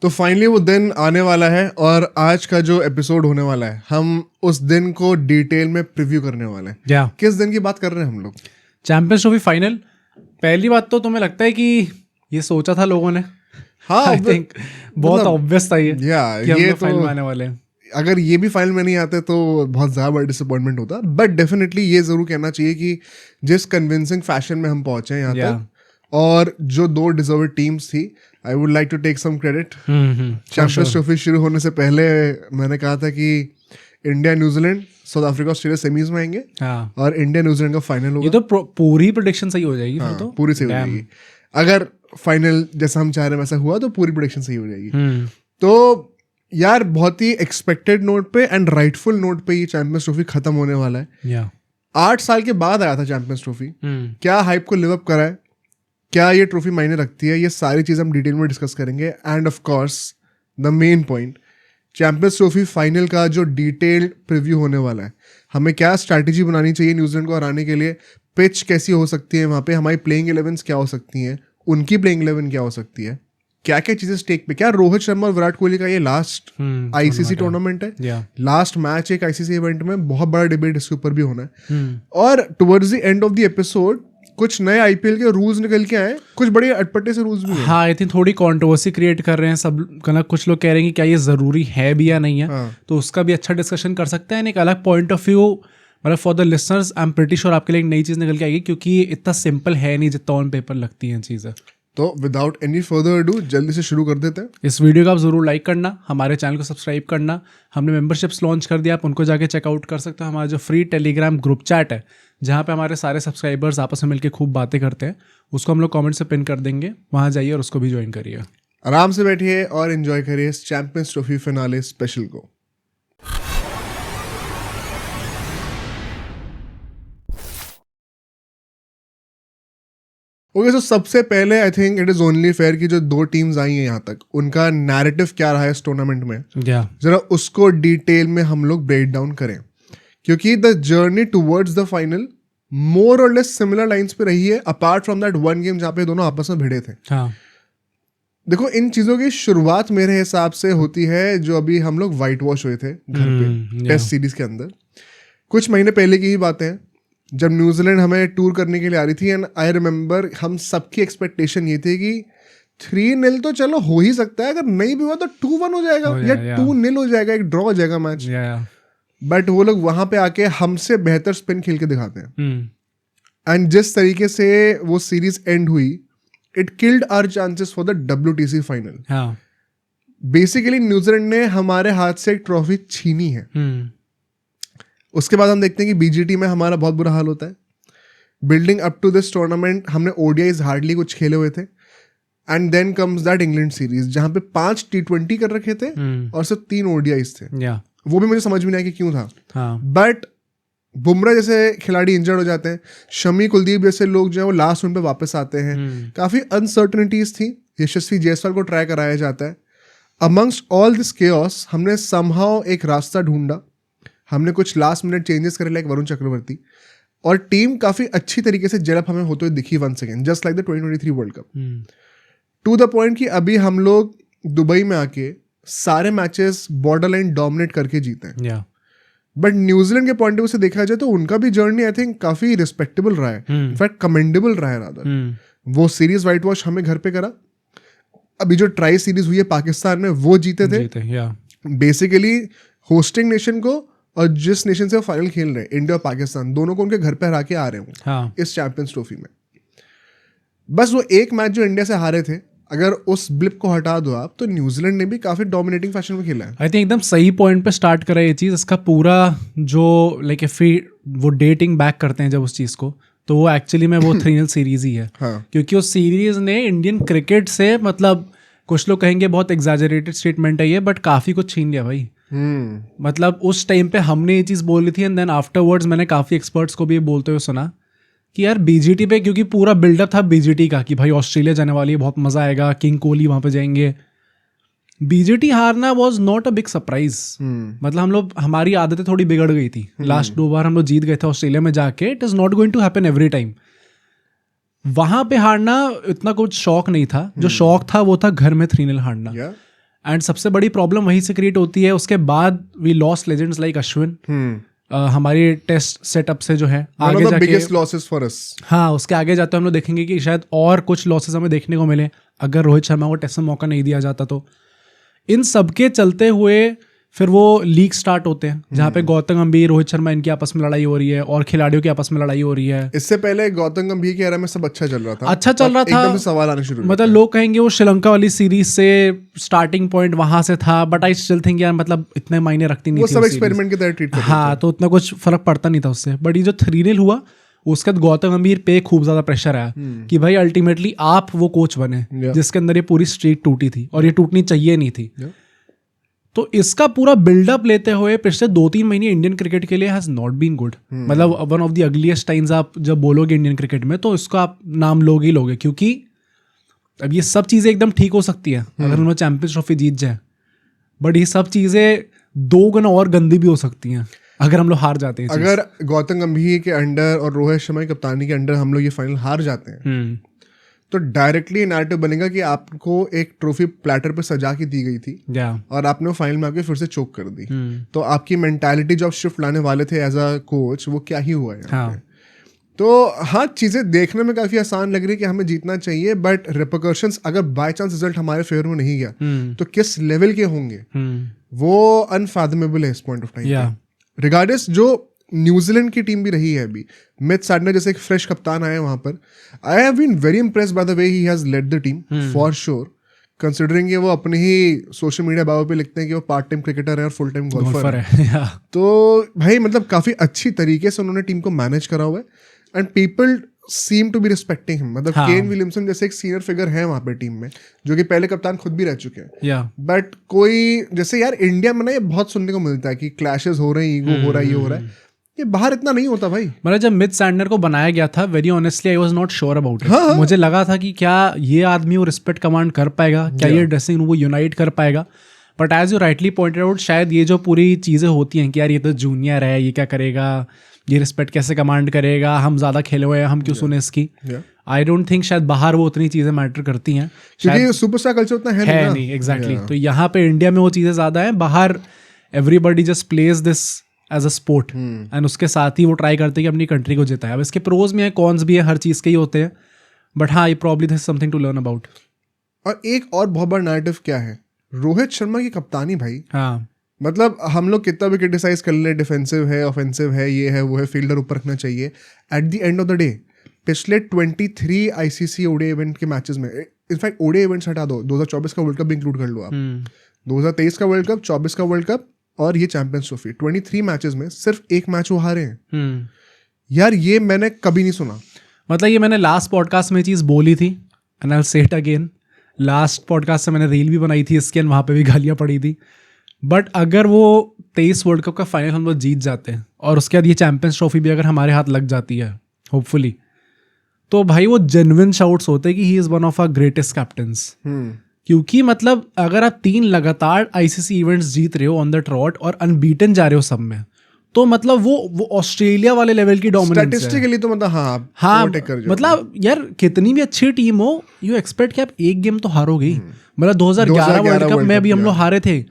तो फाइनली वो दिन आने वाला है और आज का जो एपिसोड होने वाला है हम उस दिन को डिटेल में प्रीव्यू करने वाले हैं। या किस दिन की बात कर रहे हैं हम लोग? Champions trophy final. पहली बात तो तुम्हें लगता है कि ये सोचा था लोगों ने? हाँ, आई थिंक बहुत मतलब, ऑब्वियस था ये कि हम ये लोग फाइनल में तो आने वाले हैं। अगर ये भी फाइनल में नहीं आते तो बहुत ज़्यादा बड़ा डिसअपॉइंटमेंट होता, बट डेफिनेटली ये ज़रूर कहना चाहिए कि जिस कन्विंसिंग फैशन में हम पहुंचे हैं यहाँ Yeah. तक, और जो दो डिजर्व टीम्स थी, I would like to take some credit. Champions trophy शुरू होने से पहले मैंने कहा था कि India New Zealand South Africa Australia semis में आएंगे हाँ, और इंडिया न्यूजीलैंड का फाइनल होगा। ये तो पूरी प्रेडिक्शन सही हो जाएगी फिर हाँ, तो पूरी सही हो Damn. जाएगी। अगर फाइनल जैसा हम चाह रहे हैं वैसा हुआ तो पूरी प्रेडिक्शन सही हो जाएगी। हम्म, तो यार बहुत ही एक्सपेक्टेड नोट पे एंड राइटफुल नोट पे ये चैंपियंस ट्रॉफी खत्म होने वाला है। या 8 साल के बाद आया था चैंपियंस ट्रॉफी। हम्म, क्या हाइप को लिव अप करा है, क्या ये ट्रॉफी मायने रखती है, ये सारी चीज़ हम डिटेल में डिस्कस करेंगे। End of course the main point, champions trophy final का जो डिटेल्ड प्रीव्यू होने वाला है। हमें क्या स्ट्रैटेजी बनानी चाहिए न्यूजीलैंड को हराने के लिए, पिच कैसी हो सकती है वहाँ पे, हमारी प्लेइंग 11s क्या हो सकती हैं, उनकी प्लेइंग 11 क्या हो सकती है, क्या क्या चीज़ें स्टेक पे, क्या रोहित शर्मा और विराट कोहली का ये लास्ट आईसीसी टूर्नामेंट है, या लास्ट मैच एक आईसीसी इवेंट में, बहुत बड़ा डिबेट इसके ऊपर भी होना है। और towards the end of the episode कुछ नए आईपीएल के रूल्स निकल के आए, कुछ बड़े अटपटे से रूल्स भी हैं। हाँ, आई थिंक थोड़ी कंट्रोवर्सी क्रिएट कर रहे हैं सब। कुछ लोग कह रहे हैं कि क्या ये ज़रूरी है भी या नहीं है। हाँ। तो उसका भी अच्छा डिस्कशन कर सकते हैं। एक अलग पॉइंट ऑफ व्यू, मतलब for the listeners I am pretty sure आपके लिए एक नई चीज़ निकल के आएगी, क्योंकि ये इतना सिंपल है नहीं जितना ऑन पेपर लगती हैं चीज़ें। तो विदाउट एनी फर्दर अडू जल्दी से शुरू कर देते हैं। इस वीडियो को आप ज़रूर लाइक करना, हमारे चैनल को सब्सक्राइब करना। हमने मेंबरशिप्स लॉन्च कर दिया, आप उनको जाके चेकआउट कर सकते हो। हमारा जो फ्री टेलीग्राम ग्रुप चैट है, जहाँ पे हमारे सारे सब्सक्राइबर्स आपस में मिलकर खूब बातें करते हैं, उसको हम लोग कमेंट से पिन कर देंगे, वहाँ जाइए और उसको भी ज्वाइन करिए। आराम से बैठिए और एंजॉय करिए इस चैंपियंस ट्रॉफी फिनाले स्पेशल को। ओके, सो सबसे पहले I think it is only fair कि जो दो टीम्स आई हैं यहाँ तक, उनका नैरेटिव क्या रहा है इस टूर्नामेंट में, जरा उसको डिटेल में हम लोग ब्रेक डाउन करें, क्योंकि the journey towards the final more और लेस सिमिलर लाइंस पे रही है, apart from that one game जहाँ पे दोनों आपस में भिड़े थे। हाँ, देखो, इन चीज़ों की शुरुआत मेरे हिसाब से होती है जो अभी हम लोग वाइट वॉश हुए थे घर पे टेस्ट सीरीज के अंदर। कुछ महीने पहले की ही बातें हैं, जब न्यूजीलैंड हमें टूर करने के लिए आ रही थी। एंड आई रिमेंबर हम सबकी एक्सपेक्टेशन ये थी कि 3-0 तो चलो हो ही सकता है, अगर नहीं भी हुआ तो 2-1 हो जाएगा या 2-0 हो जाएगा, एक ड्रॉ हो जाएगा मैच। बट वो लोग वहां पे आके हमसे बेहतर स्पिन खेल के दिखाते हैं। एंड जिस तरीके से वो सीरीज एंड हुई, it killed our chances for the WTC final. Basically New Zealand ने हमारे हाथ से एक ट्रॉफी छीनी है। उसके बाद हम देखते हैं कि BGT में हमारा बहुत बुरा हाल होता है। Building up to this tournament हमने ODIs हार्डली कुछ खेले हुए थे, and then comes that England series जहाँ पे 5 T20 कर रखे थे और सिर्फ 3 ODIs थे। वो भी मुझे समझ में नहीं आया कि क्यों था। बट बुमराह जैसे खिलाड़ी इंजर्ड हो जाते हैं, शमी कुलदीप जैसे लोग जो है वो लास्ट राउंड पे वापस आते हैं। काफी अनसर्टनिटीज थी, यशस्वी जायसवाल को ट्राई कराया जाता है। अमंगस्ट ऑल दिस केओस हमने समहाउ एक रास्ता ढूंढा, हमने कुछ लास्ट मिनट चेंजेस करे लाइक वरुण चक्रवर्ती, और टीम काफी अच्छी तरीके से जेल अप हमें होते हुए दिखी once again, just like the 2023 world cup. To the point कि अभी हम लोग दुबई में आके सारे मैचेस बॉर्डर लाइन डोमिनेट करके जीते हैं। बट न्यूजीलैंड के पॉइंट ऑफ व्यू से देखा जाए तो उनका भी जर्नी आई थिंक काफी रिस्पेक्टेबल रहा है, इनफैक्ट कमेंडेबल रहा है रादर। वो सीरीज व्हाइट वॉश हमें घर पे करा। अभी जो ट्राई सीरीज हुई है पाकिस्तान में, वो जीते थे। बेसिकली होस्टिंग नेशन को और जिस नेशन से वो फाइनल खेल रहे हैं, इंडिया और पाकिस्तान, दोनों को उनके घर पे हरा के आ रहे हूँ इस चैंपियंस ट्रॉफी में। बस वो एक मैच जो इंडिया से हारे थे, अगर उस ब्लिप को हटा दो आप, तो न्यूजीलैंड ने भी काफी डोमिनेटिंग फैशन में खेला है। आई थिंक एकदम सही पॉइंट पे स्टार्ट करा ये चीज़। इसका पूरा जो लाइक फिर वो डेटिंग बैक करते हैं जब उस चीज़ को, तो वो एक्चुअली में वो 3-0 सीरीज ही है। क्योंकि उस सीरीज ने इंडियन क्रिकेट से, मतलब कुछ लोग कहेंगे बहुत एग्जैजरेटेड स्टेटमेंट है ये, बट काफ़ी कुछ छीन लिया भाई। मतलब उस टाइम पे हमने ये चीज़ बोली थी, एंड देन आफ्टरवर्ड्स मैंने काफ़ी एक्सपर्ट्स को भी ये बोलते हुए सुना कि यार BGT पे, क्योंकि पूरा बिल्डअप था BGT का कि भाई ऑस्ट्रेलिया जाने वाली है, बहुत मज़ा आएगा, किंग कोहली वहाँ पे जाएंगे। BGT हारना was not a big surprise. मतलब हम लोग, हमारी आदतें थोड़ी बिगड़ गई थी। लास्ट 2 बार हम लोग जीत गए थे ऑस्ट्रेलिया में जाके। It is not going to happen every time. वहाँ पे हारना इतना कुछ शौक नहीं था, जो शौक था वो था घर में 3-0 हारना। एंड सबसे बड़ी प्रॉब्लम वहीं से क्रिएट होती है। उसके बाद we lost legends like Ashwin हमारी टेस्ट सेटअप से जो है आगे जाके बिगेस्ट लॉसेस फॉर अस। हाँ, उसके आगे जाते हम लोग देखेंगे कि शायद और कुछ लॉसेस हमें देखने को मिले अगर रोहित शर्मा को टेस्ट में मौका नहीं दिया जाता। तो इन सबके चलते हुए फिर वो लीग स्टार्ट होते हैं जहाँ पे गौतम गंभीर, रोहित शर्मा इनकी आपस में लड़ाई हो रही है और खिलाड़ियों की आपस में लड़ाई हो रही है। इससे पहले गौतम गंभीर की एरा में सब अच्छा चल रहा था, एकदम से सवाल आने शुरू, मतलब लोग कहेंगे वो श्रीलंका वाली सीरीज से स्टार्टिंग पॉइंट वहां से था, बट आई स्टिल थिंक यार मतलब इतने मायने रखती नहीं वो थी सब एक्सपेरिमेंट की तरह ट्रीट करते थे। हाँ, तो उतना कुछ फर्क पड़ता नहीं था उससे। बट ये जो 3-0 हुआ उसके बाद गौतम गंभीर पे खूब ज्यादा प्रेशर आया कि भाई अल्टीमेटली आप वो कोच बने जिसके अंदर ये पूरी स्ट्रीक टूटी थी और ये टूटनी चाहिए नहीं थी। तो इसका पूरा बिल्डअप लेते हुए पिछले 2-3 महीने इंडियन क्रिकेट के लिए हैज नॉट बीन गुड। मतलब one of the ugliest times आप जब बोलोगे इंडियन क्रिकेट में तो इसका आप नाम लोगे ही लोगे, क्योंकि अब ये सब चीज़ें एकदम ठीक हो सकती है अगर उन्होंने चैंपियंस ट्रॉफी जीत जाए, बट ये सब चीज़ें 2 गुना और गंदी भी हो सकती हैं अगर हम लोग हार जाते हैं। अगर गौतम गंभीर के अंडर और रोहित शर्मा की कप्तानी के अंडर हम लोग ये फाइनल हार जाते हैं तो डायरेक्टली नैरेटिव बनेगा कि आपको एक ट्रॉफी प्लेटर पे सजा के दी गई थी और आपने वो फाइनल में आके फिर से चोक कर दी। तो आपकी मेंटालिटी जो आप शिफ्ट लाने वाले थे एज अ कोच वो क्या ही हुआ है यहाँ पे। तो हाँ, चीज़ें देखने में काफ़ी आसान लग रही है कि हमें जीतना चाहिए, बट रिपरकशंस अगर बाय चांस रिजल्ट हमारे फेवर में नहीं गया तो किस लेवल के होंगे वो अनफैथमेबल है इस पॉइंट ऑफ टाइम। रिगार्डियस जो न्यूजीलैंड की टीम भी रही है अभी, मिथ साडनर जैसे एक फ्रेश कप्तान आया वहां पर, I have been very impressed by the way he has led the team for sure, considering वो अपने ही सोशल मीडिया बायो पे लिखते हैं कि वो पार्ट टाइम क्रिकेटर है और फुल टाइम गोल्फर है। तो भाई मतलब काफी अच्छी तरीके से उन्होंने टीम को मैनेज करा हुआ है and people seem to be respecting him. मतलब केन विलियमसन जैसे एक सीनियर फिगर है वहां पे टीम में जो कि पहले कप्तान खुद भी रह चुके हैं। बट कोई जैसे यार इंडिया में ना ये बहुत सुनने को मिलता है कि क्लैशेस हो रहे हैं, ईगो हो रहा है, ये हो रहा है, ये बाहर इतना नहीं होता भाई। मतलब जब मिथ सैंडनर को बनाया गया था, very honestly I was not sure about it. मुझे लगा था कि क्या ये आदमी वो रिस्पेक्ट कमांड कर पाएगा, क्या ये ड्रेसिंग रूम को यूनाइट कर पाएगा, but as you rightly pointed out शायद ये जो पूरी चीज़ें होती हैं कि यार ये तो जूनियर है, ये क्या करेगा, ये रिस्पेक्ट कैसे कमांड करेगा, हम ज़्यादा खेले हुए हैं, हम क्यों सुने इसकी। आई डोंट थिंक शायद बाहर वो उतनी चीज़ें मैटर करती हैं, क्योंकि सुपरस्टार कल्चर उतना है नहीं। एग्जैक्टली। तो यहाँ पे इंडिया में वो चीज़ें ज़्यादा हैं, बाहर everybody just plays this as a sport and उसके साथ ही वो ट्राई करते हैं कि अपनी कंट्री को जिताए। अब इसके प्रोज भी हैं, कॉन्स भी हैं, हर चीज़ के ही होते हैं, बट हाँ, ये probably this something to learn about. और एक और बहुत बड़ा नैरेटिव क्या है, रोहित शर्मा की कप्तानी भाई। हाँ, मतलब हम लोग कितना भी क्रिटिसाइज कर ले, डिफेंसिव है, ऑफेंसिव है, ये है वो है, फील्डर ऊपर रखना चाहिए, eight the end of the day पिछले 23 आईसीसी ओडीआई इवेंट के मैचेस में, इनफैक्ट ओडीआई इवेंट्स हटा दो, 2024 का वर्ल्ड कप भी इंक्लूड कर लो आप, 2023 का वर्ल्ड कप, 24 का वर्ल्ड कप और ये चैंपियंस ट्रॉफी, 23 मैचेस में सिर्फ एक मैच वो हारे हैं। यार ये मैंने कभी नहीं सुना। मतलब ये मैंने लास्ट पॉडकास्ट में चीज़ बोली थी and I will say it again. Last podcast से मैंने रील भी बनाई थी इसके, वहाँ पे भी गालियाँ पड़ी थी, बट अगर वो 23 वर्ल्ड कप का फाइनल हम लोग जीत जाते हैं और उसके बाद ये चैंपियंस ट्रॉफी भी अगर हमारे हाथ लग जाती है होपफुली, तो भाई वो जेन्युइन शाउट्स होते हैं कि he is one of our greatest captains. क्योंकि मतलब अगर आप 3 लगातार आईसीसी इवेंट्स जीत रहे हो ऑन द ट्रॉट और अनबीटन जा रहे हो सब में, तो मतलब वो ऑस्ट्रेलिया वाले लेवल की डोमिनेंस है स्टैटिस्टिकली। तो मतलब हाँ मतलब यार कितनी भी अच्छी टीम हो, यू एक्सपेक्ट कि आप एक गेम तो हारोगे। मतलब 2011 वर्ल्ड कप में भी हम लोग हारे थे,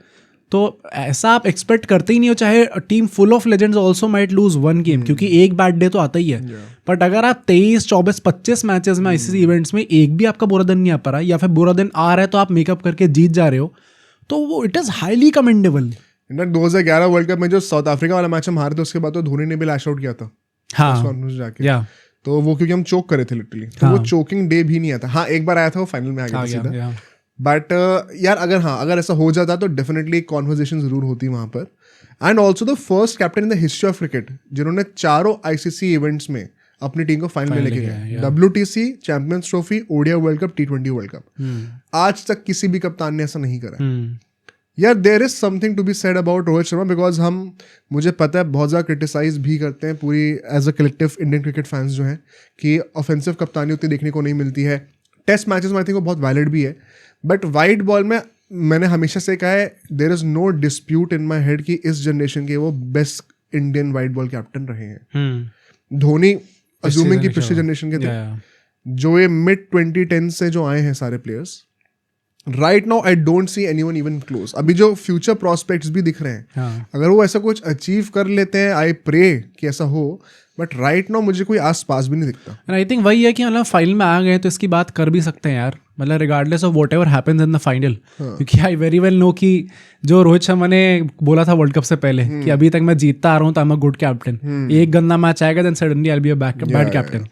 तो ऐसा आप एक्सपेक्ट करते ही नहीं हो, चाहे team full of legends also might lose 1 game, क्योंकि एक बैड डे तो आता ही है। बट अगर आप 23, 24, 25 मैचेस में आईसीसी इवेंट्स में एक भी आपका बुरा दिन नहीं आ पा रहा, या फिर बुरा दिन आ रहा है तो आप मेकअप करके जीत जा रहे हो, तो वो it is highly commendable. 2011 world cup में जो साउथ अफ्रीका वाला मैच हम हारे थे, उसके बाद तो धोनी ने भी लैश आउट किया था जाके, तो वो क्योंकि हम चोक करे थे लिटरली, तो वो चोकिंग डे भी नहीं आता। हाँ, एक बार आया था, वो फाइनल में आ गया सीधा। बट यार अगर ऐसा हो जाता तो डेफिनेटली एक कॉन्वर्सेशन जरूर होती वहां पर। And also the first captain in the history of cricket जिन्होंने 4 आईसीसी इवेंट्स में अपनी टीम को फाइनल में लेके गए, WTC, champions trophy, ODI world cup, T20 world cup. आज तक किसी भी कप्तान ने ऐसा नहीं करा। यार there is something to be said about Rohit Sharma, because मुझे पता है बहुत ज़्यादा क्रिटिसाइज भी करते हैं पूरी as a collective Indian cricket fans जो हैं कि ऑफेंसिव कप्तानी उतनी देखने को नहीं मिलती है। टेस्ट मैचेस में आई थिंक वो बहुत वैलिड भी है, बट वाइट बॉल में मैंने हमेशा से कहा है there is no dispute in my head कि इस जनरेशन के वो best Indian white ball captain रहे हैं। धोनी अज्यूमिंग की पिछले जनरेशन के थे, जो ये मिड 2010 से जो आए हैं सारे players, right now I don't see anyone even close. अभी जो फ्यूचर प्रोस्पेक्ट्स भी दिख रहे हैं, हाँ. अगर वो ऐसा कुछ अचीव कर लेते हैं, आई प्रे कि ऐसा हो, बट राइट नाउ मुझे कोई आस पास भी नहीं दिखता. एंड आई थिंक वही है कि मतलब फाइनल में आ गए तो इसकी बात कर भी सकते हैं यार, मतलब regardless of what ever happens in the final. क्योंकि आई वेरी वेल नो कि जो रोहित शर्मा ने बोला था वर्ल्ड कप से पहले कि अभी तक मैं जीतता आ रहा हूँ तो I am a good captain. एक गंदा मैच आएगा then suddenly I will be a bad captain.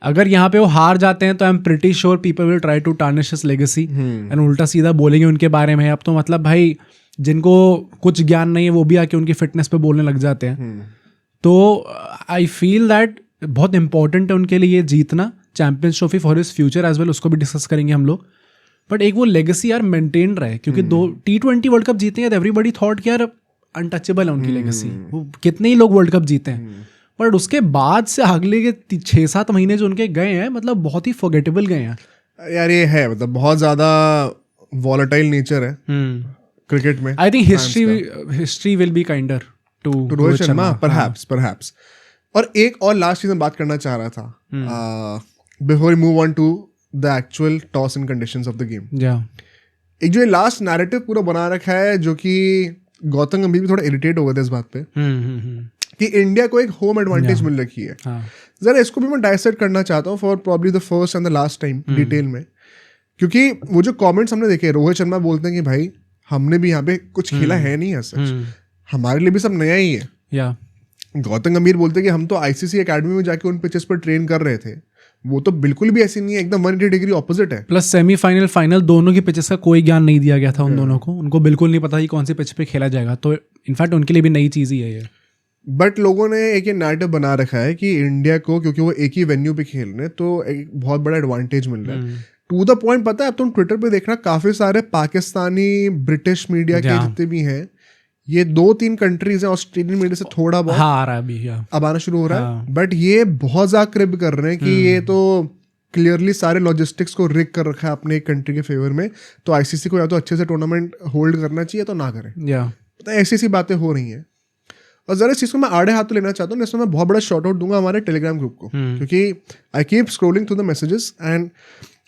अगर यहाँ पे वो हार जाते हैं तो I am pretty sure people will try to tarnish his legacy and उल्टा सीधा बोलेंगे उनके बारे में. अब तो मतलब भाई जिनको कुछ ज्ञान नहीं है वो भी आके उनकी फिटनेस पे बोलने लग जाते हैं. तो आई फील दैट बहुत इंपॉर्टेंट है उनके लिए ये जीतना, champions trophy for his future as well, उसको भी डिस्कस करेंगे हम लोग. बट एक वो लेगेसी यार मेंटेन रहे, क्योंकि 2 T20 वर्ल्ड कप जीते हैं, एवरीबडी थॉट कि यार अनटचेबल है उनकी लेगेसी. वो कितने ही लोग वर्ल्ड कप जीते हैं, बट उसके बाद से अगले के 6-7 महीने जो उनके गए हैं मतलब बहुत ही फॉरगेटेबल गए हैं यार. ये है मतलब बहुत ज्यादा वॉलेटाइल नेचर है क्रिकेट में. I think history will be kinder to Rohit Sharma perhaps. और एक और लास्ट चीज मैं बात करना चाह रहा था before we move on to the actual toss and conditions of the game. एक जो ये लास्ट नैरेटिव पूरा बना रखा है, जो कि गौतम गंभीर भी थोड़ा इरिटेट हो गए थे इस बात पे कि इंडिया को एक होम एडवांटेज मिल रखी है. जरा इसको भी मैं डाइसेक्ट करना चाहता हूँ for probably the first and the last time detail में, क्योंकि वो जो कमेंट्स हमने देखे, रोहित शर्मा बोलते हैं कि भाई हमने भी यहाँ पे कुछ खेला है नहीं है सच, हमारे लिए भी सब नया ही है. गौतम गंभीर बोलते हैं कि हम तो आईसीसी एकेडमी में जाके उन पिचेस पर ट्रेन कर रहे थे, वो तो बिल्कुल भी ऐसी नहीं है, एकदम 180 डिग्री ऑपोजिट है. प्लस सेमीफाइनल फाइनल दोनों की पिचेस का कोई ज्ञान नहीं दिया गया था उन दोनों को, उनको बिल्कुल नहीं पता कि कौन सी पिच पे खेला जाएगा. तो इनफैक्ट उनके लिए भी नई चीज ही है ये. बट लोगों ने एक ये नैरेटिव बना रखा है कि इंडिया को, क्योंकि वो एक ही वेन्यू पे खेल रहे हैं, तो एक बहुत बड़ा एडवांटेज मिल रहा है. टू द पॉइंट पता है, अब तुम ट्विटर पे देखना काफी सारे पाकिस्तानी ब्रिटिश मीडिया के जितने भी हैं, ये 2-3 कंट्रीज हैं, ऑस्ट्रेलियन मीडिया से थोड़ा बहुत आ रहा है अभी, अब आना शुरू हो रहा है, बट ये बहुत ज्यादा क्रिब कर रहे हैं कि ये तो क्लियरली सारे लॉजिस्टिक्स को रिग कर रखा है अपने एक कंट्री के फेवर में. तो आईसीसी को या तो अच्छे से टूर्नामेंट होल्ड करना चाहिए तो ना करें. तो ऐसी बातें हो रही हैं. और जरा इस चीज़ को मैं आड़े हाथ तो लेना चाहता हूँ, इसमें मैं बहुत बड़ा शॉर्ट आउट दूंगा हमारे टेलीग्राम ग्रुप को, क्योंकि I keep scrolling through the messages and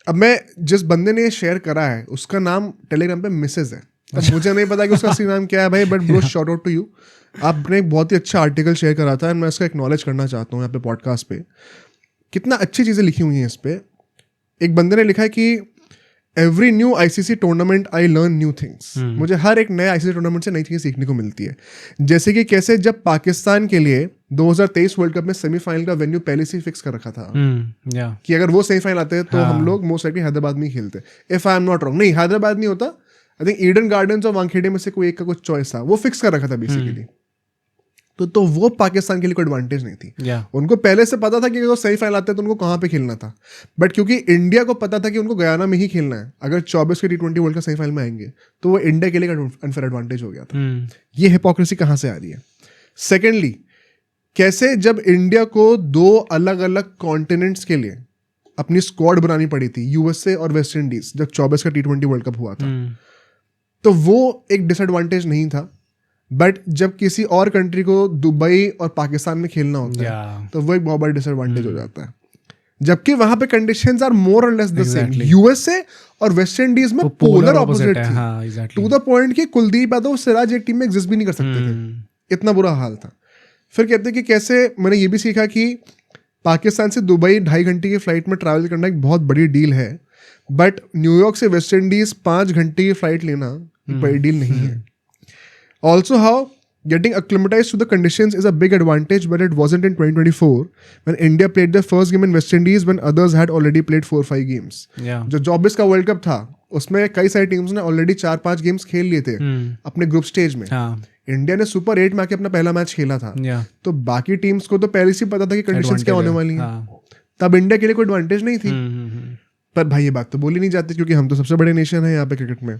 अब मैं जिस बंदे ने शेयर करा है उसका नाम टेलीग्राम पे मिसेज है. अब मुझे नहीं पता कि उसका असली नाम क्या है भाई, but bro shout out to you. आपने एक बहुत ही अच्छा आर्टिकल शेयर करा था एंड मैं इसका एक्नॉलेज करना चाहता हूँ यहाँ पे पॉडकास्ट पे. कितना अच्छी चीज़ें लिखी हुई हैं इस पे. एक बंदे ने लिखा है कि every new ICC tournament I learn new things. मुझे हर एक नए आईसीसी टूर्नामेंट से नई चीज़ें सीखने को मिलती है. जैसे कि कैसे जब पाकिस्तान के लिए 2023 वर्ल्ड कप में सेमीफाइनल का वेन्यू पहले से फिक्स कर रखा था कि अगर वो सेमीफाइनल आते हैं तो हम लोग मोस्ट लाइकली हैदराबाद में ही खेलते. If I am not wrong, नहीं हैदराबाद नहीं होता, आई थिंक ईडन गार्डन्स और वानखेड़े में से कोई एक का कुछ चॉइस था, वो फिक्स कर रखा था बेसिकली. तो वो पाकिस्तान के लिए कोई एडवांटेज नहीं थी. उनको पहले से पता था कि अगर सेमीफाइनल आते हैं तो उनको कहाँ पे खेलना था. बट क्योंकि इंडिया को पता था कि उनको गयाना में ही खेलना है, अगर 24 के T20 वर्ल्ड कप सेमीफाइनल में आएंगे तो वो इंडिया के लिए अनफेयर एडवांटेज हो गया था. ये हिपोक्रेसी कहाँ से आ रही है. सेकेंडली, कैसे जब इंडिया को 2 अलग अलग कॉन्टिनेंट्स के लिए अपनी स्क्वाड बनानी पड़ी थी, यूएसए और वेस्ट इंडीज, जब 24 का T20 वर्ल्ड कप हुआ था, तो वो एक डिसएडवांटेज नहीं था. बट जब किसी और कंट्री को दुबई और पाकिस्तान में खेलना होता है तो वो एक बहुत बड़ा डिसएडवांटेज हो जाता है. जबकि वहां पे कंडीशंस आर मोर और लेस द सेम. यूएसए और वेस्ट इंडीज में पोलर ऑपोजिट थी, टू द पॉइंट कि कुलदीप यादव सिराज एक टीम में एग्जिस्ट भी नहीं कर सकते थे, इतना बुरा हाल था. फिर कहते हैं कि कैसे मैंने ये भी सीखा कि पाकिस्तान से दुबई 2.5 घंटे की फ्लाइट में ट्रैवल करना एक बहुत बड़ी डील है, बट न्यूयॉर्क से वेस्ट इंडीज 5 घंटे की फ्लाइट लेना एक बड़ी डील नहीं है. Also, how getting acclimatized to the conditions is a big advantage, but it wasn't in 2024 when India played their first game in West Indies when others had already played 4-5 games. जो 24 का world cup था उसमें कई सारी teams ने already 4-5 games खेल लिए थे अपने ग्रुप स्टेज में. इंडिया ने सुपर 8 में आके अपना पहला मैच खेला था. तो बाकी टीम्स को तो पहले से पता था कि कंडीशंस क्या होने वाली हैं. तब इंडिया के लिए कोई एडवांटेज नहीं थी. पर भाई ये बात तो बोली नहीं जाती, क्योंकि हम तो सबसे बड़े नेशन है यहाँ पे क्रिकेट में.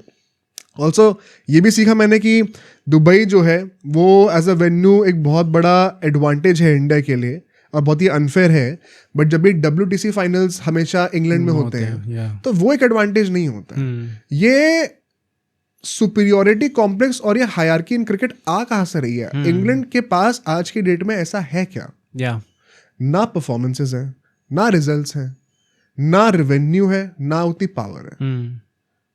ऑल्सो ये भी सीखा मैंने कि दुबई जो है वो एज अ वेन्यू एक बहुत बड़ा एडवांटेज है इंडिया के लिए और बहुत ही अनफेयर है. बट जब भी WTC फाइनल्स हमेशा इंग्लैंड में होते हैं तो वो एक एडवांटेज नहीं होता. ये सुपीरियोरिटी कॉम्प्लेक्स और ये हायरार्की इन क्रिकेट आ कहाँ से रही है. इंग्लैंड के पास आज की डेट में ऐसा है क्या? ना परफॉर्मेंसेज हैं, ना रिजल्ट्स हैं, ना रेवेन्यू है, ना उतनी पावर है.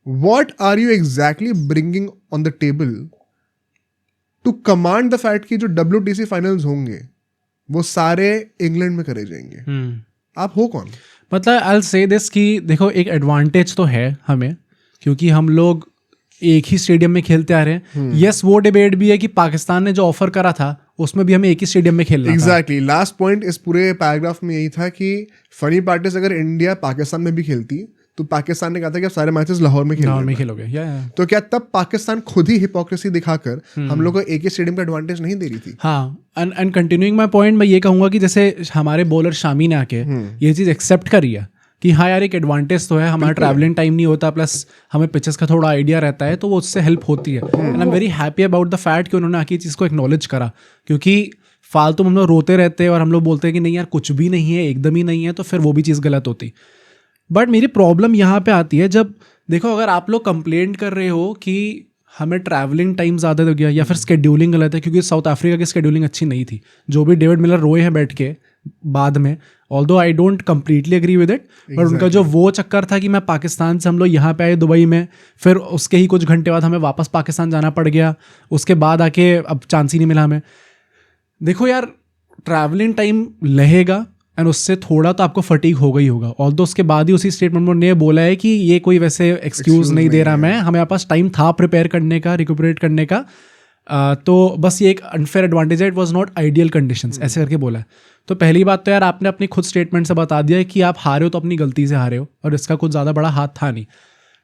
what are you exactly bringing on the table to command the fact कि जो WTC फाइनल्स होंगे वो सारे इंग्लैंड में करे जाएंगे? आप हो कौन? मतलब आई विल से दिस कि देखो एक एडवांटेज तो है हमें, क्योंकि हम लोग एक ही स्टेडियम में खेलते आ रहे हैं. यस, वो डिबेट भी है कि पाकिस्तान ने जो ऑफर करा था उसमें भी हमें एक ही स्टेडियम में खेलना था. एग्जैक्टली. लास्ट पॉइंट इस पूरे पैराग्राफ में यही था कि फनी पार्ट इज अगर इंडिया पाकिस्तान में भी खेलती तो पाकिस्तान ने कहा था कि आप सारे मैचेस लाहौर में खेलोगे. तो क्या तब पाकिस्तान खुद ही हिपोक्रेसी दिखाकर हम लोग को एक ही स्टेडियम का एडवांटेज नहीं दे रही थी? हाँ. एंड कंटिन्यूइंग माय पॉइंट, मैं ये कहूंगा कि जैसे हमारे बॉलर शामी ने आके ये चीज़ एक्सेप्ट करी है कि हाँ यार एक एडवांटेज तो है, हमारा ट्रैवलिंग टाइम नहीं होता, प्लस हमें पिचेस का थोड़ा आइडिया रहता है, तो वो उससे हेल्प होती है. And I am very happy about the fact कि उन्होंने आके चीज़ को एक्नॉलेज करा, क्योंकि फालतू हम लोग रोते रहते हैं और हम लोग बोलते हैं कि नहीं यार कुछ भी नहीं है, एकदम ही नहीं है, तो फिर वो भी चीज़ गलत होती. बट मेरी प्रॉब्लम यहाँ पे आती है जब देखो अगर आप लोग कंप्लेंट कर रहे हो कि हमें ट्रैवलिंग टाइम ज़्यादा हो गया या फिर स्केड्यूलिंग गलत है, क्योंकि साउथ अफ्रीका की स्केड्यूलिंग अच्छी नहीं थी, जो भी डेविड मिलर रोए हैं बैठ के बाद में, although I don't completely agree with it, but उनका जो वो चक्कर था कि मैं पाकिस्तान से हम लोग यहाँ पे आए दुबई में, फिर उसके ही कुछ घंटे बाद हमें वापस पाकिस्तान जाना पड़ गया, उसके बाद आके अब चांस ही नहीं मिला हमें. देखो यार ट्रैवलिंग टाइम रहेगा एंड उससे थोड़ा तो आपको फटीग होगा ही होगा. ऑल्दो उसके बाद ही उसी स्टेटमेंट में बोला है कि ये कोई वैसे एक्सक्यूज नहीं दे रहा मैं, हमारे पास टाइम था प्रिपेयर करने का, रिकूपरेट करने का, तो बस ये एक अनफेयर एडवांटेज है, it was not ideal conditions, ऐसे करके बोला है. तो पहली बात तो यार आपने अपनी खुद स्टेटमेंट से बता दिया है कि आप हारे हो तो अपनी गलती से हारे हो, और इसका कुछ ज़्यादा बड़ा हाथ था नहीं.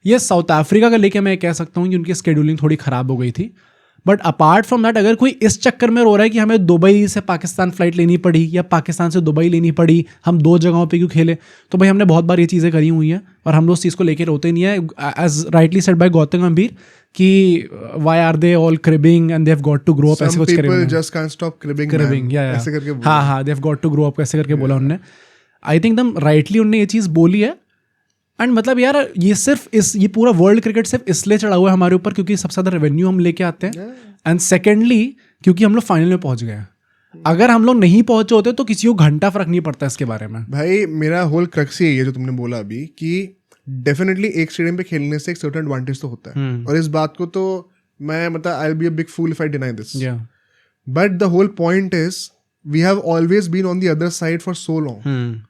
ये साउथ अफ्रीका का लेके मैं कह सकता हूँ कि उनकी स्केड्यूलिंग थोड़ी ख़राब हो गई थी. बट अपार्ट फ्रॉम दैट अगर कोई इस चक्कर में रो रहा है कि हमें दुबई से पाकिस्तान फ्लाइट लेनी पड़ी या पाकिस्तान से दुबई लेनी पड़ी, हम दो जगहों पे क्यों खेले, तो भाई हमने बहुत बार ये चीज़ें करी हुई हैं और हम लोग उस चीज़ को लेके रोते नहीं है. As rightly said by Gautam Gambhir कि why are they all cribbing and they have got to grow up, ऐसे कुछ करेंगे. जस्ट कांट स्टॉप क्रिबिंग ऐसे करके बोला. हाँ they have got to grow up ऐसे करके बोला उन्होंने. आई थिंक दम राइटली उन्होंने ये चीज़ बोली है. एंड मतलब यार ये सिर्फ ये पूरा वर्ल्ड क्रिकेट सिर्फ इसलिए चढ़ा हुआ है हमारे ऊपर क्योंकि सबसे ज़्यादा रेवेन्यू हम लेके आते हैं, एंड सेकेंडली क्योंकि हम लोग फाइनल में पहुंच गए हैं. अगर हम लोग नहीं पहुंचे होते तो किसी को घंटा फर्क नहीं पड़ता इसके बारे में. भाई मेरा होल क्रक्स यही है जो तुमने बोला अभी कि डेफिनेटली एक स्टेडियम पे खेलने से एक सर्टेन एडवांटेज तो होता है, और इस बात को तो मैं मतलब I will be a big fool if I deny this. But the whole point is we have always been on the other side for so long.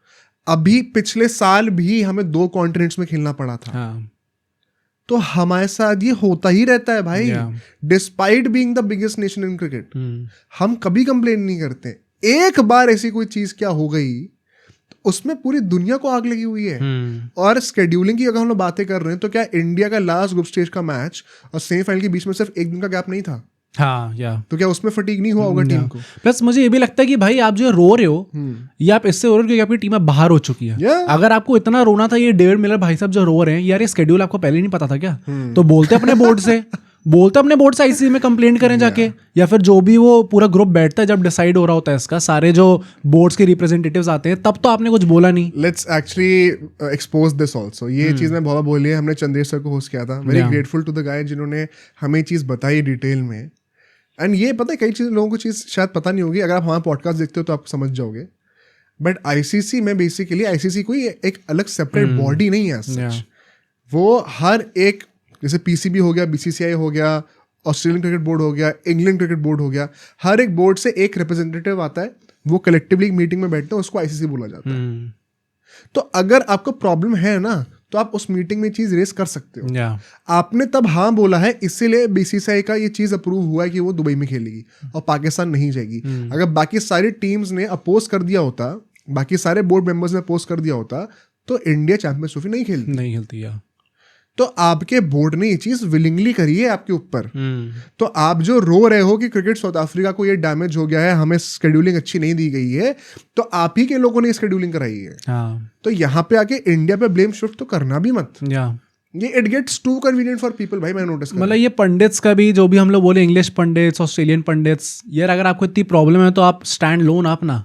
अभी पिछले साल भी हमें 2 कॉन्टिनेंट्स में खेलना पड़ा था. तो हमारे साथ ये होता ही रहता है भाई. Despite being the biggest nation in cricket हम कभी कंप्लेन नहीं करते. एक बार ऐसी कोई चीज क्या हो गई तो उसमें पूरी दुनिया को आग लगी हुई है. और स्केड्यूलिंग की अगर हम लोग बातें कर रहे हैं तो क्या इंडिया का लास्ट ग्रुप स्टेज का मैच और सेमीफाइनल के बीच में सिर्फ एक दिन का गैप नहीं था? हाँ या तो क्या उसमें फटीग नहीं हुआ होगा टीम को? प्लस मुझे ये भी लगता है कि भाई आप जो रो रहे हो ये आप इससे रो रहे हो क्योंकि आपकी टीम अब बाहर हो चुकी है. अगर आपको इतना रोना था ये डेविड मिलर भाई साहब जो रो रहे हैं, यार ये स्केड्यूल आपको पहले नहीं पता था क्या? तो बोलते अपने बोर्ड से आईसीसी में कंप्लेंट करें जाके, या फिर जो भी वो पूरा ग्रुप बैठता है जब डिसाइड हो रहा होता है इसका, सारे जो बोर्ड्स के रिप्रेजेंटेटिव्स आते हैं, तब तो आपने कुछ बोला नहीं. Let's actually expose this also. ये चीज मैं बहुत बोली है, हमने चंदेश सर को होस्ट किया था. Very grateful to the guy जिन्होंने हमें चीज बताई डिटेल में. एंड ये पता है कई चीज़ लोगों को चीज़ शायद पता नहीं होगी, अगर आप हमारा पॉडकास्ट देखते हो तो आप समझ जाओगे. बट आईसीसी में बेसिकली आईसीसी कोई एक अलग सेपरेट बॉडी नहीं है सच. वो हर एक जैसे पीसीबी हो गया, बीसीसीआई हो गया, ऑस्ट्रेलियन क्रिकेट बोर्ड हो गया, इंग्लैंड क्रिकेट बोर्ड हो गया, हर एक बोर्ड से एक रिप्रेजेंटेटिव आता है, वो कलेक्टिवली एक मीटिंग में बैठते हैं, उसको आईसीसी बोला जाता है. तो अगर आपको प्रॉब्लम है ना तो आप उस मीटिंग में चीज रेस कर सकते हो. आपने तब हाँ बोला है, इसीलिए बीसीसीआई का ये चीज अप्रूव हुआ है कि वो दुबई में खेलेगी और पाकिस्तान नहीं जाएगी. अगर बाकी सारी टीम्स ने अपोज कर दिया होता, बाकी सारे बोर्ड मेंबर्स ने अपोज कर दिया होता, तो इंडिया चैंपियंस ट्रॉफी नहीं खेलती. तो आपके बोर्ड ने ये चीज विलिंगली करी है आपके ऊपर. तो आप जो रो रहे हो कि क्रिकेट साउथ अफ्रीका को ये डैमेज हो गया है, हमें स्केड्यूलिंग अच्छी नहीं दी गई है, तो आप ही के लोगों ने स्केड्यूलिंग कराई है. तो यहाँ पे आके इंडिया पे ब्लेम शिफ्ट तो करना भी मत. ये it gets too convenient for people. भाई मैं नोटिस मतलब ये पंडित्स का भी जो भी हम लोग बोले, इंग्लिश पंडित्स, ऑस्ट्रेलियन पंडित्स, यार अगर आपको इतनी प्रॉब्लम है तो आप स्टैंड लो ना अपना.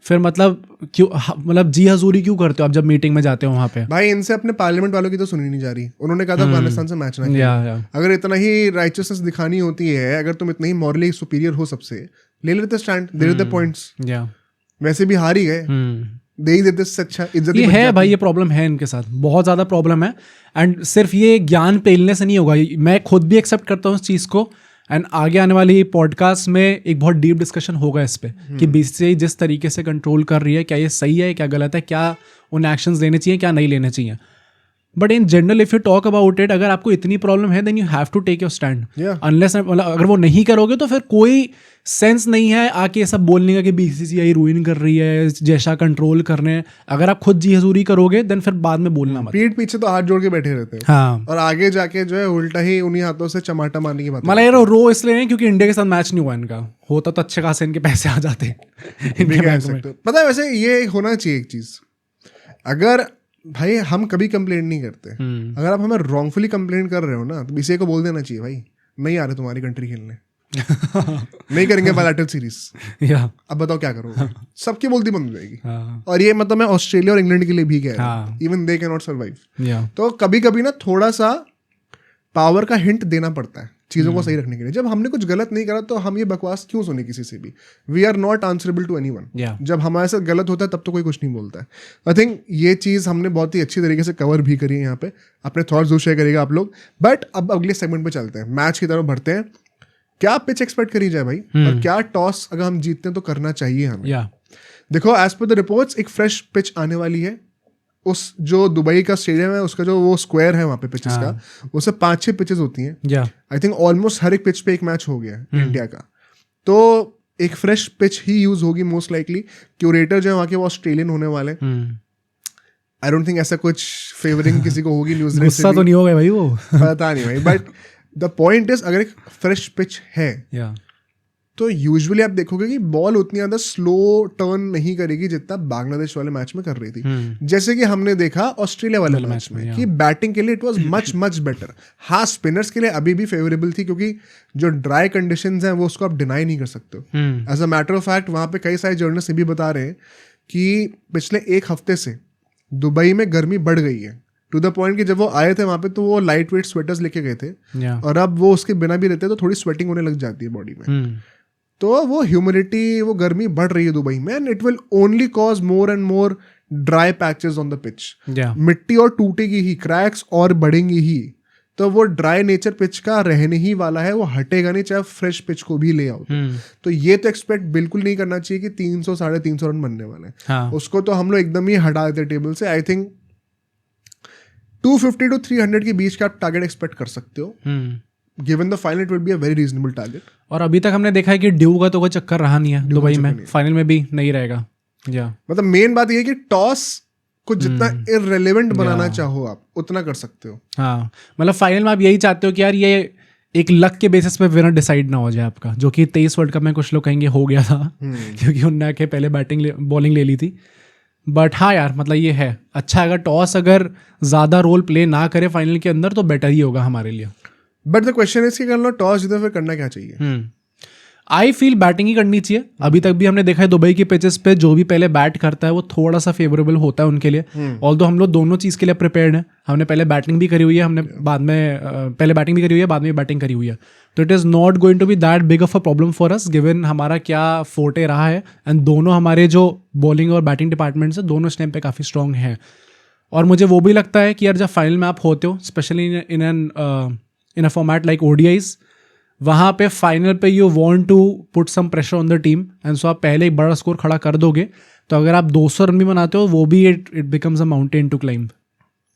फिर मतलब क्यों मतलब जी हजूरी क्यों करते हो आप जब मीटिंग में जाते हो वहाँ पे? भाई इनसे अपने पार्लियामेंट वालों की तो सुनी नहीं जा रही. उन्होंने कहा था अफगानिस्तान से मैच ना खेलो. अगर इतना ही राइचसनेस दिखानी होती है, अगर तुम इतने ही मॉरली सुपीरियर हो सबसे, ले लेते स्टैंड, दे लेते पॉइंट्स. वैसे भी हार ही गए. दे ही देते, इससे अच्छा इज्जत ये है भाई, ये प्रॉब्लम है इनके साथ, बहुत ज़्यादा प्रॉब्लम है। एंड सिर्फ ये ज्ञान पेलने से नहीं होगा, मैं खुद भी एक्सेप्ट करता हूँ इस चीज़ को। एंड आगे आने वाली पॉडकास्ट में एक बहुत डीप डिस्कशन होगा इस पे कि बीसीसीआई जिस तरीके से कंट्रोल कर रही है, क्या ये सही है, क्या गलत है, क्या उन एक्शंस लेने चाहिए, क्या नहीं लेने चाहिए। But in general if you talk about it, अगर आपको इतनी प्रॉब्लम है then you have to take your stand. Unless अगर वो नहीं करोगे तो फिर कोई सेंस नहीं है आके ये सब बोलने का कि बीसीसीआई रूइन कर रही है, जैसा कंट्रोल कर रहे हैं। अगर आप खुद जी हजूरी करोगे देन फिर बाद में बोलना मत। पीठ पीछे तो हाथ जोड़ के बैठे रहते हैं, हाँ, और आगे जाके जो है उल्टा ही उन्हीं हाथों से चमाटा मारने की बात। मतलब ये रो इसलिए नहीं क्योंकि इंडिया के साथ मैच नहीं हुआ इनका, होता तो अच्छे खासे इनके पैसे आ जाते इनके बैंक में। पता है वैसे ये होना चाहिए एक चीज, अगर भाई हम कभी कंप्लेंट नहीं करते, अगर आप हमें रॉन्गफुली कंप्लेंट कर रहे हो ना तो बीसीसीआई को बोल देना चाहिए भाई नहीं आ रहे तुम्हारी कंट्री खेलने नहीं करेंगे बायलैटरल सीरीज, अब बताओ क्या करोगे। सबकी बोलती बंद हो जाएगी। और ये मतलब मैं ऑस्ट्रेलिया और इंग्लैंड के लिए भी कह रहा हूँ, even they can not survive. तो कभी कभी ना थोड़ा सा पावर का हिंट देना पड़ता है चीज़ों को सही रखने के लिए। जब हमने कुछ गलत नहीं करा तो हम ये बकवास क्यों सुने किसी से भी। We are not answerable to anyone. जब हमारे साथ गलत होता है तब तो कोई कुछ नहीं बोलता है। आई थिंक ये चीज़ हमने बहुत ही अच्छी तरीके से कवर भी करी है यहाँ पे। अपने थॉट्स जरूर शेयर करिएगा आप लोग। बट अब अगले सेगमेंट पे चलते हैं, मैच की तरफ बढ़ते हैं। क्या पिच एक्सपेक्ट करी जाए भाई, और क्या टॉस अगर हम जीतते हैं तो करना चाहिए हमें। देखो एज पर द रिपोर्ट्स एक फ्रेश पिच आने वाली है। उस जो दुबई का स्टेडियम है उसका जो वो स्क्वायर है वहाँ पे पिचेस का, उससे 5-6 पिचेस होती हैं। आई थिंक ऑलमोस्ट हर एक पिच पे एक मैच हो गया है इंडिया का। तो एक फ्रेश पिच ही यूज होगी मोस्ट लाइकली। क्यूरेटर जो है वहाँ के वो ऑस्ट्रेलियन होने वाले। आई डोंट थिंक ऐसा कुछ फेवरिंग किसी को होगी न्यूजीलैंड से। गुस्सा तो नहीं होगा भाई वो पता नहीं भाई, बट द पॉइंट इज अगर एक फ्रेश पिच है तो यूजुअली आप देखोगे कि बॉल उतनी ज्यादा स्लो टर्न नहीं करेगी जितना बांग्लादेश वाले मैच में कर रही थी। जैसे कि हमने देखा ऑस्ट्रेलिया वाले मैच में कि बैटिंग के लिए it was much much better. हाँ, स्पिनर्स के लिए अभी भी फेवरेबल थी क्योंकि जो ड्राई कंडीशंस हैं वो उसको आप डिनाई नहीं कर सकते हो। As a matter of fact वहाँ पे कई सारे जर्नलिस्ट ये भी बता रहे हैं कि पिछले एक हफ्ते से दुबई में गर्मी बढ़ गई है, टू द पॉइंट कि जब वो आए थे वहाँ पे तो वो लाइट वेट स्वेटर्स लेके गए थे और अब वो उसके बिना भी रहते तो थोड़ी स्वेटिंग होने लग जाती है बॉडी में। तो वो ह्यूमिडिटी, वो गर्मी बढ़ रही है दुबई में, and it will only cause more and more dry patches on the pitch. मिट्टी और टूटेगी ही, क्रैक्स और बढ़ेंगी ही। तो वो ड्राई नेचर पिच का रहने ही वाला है, वो हटेगा नहीं चाहे फ्रेश पिच को भी ले आओ। तो ये तो एक्सपेक्ट बिल्कुल नहीं करना चाहिए कि 300-350 रन बनने वाले हैं। हाँ. उसको तो हम लोग एकदम ही हटा देते टेबल से। आई थिंक 250 to 300 के बीच का आप टारगेट एक्सपेक्ट कर सकते हो। Given the final it will be a very reasonable target. और अभी तक हमने देखा है कि ड्यू का तो कोई चक्कर रहा नहीं है दुबई में, फाइनल में भी नहीं रहेगा। मतलब मेन बात ये है कि टॉस को जितना इररिलेवेंट बनाना चाहो आप उतना कर सकते हो। हाँ, मतलब फाइनल में आप यही चाहते हो कि यार ये एक लक के बेसिस पे विनर डिसाइड ना हो जाए आपका, जो कि 23 वर्ल्ड कप में कुछ लोग कहेंगे हो गया था क्योंकि उनने आके पहले बॉलिंग ले ली थी। बट हाँ यार, मतलब ये है अच्छा, अगर टॉस अगर ज़्यादा रोल प्ले ना करे फाइनल के अंदर तो बेटर ही होगा हमारे लिए। बट द क्वेश्चन इज कि अगर टॉस जीते फिर करना क्या चाहिए? आई फील बैटिंग ही करनी चाहिए। अभी तक भी हमने देखा है दुबई के पिचेस पे जो भी पहले बैट करता है वो थोड़ा सा फेवरेबल होता है उनके लिए। ऑल्दो हम लोग दोनों चीज़ के लिए प्रिपेयर्ड हैं। हमने पहले बैटिंग भी करी हुई है, हमने बाद में पहले बैटिंग भी करी हुई है, बाद में बैटिंग करी हुई है। तो it is not going to be that big of a problem for us given हमारा क्या फोर्टे रहा है। एंड दोनों हमारे जो बॉलिंग और बैटिंग डिपार्टमेंट्स है दोनों इस टाइम पे काफ़ी स्ट्रॉन्ग हैं। और मुझे वो भी लगता है कि यार जब फाइनल में आप होते हो, specially in a format like ODIs, वहाँ पे फाइनल पे you want to put some pressure on the team and so आप पहले एक बड़ा स्कोर खड़ा कर दोगे तो अगर आप 200 रन भी बनाते हो वो भी it becomes a mountain to climb.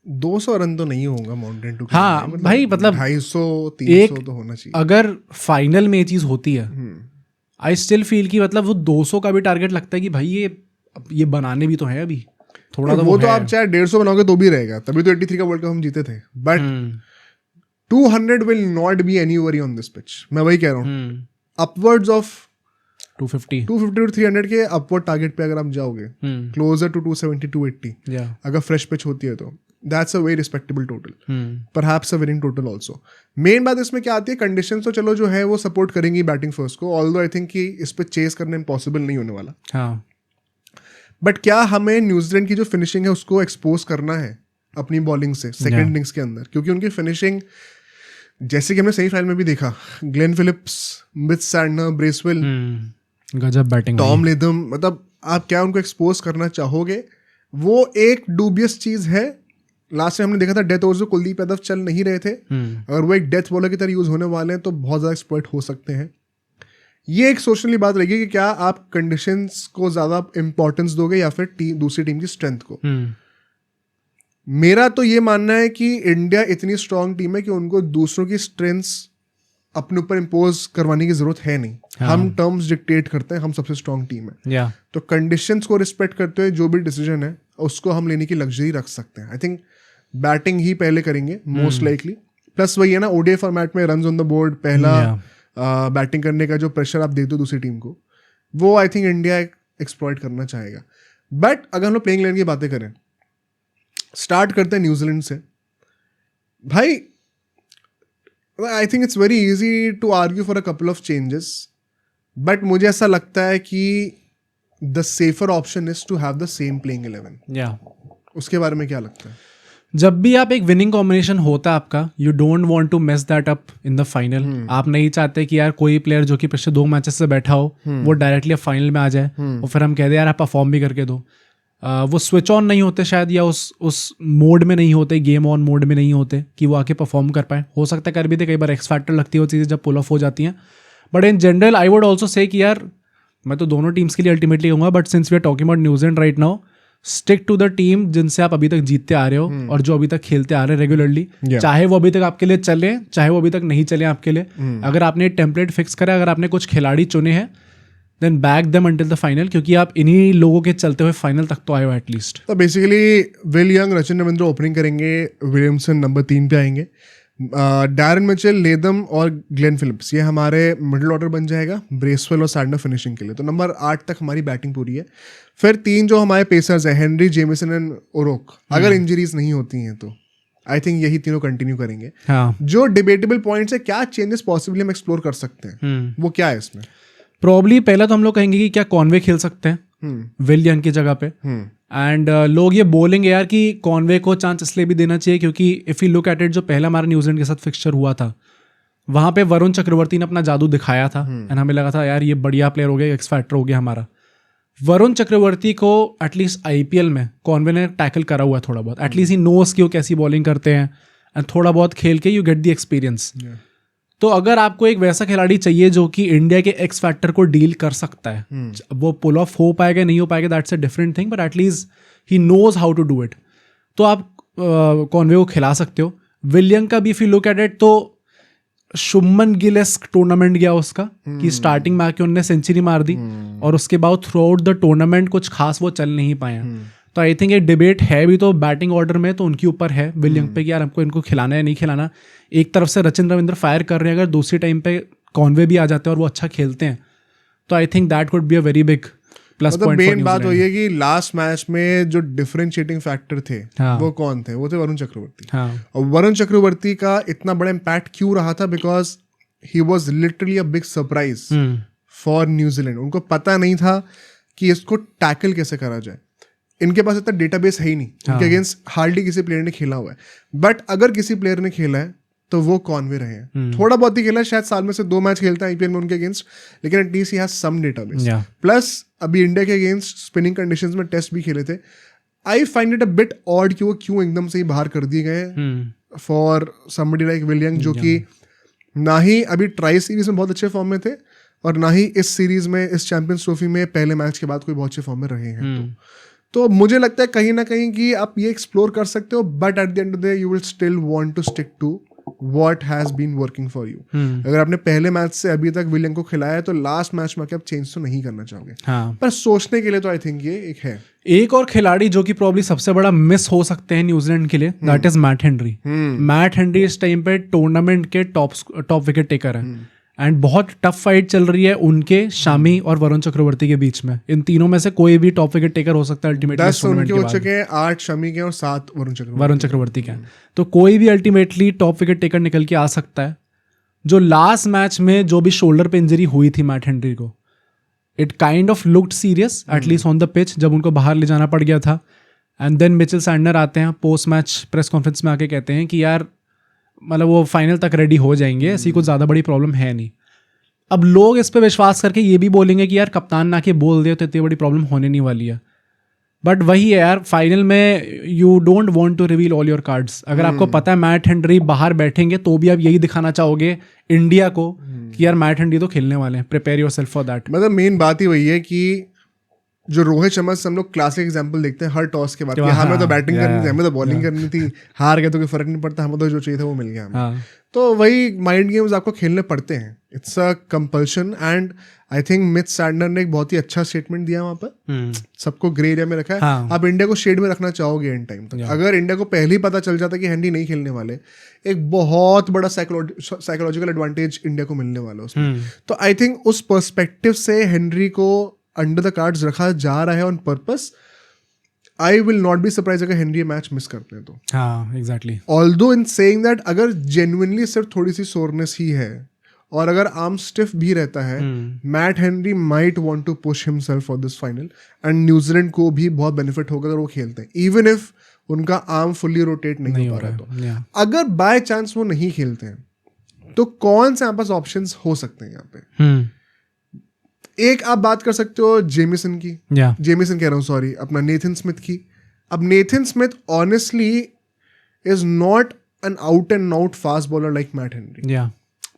200 run तो नहीं होगा माउंटेन टू। हाँ भाई, मतलब 250-300 तो होना चाहिए। अगर फाइनल में ये चीज़ होती है, आई स्टिल फील कि मतलब वो 200 का भी टारगेट लगता है कि भाई ये बनाने भी तो है अभी थोड़ा। तो वो तो आप चाहे 150 बनाओगे तो भी रहेगा, तभी तो 83 का वर्ल्ड कप हम जीते थे। But 200 will not be any worry on this pitch। मैं वही कह रहा हूँ, upwards of 250 to 300 के upward target पे अगर आप जाओगे, closer to 270-280 अगर fresh pitch होती है तो that's a very respectable total, perhaps a winning total also। Main बात इसमें क्या आती है, कंडीशन तो चलो जो है वो सपोर्ट करेंगी बैटिंग फर्स्ट को, ऑल्दो आई थिंक कि इस पे चेस करना इम्पॉसिबल नहीं होने वाला। हाँ, बट क्या हमें न्यूजीलैंड की जो फिनिशिंग है उसको एक्सपोज करना है अपनी बॉलिंग से सेकंड इनिंग्स के अंदर, क्योंकि उनकी फिनिशिंग जैसे कि हमने सेमीफाइनल में भी देखा, Glenn Phillips, Mitch Santner, Bracewell, गजब बैटिंग, टॉम लेथम, मतलब आप क्या उनको एक्सपोज करना चाहोगे वो एक डूबियस चीज है। लास्ट में हमने देखा था डेथ ओवर्स में कुलदीप यादव चल नहीं रहे थे, अगर वो एक डेथ बॉलर की तरह यूज होने वाले हैं तो बहुत ज़्यादा एक्सपर्ट हो सकते हैं। ये एक सोशली बात रहेगी कि क्या आप कंडीशंस को ज़्यादा इंपॉर्टेंस दोगे या फिर दूसरी टीम की स्ट्रेंथ को। मेरा तो ये मानना है कि इंडिया इतनी स्ट्रांग टीम है कि उनको दूसरों की स्ट्रेंथ्स अपने ऊपर इम्पोज करवाने की जरूरत है नहीं। हम टर्म्स डिक्टेट करते हैं, हम सबसे स्ट्रांग टीम है। तो कंडीशंस को रिस्पेक्ट करते हुए जो भी डिसीजन है उसको हम लेने की लग्जरी रख सकते हैं। आई थिंक बैटिंग ही पहले करेंगे मोस्ट लाइकली। प्लस वही है ना, ओडीआई फॉर्मेट में रन्स ऑन द बोर्ड, पहला बैटिंग करने का जो प्रेशर आप देते हो दूसरी टीम को, वो आई थिंक इंडिया एक्सप्लॉइट करना चाहेगा। बट अगर हम लोग प्लेइंग इलेवन की बातें करें, स्टार्ट करते हैं न्यूजीलैंड से। भाई I think it's very easy to argue for a couple of changes, but मुझे ऐसा लगता है कि the safer option is to have the same playing eleven. उसके बारे में क्या लगता है? जब भी आप एक विनिंग कॉम्बिनेशन होता है आपका, you don't want to mess that up in the final. आप नहीं चाहते कि यार कोई प्लेयर जो कि पिछले 2 मैचेस से बैठा हो वो डायरेक्टली फाइनल में आ जाए और फिर हम कह दें यार आप परफॉर्म भी करके दो। वो स्विच ऑन नहीं होते शायद, या उस मोड में नहीं होते, गेम ऑन मोड में नहीं होते कि वो आके परफॉर्म कर पाए। हो सकता है कर भी थे, कई बार एक्स फैक्टर लगती है वो चीज़ें जब पुल ऑफ हो जाती हैं। But in general I would also say कि यार मैं तो दोनों टीम्स के लिए अल्टीमेटली कहूँगा, but since we are talking about New Zealand right now, stick to the team जिनसे आप अभी तक जीतते आ रहे हो और जो अभी तक खेलते आ रहे हैं रेगुलरली। चाहे वो अभी तक आपके लिए चले, चाहे वो अभी तक नहीं चले आपके लिए। अगर आपने टेम्पलेट फिक्स करा, अगर आपने कुछ खिलाड़ी चुने हैं, then back them until the final, क्योंकि आप इन्हीं लोगों के चलते हुए फाइनल तक तो आए हो एटलीस्ट। तो basically will young, Rachin Ravindra opening करेंगे, विलियमसन नंबर 3 पे आएंगे, डैरन मिचेल, लेदम और ग्लेन फिलिप्स, ये हमारे मिडिल ऑर्डर बन जाएगा। ब्रेसवेल और सैंडनर फिनिशिंग के लिए। तो नंबर 8 तक हमारी बैटिंग पूरी है। फिर 3 जो हमारे पेसर्स हैं, हेनरी, जेमिसन एंड ओरोक, अगर इंजरीज नहीं होती हैं तो आई थिंक यही तीनों कंटिन्यू करेंगे। जो डिबेटेबल पॉइंट्स है, क्या चेंजेस पॉसिबली हम एक्सप्लोर कर सकते हैं, वो क्या है इसमें? प्रॉब्ली पहला तो हम लोग कहेंगे कि क्या कॉनवे खेल सकते हैं विल यंग की जगह पे। एंड लोग ये बोलेंगे यार कि कॉनवे को चांस इसलिए भी देना चाहिए क्योंकि if you look at it, जो पहला हमारा न्यूजीलैंड के साथ फिक्सचर हुआ था वहाँ पे वरुण चक्रवर्ती ने अपना जादू दिखाया था एंड हमें लगा था यार ये बढ़िया प्लेयर हो गया, एक्स फैक्टर हो गया हमारा। वरुण चक्रवर्ती को एटलीस्ट आईपीएल में कॉनवे ने टैकल करा हुआ है थोड़ा बहुत, एटलीस्ट ही नोस कि वो कैसी बॉलिंग करते हैं एंड थोड़ा बहुत खेल के यू गेट दी एक्सपीरियंस। तो अगर आपको एक वैसा खिलाड़ी चाहिए जो कि इंडिया के एक्स फैक्टर को डील कर सकता है, वो पुल ऑफ हो पाएगा नहीं हो पाएगा that's a different thing, but at least he knows how to do it, तो आप कॉनवे को खिला सकते हो। विलियम का भी if you look at it, तो शुभमन गिल-एस्क टूर्नामेंट गया उसका कि स्टार्टिंग में आके उन्होंने सेंचुरी मार दी और उसके बाद थ्रू आउट द टूर्नामेंट कुछ खास वो चल नहीं पाए। तो आई थिंक एक डिबेट है भी तो बैटिंग ऑर्डर में, तो उनके ऊपर है विलियम पे कि यार हमको इनको खिलाना है नहीं खिलाना। एक तरफ से रचिन रविंद्र फायर कर रहे हैं, अगर दूसरी टाइम पे कॉनवे भी आ जाते हैं और वो अच्छा खेलते हैं तो I think that would be a very big plus point. Main बात वही है कि लास्ट मैच में जो डिफरेंशिएटिंग फैक्टर थे वो कौन थे? वो थे वरुण चक्रवर्ती। और वरुण चक्रवर्ती का इतना बड़ा इम्पैक्ट क्यों रहा था? Because he was literally a big surprise for New Zealand. उनको पता नहीं था कि इसको टैकल कैसे करा जाए। इनके पास इतना डेटाबेस है ही नहीं, उनके अगेंस्ट हार्डली किसी प्लेयर ने खेला हुआ है। बट अगर किसी प्लेयर ने खेला है तो वो कॉनवे रहे हैं। थोड़ा बहुत ही खेला है, शायद साल में से 2 मैच खेलता है आईपीएल में उनके अगेंस्ट, लेकिन at least he has some database. Plus अभी इंडिया के अगेंस्ट स्पिनिंग कंडीशंस में टेस्ट भी खेले थे। I find it a bit odd कि वो क्यों एकदम से ही बाहर कर दिए गए फॉर समबडी लाइक विलियम, जो कि ना ही अभी ट्राई सीरीज में बहुत अच्छे फॉर्म में थे और ना ही इस सीरीज में, इस चैंपियंस ट्रॉफी में पहले मैच के बाद कोई बहुत अच्छे फॉर्म में रहे हैं। तो मुझे लगता है कहीं ना कहीं कि आप ये एक्सप्लोर कर सकते हो, but at the end of the day you will still want to stick to what has been working for you. अगर आपने पहले मैच से अभी तक विलियम को खिलाया है तो लास्ट मैच में आप चेंज तो नहीं करना चाहोगे। पर सोचने के लिए तो आई थिंक ये एक है। एक और खिलाड़ी जो कि प्रॉब्ली सबसे बड़ा मिस हो सकते हैं न्यूजीलैंड के लिए, that is Matt Henry. Matt Henry इस टाइम पे टूर्नामेंट के टॉप विकेट टेकर है एंड बहुत टफ फाइट चल रही है उनके, शामी और वरुण चक्रवर्ती के बीच में। इन तीनों में से कोई भी टॉप विकेट टेकर हो सकता है अल्टीमेटली। 10 उनके हो चुके हैं, 8 शमी के और 7 वरुण चक्रवर्ती के। तो कोई भी अल्टीमेटली टॉप विकेट टेकर निकल के आ सकता है। जो लास्ट मैच में जो भी शोल्डर पे इंजरी हुई थी मैट हेनरी को, it kind of looked serious at least on the pitch, जब उनको बाहर ले जाना पड़ गया था। एंड देन मिचेल सैंडनर आते हैं पोस्ट मैच प्रेस कॉन्फ्रेंस में आके कहते हैं कि यार मतलब वो फाइनल तक रेडी हो जाएंगे, ऐसी कुछ ज़्यादा बड़ी प्रॉब्लम है नहीं। अब लोग इस पे विश्वास करके ये भी बोलेंगे कि यार कप्तान ना के बोल दे तो इतनी बड़ी प्रॉब्लम होने नहीं वाली है। बट वही है यार, फाइनल में you don't want to reveal all your cards. अगर आपको पता है मैट हेनरी बाहर बैठेंगे तो भी आप यही दिखाना चाहोगे इंडिया को कि यार मैट हेनरी तो खेलने वाले हैं, प्रिपेयर योरसेल्फ फॉर दैट। मतलब मेन बात ही वही है कि जो रोहित शर्मा से हम लोग क्लासिक एग्जांपल देखते हैं हर टॉस के बाद कि हमें तो बैटिंग करनी थी, हमें तो बॉलिंग करनी थी, हार गए तो कोई फर्क नहीं पड़ता, हमें तो जो चाहिए था वो मिल गया हमें। तो वही माइंड गेम्स आपको खेलने पड़ते हैं, it's a compulsion. And I think myth Santner ने एक बहुत ही अच्छा स्टेटमेंट दिया वहाँ पर, सबको ग्रे एरिया में रखा है। आप इंडिया को शेड में रखना चाहोगे एंड टाइम तक। अगर इंडिया को पहले ही पता चल जाता कि हेनरी नहीं खेलने वाले, एक बहुत बड़ा साइकोलॉजिकल एडवांटेज इंडिया को मिलने वाला उसमें। तो आई थिंक उस पर्सपेक्टिव से हेनरी को अंडर द कार्ड्स रखा जा रहा है on purpose. I will not be surprise अगर हेनरी मैच मिस करते हैं तो। हाँ exactly. Although in saying that अगर जेन्युइनली सिर्फ थोड़ी सी सोरनेस ही है और अगर आर्म स्टिफ भी रहता है, Matt Henry might want to push himself for this final. And New Zealand को भी बहुत बेनिफिट होगा अगर वो खेलते हैं, इवन इफ उनका आर्म फुल्ली रोटेट नहीं हो पा रहा है तो। अगर बाय चांस वो नहीं खेलते हैं तो कौन से आपके पास ऑप्शंस हो सकते हैं यहाँ पे? एक आप बात कर सकते हो जेमिसन की, जेमिसन कह रहा हूँ सॉरी, अपना नेथन स्मिथ की। अब Nathan Smith honestly is not an out and out fast bowler like Matt Henry.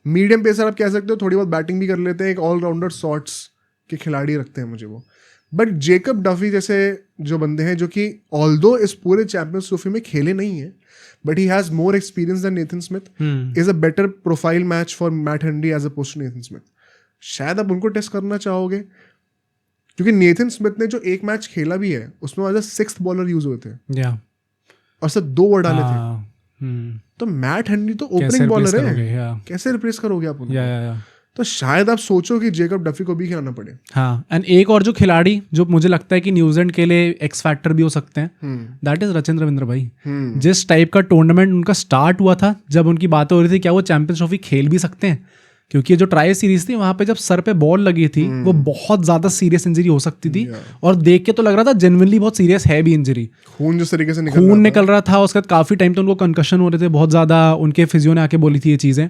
Medium pacer आप कह सकते हो, थोड़ी बहुत बैटिंग भी कर लेते हैं, एक ऑलराउंडर सॉर्ट्स के खिलाड़ी रखते हैं मुझे वो। बट जेकब डफी जैसे जो बंदे हैं जो कि ऑल्दो इस पूरे चैंपियंस ट्रॉफी में खेले नहीं है, but he has more experience than Nathan Smith, is a better profile match for Matt Henry as opposed to Nathan Smith. शायद आप उनको टेस्ट करना चाहोगे, क्योंकि नेथन स्मिथ ने जो एक मैच खेला भी है उसमें as a sixth bowler use हुए थे और सिर्फ 2 ओवर डाले थे। तो मैट हेनरी तो ओपनिंग बॉलर है, कैसे रिप्लेस करोगे आप उनको? तो शायद आप सोचो कि जेकब डफी को भी खिलाना पड़े। हाँ, एंड एक और जो खिलाड़ी जो मुझे लगता है कि न्यूजीलैंड के लिए एक्स फैक्टर भी हो सकते हैं, दैट इज रचिन रविंद्र भाई। जिस टाइप का टूर्नामेंट उनका स्टार्ट हुआ था, जब उनकी बातें हो रही थी क्या वो चैंपियंस ट्रॉफी खेल भी सकते हैं, क्योंकि जो ट्राई सीरीज थी वहां पे जब सर पे बॉल लगी थी वो बहुत ज्यादा सीरियस इंजरी हो सकती थी। और देख के तो लग रहा था जेन्युइनली बहुत सीरियस है भी इंजरी, खून जिस तरीके से निकल रहा था। उसके बाद काफी टाइम तो उनको कंकशन हो रहे थे बहुत ज्यादा, उनके फिजियो ने आके बोली थी ये चीजें।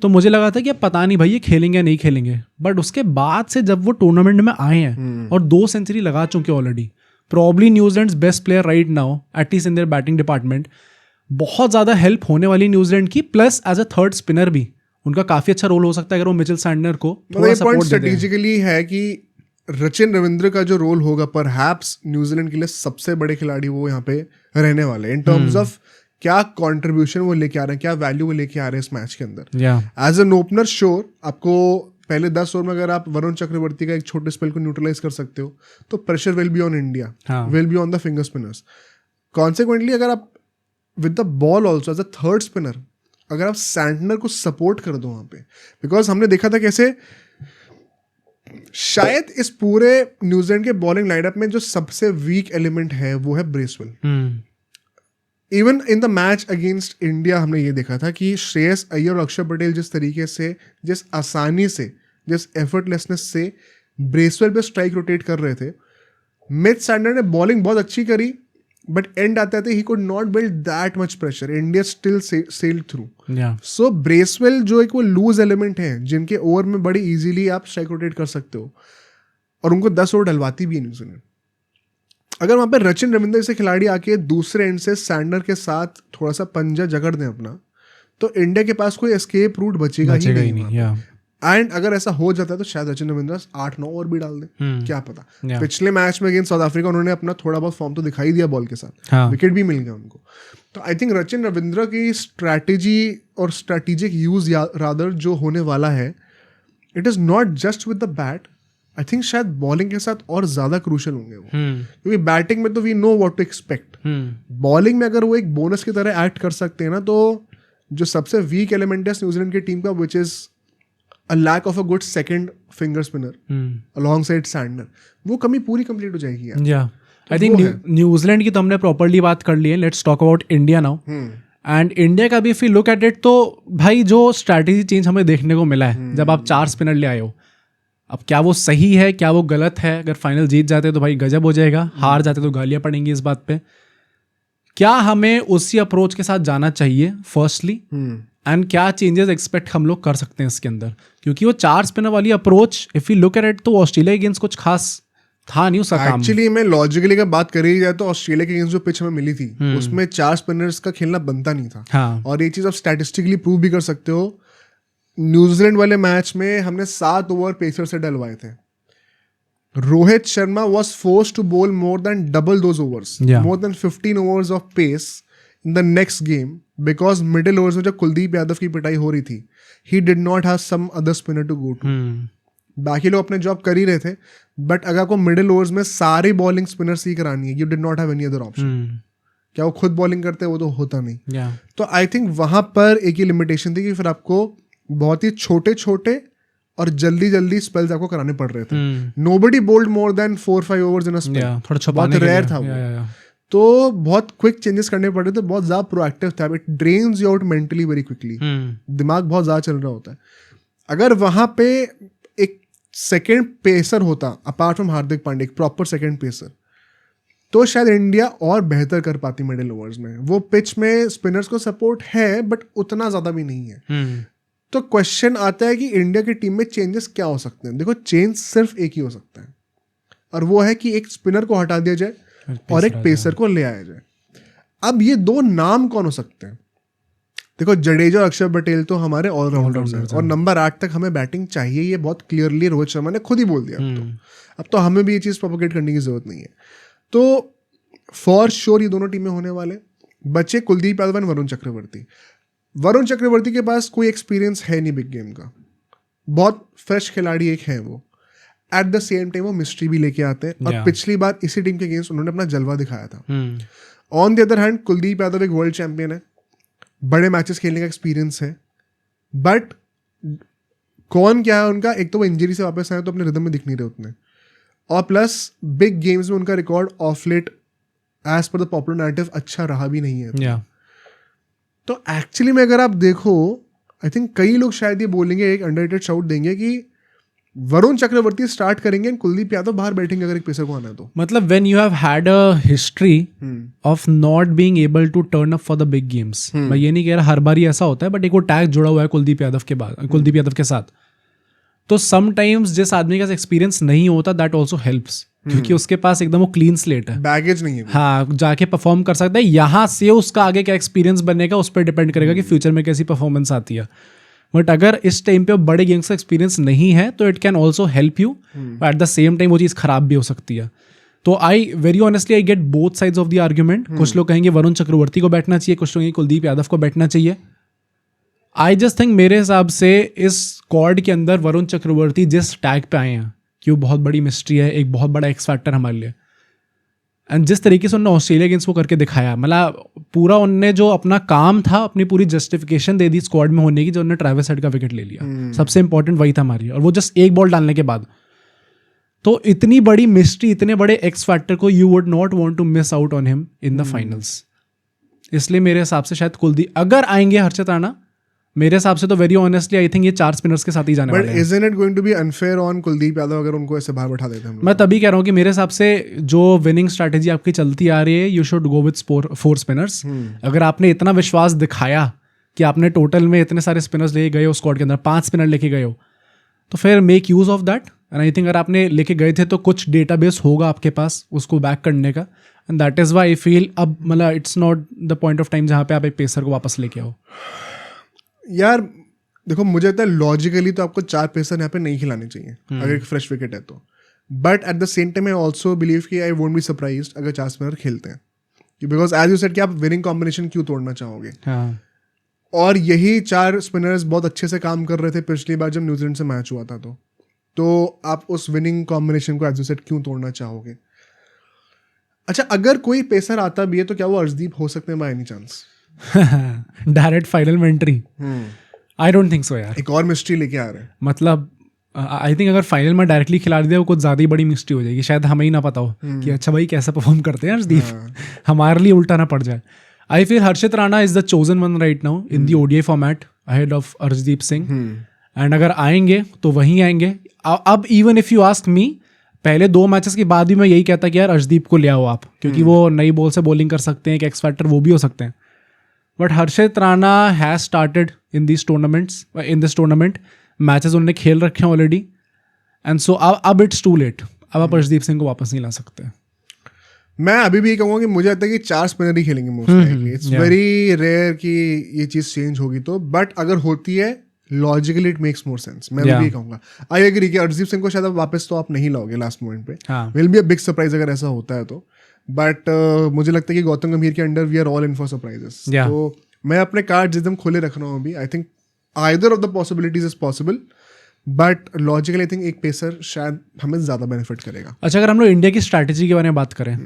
तो मुझे लगा था कि अब पता नहीं भाई ये खेलेंगे या नहीं खेलेंगे, बट उसके बाद से जब वो टूर्नामेंट में आए हैं और 2 सेंचुरी लगा चुके already, probably New Zealand's best player right now at least in their batting department. बहुत ज्यादा हेल्प होने वाली न्यूजीलैंड की, plus as a third spinner भी उनका काफी अच्छा रोल हो सकता है अगर वो मिचेल सैंडनर को थोड़ा सपोर्ट दे दें। स्ट्रेटेजिकली है कि रचिन रविंद्र का जो रोल होगा परहैप्स न्यूजीलैंड के लिए सबसे बड़े खिलाड़ी वो यहाँ पे रहने वाले इन टर्म्स ऑफ क्या कंट्रीब्यूशन वो लेके आ रहे हैं, क्या वैल्यू वो लेके आ रहे हैं इस मैच के अंदर। एज एन ओपनर श्योर आपको पहले 10 ओवर में अगर आप वरुण चक्रवर्ती का एक छोटे स्पेल को न्यूट्रलाइज कर सकते हो तो pressure will be on India, will be on the finger spinners. Consequently अगर आप with the ball also as a third spinner अगर आप सैंडनर को सपोर्ट कर दो वहां पे, बिकॉज हमने देखा था कैसे शायद इस पूरे न्यूजीलैंड के बॉलिंग लाइनअप में जो सबसे वीक एलिमेंट है वो है Bracewell. Even in the match against India हमने ये देखा था कि श्रेयस अय्यर और अक्षर पटेल जिस तरीके से, जिस आसानी से, जिस एफर्टलेसनेस से ब्रेसवेल पे स्ट्राइक रोटेट कर रहे थे। मिथ सैंडनर ने बॉलिंग बहुत अच्छी करी, बट एंड आते आते he could not build that much pressure, India still sailed through. So Bracewell जो एक वो लूज एलिमेंट है जिनके ओवर में बड़ी इजीली आप स्ट्राइक रोटेट कर सकते हो, और उनको 10 ओवर डलवाती भी है न्यूजीलैंड। अगर वहां पे रचिन रविंद्र जैसे खिलाड़ी आके दूसरे एंड से सैंडनर के साथ थोड़ा सा पंजा जकड़ दें अपना, तो इंडिया के पास कोई एस्केप रूट बचेगा ही नहीं। एंड अगर ऐसा हो जाता है तो शायद रचिन रविंद्र 8-9 ओवर भी डाल दे, क्या पता। पिछले मैच में अगेंस्ट साउथ अफ्रीका उन्होंने अपना थोड़ा बहुत फॉर्म तो दिखाई दिया बॉल के साथ, विकेट भी मिल गया उनको। तो आई थिंक रचिन रविंद्र की स्ट्रैटेजी और स्ट्रैटेजिक यूज रादर जो होने वाला है, it is not just with the bat. I think शायद बॉलिंग के साथ और ज्यादा क्रूशल होंगे वो, क्योंकि बैटिंग में तो we know what to expect, bowling में अगर वो एक बोनस की तरह एक्ट कर सकते हैं ना, तो जो सबसे वीक एलिमेंट है न्यूजीलैंड की टीम का, which is a lack of a good second finger spinner alongside Sandner, वो कमी पूरी कंप्लीट हो जाएगी यार। आई थिंक न्यूजीलैंड की तो हमने प्रॉपर्ली बात कर ली है, let's talk about India now. And India का भी if you look at it, तो भाई जो स्ट्रैटेजी चेंज हमें देखने को मिला है जब आप 4 स्पिनर ले आए हो, अब क्या वो सही है क्या वो गलत है? अगर फाइनल जीत जाते तो भाई गजब हो जाएगा, हार जाते तो गालियां पड़ेंगी इस बात पे। क्या हमें उसी अप्रोच के साथ जाना चाहिए फर्स्टली, एंड क्या चेंजेस एक्सपेक्ट हम लोग कर सकते हैं इसके अंदर? क्योंकि वो 4 स्पिनर वाली approach if you look at it तो ऑस्ट्रेलिया अगेंस्ट कुछ खास था नहीं उसका काम। एक्चुअली मैं लॉजिकली का बात करी जाए तो ऑस्ट्रेलिया के अगेंस्ट जो पिच हमें मिली थी उसमें 4 स्पिनर्स का खेलना बनता नहीं था। हाँ। और ये चीज़ आप स्टैटिस्टिकली प्रूव भी कर सकते हो। न्यूजीलैंड वाले मैच में हमने 7 ओवर पेसर से डलवाए थे। Rohit Sharma was forced to bowl more than double those overs, more than 15 overs of pace in the next game, because middle overs में जब कुलदीप यादव की पिटाई हो रही थी, he did not have some other spinner to go to. बाकी लोग अपने जॉब कर ही रहे थे, बट अगर आपको मिडिल ओवर्स में सारी बॉलिंग स्पिनर से ही करानी है, you did not have any other option. क्या वो खुद बॉलिंग करते, वो तो होता नहीं। तो आई थिंक वहां पर एक ही लिमिटेशन थी कि फिर आपको बहुत ही छोटे छोटे और जल्दी जल्दी स्पेल्स आपको कराने पड़ रहे थे। Nobody bowled more than 4-5 overs in a spell, बहुत रेयर था वो। तो बहुत क्विक चेंजेस करने पड़ रहे थे, बहुत ज्यादा प्रोएक्टिव था। It drains you out mentally very quickly, दिमाग बहुत ज्यादा चल रहा होता है। अगर वहां पे एक सेकेंड पेसर होता अपार्ट फ्रॉम हार्दिक पांड्या, एक प्रॉपर सेकेंड पेसर, तो शायद इंडिया और बेहतर कर पाती मिडिल ओवर्स में। वो पिच में स्पिनर्स को सपोर्ट है बट उतना ज्यादा भी नहीं है। तो क्वेश्चन आता है कि इंडिया की टीम में चेंजेस क्या हो सकते हैं। देखो, चेंज सिर्फ एक ही हो सकता है, और वो है कि एक स्पिनर को हटा दिया जाए और एक पेसर को ले आया जाए। अब ये 2 नाम कौन हो सकते हैं? देखो, जडेजा और अक्षर पटेल तो हमारे ऑलराउंडर्स हैं, और नंबर 8 तक हमें बैटिंग चाहिए, ये बहुत क्लियरली रोहित शर्मा ने खुद ही बोल दिया। अब तो हमें भी ये चीज़ प्रोपोगेट करने की जरूरत नहीं है। तो फॉर श्योर ये दोनों टीमें होने वाले। बचे कुलदीप यादव एंड वरुण चक्रवर्ती। वरुण चक्रवर्ती के पास कोई एक्सपीरियंस है नहीं बिग गेम का, बहुत फ्रेश खिलाड़ी एक है वो। एट द सेम टाइम वो मिस्ट्री भी लेके आते हैं, और पिछली बार इसी टीम के अगेंस्ट उन्होंने अपना जलवा दिखाया था। On the other hand, Kuldeep Yadav एक वर्ल्ड चैंपियन है, बड़े मैचेस खेलने का एक्सपीरियंस है, बट कौन क्या है उनका, एक तो वो इंजरी से वापस आए तो अपने रिदम में दिख नहीं रहे उतने, और प्लस बिग गेम्स में उनका record of late as per the popular narrative अच्छा रहा भी नहीं है। तो एक्चुअली में अगर आप देखो, आई थिंक कई लोग शायद ये बोलेंगे, एक अंडररेटेड शाउट देंगे कि वरुण चक्रवर्ती स्टार्ट करेंगे, कुलदीप यादव बाहर बैठेंगे अगर एक पेसर को आना है तो। मतलब when you have had a history of not being able to turn up for the big games, मैं ये नहीं कह रहा हर बार ही ऐसा होता है, बट एक वो टैग जुड़ा हुआ है कुलदीप यादव के साथ, तो समटाइम्स जिस आदमी का एक्सपीरियंस नहीं होता दैट ऑल्सो हेल्प्स, क्योंकि उसके पास एकदम वो क्लीन स्लेट है, बैगेज नहीं है, हाँ, जाके परफॉर्म कर सकता है। यहाँ से उसका आगे क्या एक्सपीरियंस बनेगा उस पर डिपेंड करेगा कि फ्यूचर में कैसी परफॉर्मेंस आती है। बट अगर इस टाइम पे बड़े गेम्स का एक्सपीरियंस नहीं है तो it can also help you, eight the same time वो चीज़ खराब भी हो सकती है। तो I very honestly I get both sides of the argument. कुछ लोग कहेंगे वरुण चक्रवर्ती को बैठना चाहिए, कुछ लोग कहेंगे कुलदीप यादव को बैठना चाहिए। आई जस्ट थिंक मेरे हिसाब से इस स्क्वाड के अंदर वरुण चक्रवर्ती जिस टैग पे आए हैं कि वो बहुत बड़ी मिस्ट्री है, एक बहुत बड़ा एक्स फैक्टर हमारे लिए, एंड जिस तरीके से उन्होंने ऑस्ट्रेलिया अगेंस्ट वो करके दिखाया, मतलब पूरा उनने जो अपना काम था, अपनी पूरी जस्टिफिकेशन दे दी स्क्वाड में होने की, जो उन्होंने ट्रेविस हेड का विकेट ले लिया। सबसे इंपॉर्टेंट वही था हमारी, और वो जस्ट एक बॉल डालने के बाद। तो इतनी बड़ी मिस्ट्री, इतने बड़े एक्स फैक्टर को you would not want to miss out on him in the finals. इसलिए मेरे हिसाब से शायद कुलदीप अगर आएंगे, हर्षित राणा, मेरे हिसाब से तो वेरी ऑनेस्टली आई थिंक ये 4 स्पिनर्स के साथ ही जाने वाले हैं। But isn't it going to be unfair on Kuldeep Yadav अगर उनको ऐसे बाहर बैठा देते हैं? मैं तभी कह रहा हूँ कि मेरे हिसाब से जो विनिंग स्ट्रैटेजी आपकी चलती आ रही है, you should go with 4 spinners. अगर आपने इतना विश्वास दिखाया कि आपने टोटल में इतने सारे स्पिनर्स लेके गए हो, स्क्वाड के अंदर 5 स्पिनर लेके गए हो, तो फिर make use of that. And I think अगर आपने लेके गए थे तो कुछ डेटाबेस होगा आपके पास उसको बैक करने का, and that is why I feel अब मतलब it's not the point of time जहाँ पे आप एक पेसर को वापस लेके आओ। यार देखो, मुझे लगता है लॉजिकली तो आपको 4 पेसर यहाँ पे नहीं खिलाने चाहिए अगर एक फ्रेश विकेट है तो। But at the same time I also believe कि आई वोंट बी सरप्राइज्ड अगर 4 स्पिनर खेलते हैं, बिकॉज एज यू सेड कि आप विनिंग कॉम्बिनेशन क्यों तोड़ना चाहोगे। और यही 4 स्पिनर्स बहुत अच्छे से काम कर रहे थे पिछली बार जब न्यूजीलैंड से मैच हुआ था, तो आप उस विनिंग कॉम्बिनेशन को एज यू सेड क्यों तोड़ना चाहोगे। अच्छा, अगर कोई पेसर आता भी है तो क्या वो अर्शदीप हो सकते हैं by any chance? Direct final में entry? I don't think so यार। एक और मिस्ट्री लेके आ रहे हैं। मतलब आई थिंक अगर फाइनल में डायरेक्टली खिला दिया वो कुछ ज़्यादा ही बड़ी मिस्ट्री हो जाएगी, शायद हमें ही ना पता हो कि अच्छा भाई कैसे परफॉर्म करते हैं अर्शदीप, हमारे लिए उल्टा ना पड़ जाए। I feel Harshit Rana is the chosen one right now in the ODI format ahead of Arshdeep Singh, and अगर आएंगे तो वहीं आएंगे। अब even if you ask me, पहले 2 मैचेस के बाद भी मैं यही कहता कि यार अर्शदीप को ले आओ आप, क्योंकि वो नई बॉल से बॉलिंग कर सकते हैं, एक एक्स फैक्टर वो भी हो सकते हैं। But Harshit Rana has started in this tournament, matches उन्होंने खेल रखे हैं ऑलरेडी, एंड सो अब इट्स टू लेट। अब आप अर्शदीप सिंह को वापस नहीं ला सकते। मैं अभी भी कहूँगा कि मुझे लगता है कि 4 स्पिनर ही खेलेंगे most likely. It's very rare कि ये चीज़ चेंज होगी तो, बट अगर होती है logically it makes more sense. मैं भी कहूँगा आई एग्री कि अर्शदीप सिंह को शायद वापस तो आप नहीं लाओगे लास्ट मोमेंट पे, will be a big surprise अगर ऐसा होता है तो, बट मुझे लगता है कि गौतम गंभीर के under we are all in for surprises. तो मैं अपने कार्ड एकदम खुले रख रहा हूँ अभी। I think either of the possibilities is possible, but logically I think एक पेसर शायद हमें ज़्यादा बेनिफिट करेगा। अच्छा, अगर हम लोग इंडिया की स्ट्रैटेजी के बारे में बात करें,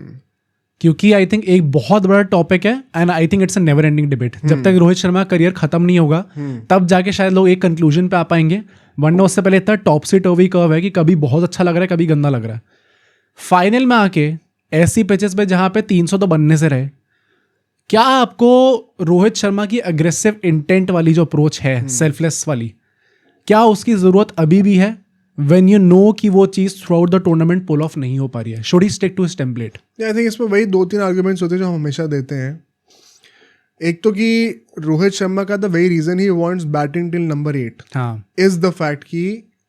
क्योंकि आई थिंक एक बहुत बड़ा टॉपिक है and I think it's a never ending debate. जब तक रोहित शर्मा का करियर खत्म नहीं होगा तब जाके शायद लोग एक कंक्लूजन पे आ पाएंगे, वरना उससे पहले इतना टॉपसी टर्वी कर्व है कि कभी बहुत अच्छा लग रहा है, कभी गंदा लग रहा है। फाइनल में आके ऐसी पिचेस पे जहाँ पे 300 तो बनने से रहे, क्या आपको रोहित शर्मा की अग्रेसिव इंटेंट वाली जो अप्रोच है, सेल्फलेस वाली, क्या उसकी ज़रूरत अभी भी है when you know कि वो चीज़ throughout the tournament pull off नहीं हो पा रही है? Should he stick to his template? I think इसमें वही 2-3 आर्ग्यूमेंट्स होते हैं जो हम हमेशा देते हैं। एक तो कि रोहित शर्मा का the very reason he wants batting till number 8 is the fact कि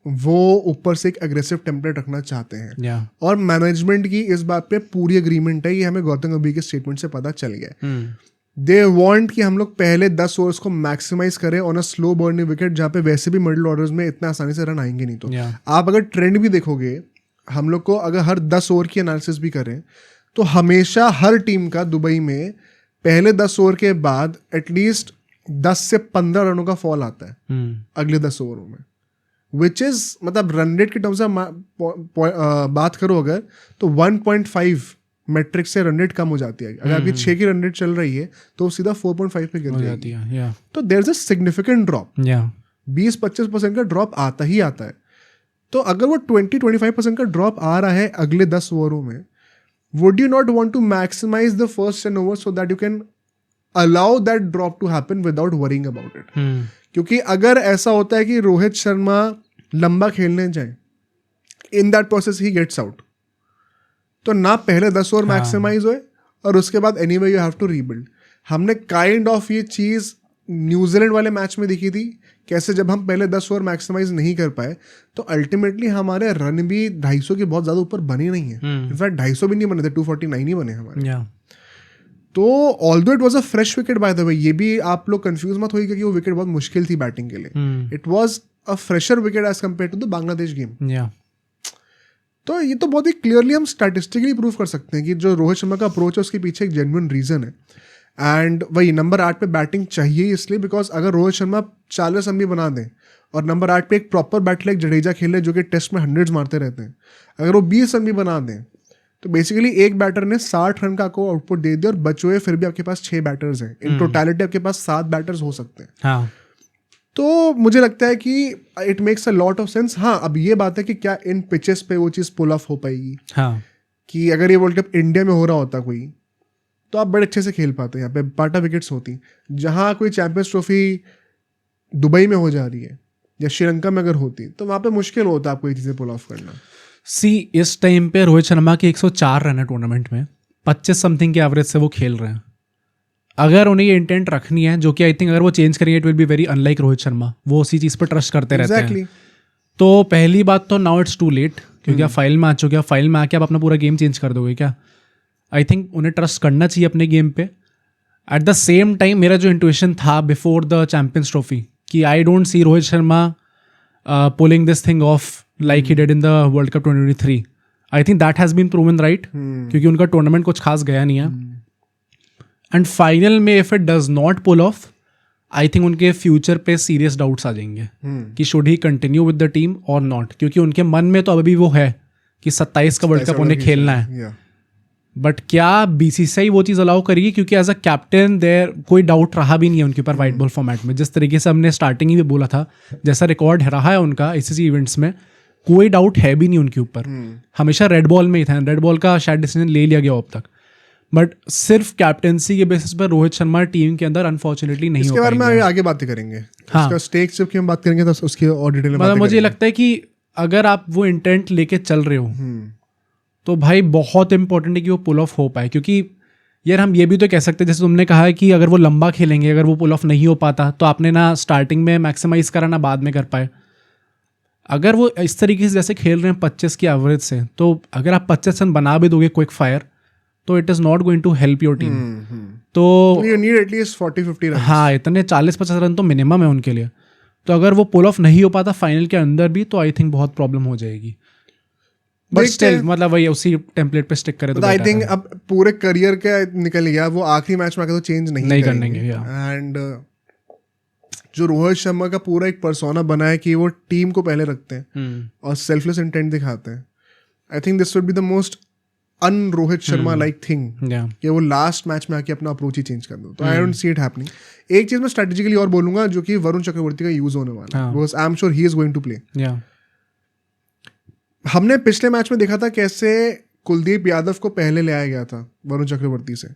वो ऊपर से एक अग्रेसिव टेम्पलेट रखना चाहते हैं, और मैनेजमेंट की इस बात पे पूरी एग्रीमेंट है। ये हमें गौतम गंभीर के स्टेटमेंट से पता चल गया। दे वांट कि हम लोग पहले 10 ओवर्स को मैक्सिमाइज करें on a slow burning wicket, जहाँ पे वैसे भी मिडिल ऑर्डर्स में इतना आसानी से रन आएंगे नहीं। तो आप अगर ट्रेंड भी देखोगे, हम लोग को अगर हर 10 ओवर की एनालिसिस भी करें तो हमेशा हर टीम का दुबई में पहले 10 ओवर के बाद एटलीस्ट 10 से 15 रनों का फॉल आता है अगले 10 ओवरों में, विच इज मतलब रन रेट के टर्म से बात करो अगर तो 1.5 मैट्रिक से रन रेट कम हो जाती है। अगर आपकी 6 की रन रेट चल रही है तो वो सीधा 4.5 पे गिर जाती है। तो there is a significant drop, 20-25% का ड्रॉप आता ही आता है। तो अगर वो 20-25% का ड्रॉप आ रहा है अगले 10 ओवरों में, would you not want to maximise the first 10 over so that you can allow that drop to happen without worrying about it? क्योंकि अगर ऐसा होता है कि रोहित शर्मा लंबा खेलने जाए, in that process he gets out, तो ना पहले 10 ओवर मैक्सिमाइज हुए और उसके बाद anyway you have to rebuild. हमने काइंड ऑफ ये चीज़ न्यूजीलैंड वाले मैच में देखी थी, कैसे जब हम पहले 10 ओवर मैक्सिमाइज नहीं कर पाए तो अल्टीमेटली हमारे रन भी 250 के बहुत ज़्यादा ऊपर बने नहीं है। इनफैक्ट 250 भी नहीं बने थे, 249 ही बने हमारे। तो although it was a fresh wicket bye the वे, ये भी आप लोग कंफ्यूज मत होइए कि वो विकेट बहुत मुश्किल थी बैटिंग के लिए। It was a fresher wicket as compared to the Bangladesh game. तो ये तो बहुत ही क्लियरली हम स्टैटिस्टिकली प्रूव कर सकते हैं कि जो रोहित शर्मा का अप्रोच है उसके पीछे एक जेन्युइन रीजन है। एंड वही नंबर 8 पे बैटिंग चाहिए इसलिए बिकॉज अगर रोहित शर्मा 40 रन भी बना दें और नंबर 8 पे एक प्रॉपर बैटर लाइक जडेजा खेले जो कि टेस्ट में 100s मारते रहते हैं, अगर वो 20 रन भी बना दें तो बेसिकली एक बैटर ने 60 रन का आपको आउटपुट दे दिया और बचे हुए फिर भी आपके पास 6 बैटर्स हैं। इन टोटलिटी आपके पास 7 बैटर्स हो सकते हैं। तो मुझे लगता है कि it makes a lot of sense. हाँ, अब ये बात है कि क्या इन पिचेस पे वो चीज़ पुल ऑफ हो पाएगी? कि अगर ये वर्ल्ड कप इंडिया में हो रहा होता कोई तो आप बड़े अच्छे से खेल पाते। यहाँ पे पाटा विकेट्स होती, जहाँ कोई चैंपियंस ट्रॉफी दुबई में हो जा रही है या श्रीलंका में अगर होती तो वहाँ पे मुश्किल होता आपको ये चीज़ें पुल ऑफ करना। इस टाइम पे रोहित शर्मा के 104 रन है टूर्नामेंट में, 25 समथिंग के एवरेज से वो खेल रहे हैं। अगर उन्हें ये इंटेंट रखनी है, जो कि आई थिंक अगर वो चेंज करेंगे it will be very unlike Rohit Sharma, वो उसी चीज़ पर ट्रस्ट करते रहते हैं। तो पहली बात तो नाउ इट्स टू लेट, क्योंकि आप फाइनल में आ चुके हैं। फाइनल में आके आप अपना पूरा गेम चेंज कर दोगे क्या? आई थिंक उन्हें ट्रस्ट करना चाहिए अपने गेम पे। एट द सेम टाइम मेरा जो इंट्यूशन था बिफोर द चैंपियंस ट्रॉफी कि I don't see Rohit Sharma pulling this thing off like he did in the World Cup 2023। I think that has been proven right, क्योंकि उनका tournament कुछ खास गया नहीं है। एंड फाइनल में if it does not pull off, I think उनके future पे सीरियस डाउट्स आ जाएंगे कि should he continue with the team और नॉट, क्योंकि उनके मन में तो अभी वो है कि 27 का वर्ल्ड कप उन्हें खेलना है। बट क्या बीसीसीआई वो चीज़ अलाउ करेगी? क्योंकि एज अ कैप्टन देयर कोई डाउट रहा भी नहीं है उनके ऊपर वाइट बॉल फॉर्मेट में। जिस तरीके से हमने स्टार्टिंग ही में बोला था, जैसा रिकॉर्ड रहा है उनका आईसीसी इवेंट्स में, कोई डाउट है भी नहीं उनके ऊपर। हमेशा रेड बॉल में ही था, रेड बॉल का शायद डिसीजन ले लिया गया अब तक। बट सिर्फ कैप्टेंसी के बेसिस पर रोहित शर्मा टीम के अंदर अनफॉर्चुनेटली नहीं हो पाएंगे। इसके बारे में आगे बातें करेंगे। इसका स्टेक्स जब हम बात करेंगे तो उसकी और डिटेल में मुझे लगता है कि अगर आप वो इंटेंट लेके चल रहे हो तो भाई बहुत इंपॉर्टेंट है कि वो पुल ऑफ हो पाए। क्योंकि यार हम ये भी तो कह सकते हैं, जैसे तुमने कहा है कि अगर वो लंबा खेलेंगे, अगर वो पुल ऑफ नहीं हो पाता तो आपने ना स्टार्टिंग में मैक्सिमाइज करा ना बाद में कर पाए। अगर वो इस तरीके से जैसे खेल रहे हैं 25 की एवरेज से, तो अगर आप 25 रन बना भी दोगे क्विक फायर, तो it is not going to help your team. तो यू नीड एटलीस्ट 40-50 रन। हाँ, इतने 40-50 रन तो मिनिमम है उनके लिए। तो अगर वो पुल ऑफ नहीं हो पाता फाइनल के अंदर भी, तो आई थिंक बहुत प्रॉब्लम हो जाएगी। बट स्टिल मतलब वही उसी टेम्पलेट पे स्टिक करे तो आई थिंक अब पूरे करियर का निकल गया, वो आखिरी मैच में आके तो चेंज नहीं करेंगे। एंड जो रोहित शर्मा का पूरा एक पर्सोना बना है कि वो टीम को पहले रखते हैं और सेल्फलेस इंटेंट दिखाते हैं, I think this would be the most un Rohit Sharma like thing कि वो लास्ट मैच में आके अपना अप्रोच ही चेंज कर दो। तो आई डोंट सी इट हैपनिंग। एक चीज मैं स्ट्रेटेजिकली और बोलूंगा जो कि वरुण चक्रवर्ती का यूज होने वाला है, because I am sure he is going to play. हमने पिछले मैच में देखा था कैसे कुलदीप यादव को पहले ले आया गया था वरुण चक्रवर्ती से,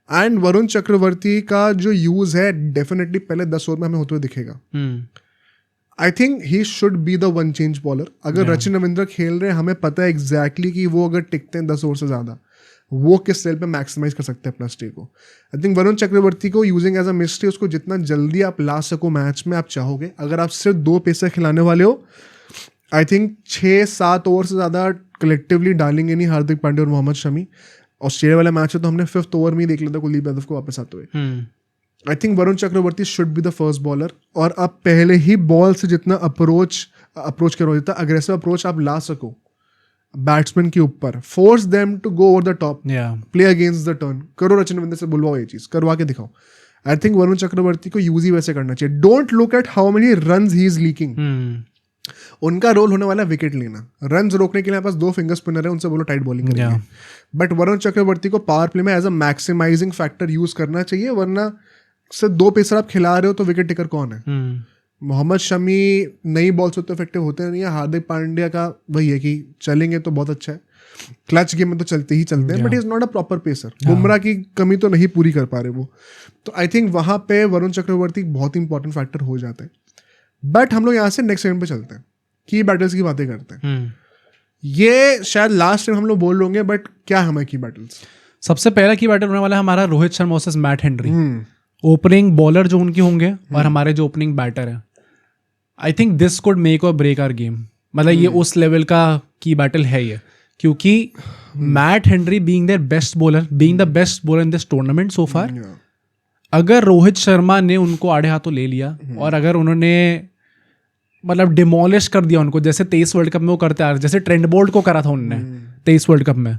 एंड वरुण चक्रवर्ती का जो यूज है डेफिनेटली पहले 10 ओवर में हमें होते हुए दिखेगा। आई think he should be the one change bowler. अगर रचिन रविंद्र खेल रहे हैं, हमें पता है एग्जैक्टली कि वो अगर टिकते हैं 10 ओवर से ज़्यादा, वो किस लेवल पे मैक्सिमाइज कर सकते हैं अपना स्टे को। आई थिंक वरुण चक्रवर्ती को यूजिंग एज अ मिस्ट्री, उसको जितना जल्दी आप ला सको मैच में आप चाहोगे। अगर आप सिर्फ 2 पेसर खिलाने वाले हो, आई थिंक 6-7 ओवर से ज़्यादा कलेक्टिवली डालेंगे नहीं हार्दिक पांड्या और मोहम्मद शमी। ऑस्ट्रेलिया वाला मैच है तो हमने 5th ओवर में ही देख लिया था कुलदीप यादव को वापस आते हुए। I think Varun Chakravarthy should be the first bowler, और आप पहले ही बॉल से जितना अप्रोच करो, जितना अग्रेसिव अप्रोच आप ला सको बैट्समैन के ऊपर, force them to go over the top, play against the turn करो। रचिन रविंद्र से बुलवाओ, ये चीज करवा के दिखाओ। आई थिंक वरुण चक्रवर्ती को यूज ही वैसे करना चाहिए। Don't look at how many runs he is leaking. उनका रोल होने वाला है विकेट लेना। रन्स रोकने के लिए पास 2 फिंगर स्पिनर है, उनसे बोलो टाइट बॉलिंग करेंगे। बट वरुण चक्रवर्ती को पावर प्ले में as a maximising factor use करना चाहिए, वरना से 2 पेसर आप खिला रहे हो तो विकेट टेकर कौन है? मोहम्मद शमी नई बॉल से तो इफेक्टिव होते नहीं है। हार्दिक पांड्या का वही है कि चलेंगे तो बहुत अच्छा है, क्लच गेम में तो चलते ही चलते हैं, but he is not a proper pacer. Bumrah की कमी तो नहीं पूरी कर पा रहे वो। तो आई थिंक वहां पे वरुण चक्रवर्ती बहुत इंपॉर्टेंट फैक्टर हो जाते हैं। बट हम लोग यहाँ से नेक्स्ट सेगमेंट पे चलते हैं, की बैटल्स की बातें करते हैं। ये शायद लास्ट टाइम हम लोग बोल लोगे, बट क्या है हमारे की बैटल्स? सबसे पहला की बैटल होने वाला है हमारा Rohit Sharma versus Matt Henry. Opening bowler जो उनकी होंगे और हमारे जो ओपनिंग बैटर है, आई थिंक दिस कुड मेक और ब्रेक आवर गेम। मतलब ये उस लेवल का की बैटल है ये, क्योंकि Matt Henry being their best bowler, being the best bowler in this tournament so far, अगर रोहित शर्मा ने उनको आड़े हाथों ले लिया और अगर उन्होंने मतलब डिमोलिश कर दिया उनको, जैसे 23 वर्ल्ड कप में वो करते आ रहे, जैसे ट्रेंट बोल्ट को करा था उन्होंने 23 वर्ल्ड कप में,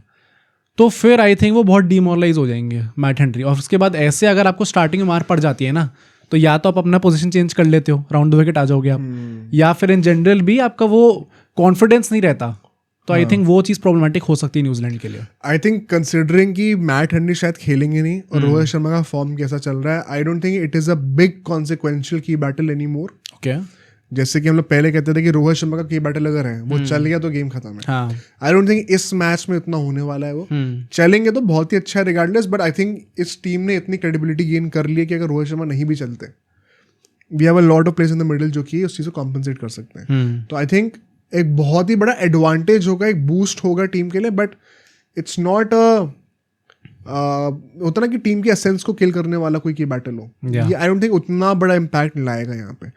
तो फिर आई थिंक वो बहुत डिमोरलाइज हो जाएंगे मैट हेनरी। और उसके बाद ऐसे अगर आपको स्टार्टिंग में मार पड़ जाती है ना, तो या तो आप अपना पोजीशन चेंज कर लेते हो, राउंड द विकेट आ जाओगे आप, या फिर इन जनरल भी आपका वो कॉन्फिडेंस नहीं रहता। तो आई थिंक वो चीज़ प्रॉब्लमेटिक हो सकती है न्यूजीलैंड के लिए। आई थिंक कंसिडरिंग कि मैट हेनरी शायद खेलेंगे नहीं और रोहित शर्मा का फॉर्म कैसा चल रहा है, आई don't think it is a big consequential की बैटल एनी मोर। ओके, जैसे कि हम लोग पहले कहते थे कि रोहित शर्मा का की बैटल अगर है वो चल गया तो गेम खत्म है। आई डोंट थिंक इस मैच में इतना होने वाला है। वो चलेंगे तो बहुत ही अच्छा है रिगार्डलेस, बट आई थिंक इस टीम ने इतनी क्रेडिबिलिटी गेन कर ली है कि अगर रोहित शर्मा नहीं भी चलते, we have a lot of players in the middle जो कि उस चीज़ को कॉम्पनसेट कर सकते हैं। तो आई थिंक एक बहुत ही बड़ा एडवांटेज होगा, एक बूस्ट होगा टीम के लिए, बट इट्स नॉट होता ना कि टीम की एसेंस को किल करने वाला कोई की बैटल हो। ये आई डोंट थिंक उतना बड़ा इम्पैक्ट लाएगा यहाँ पे।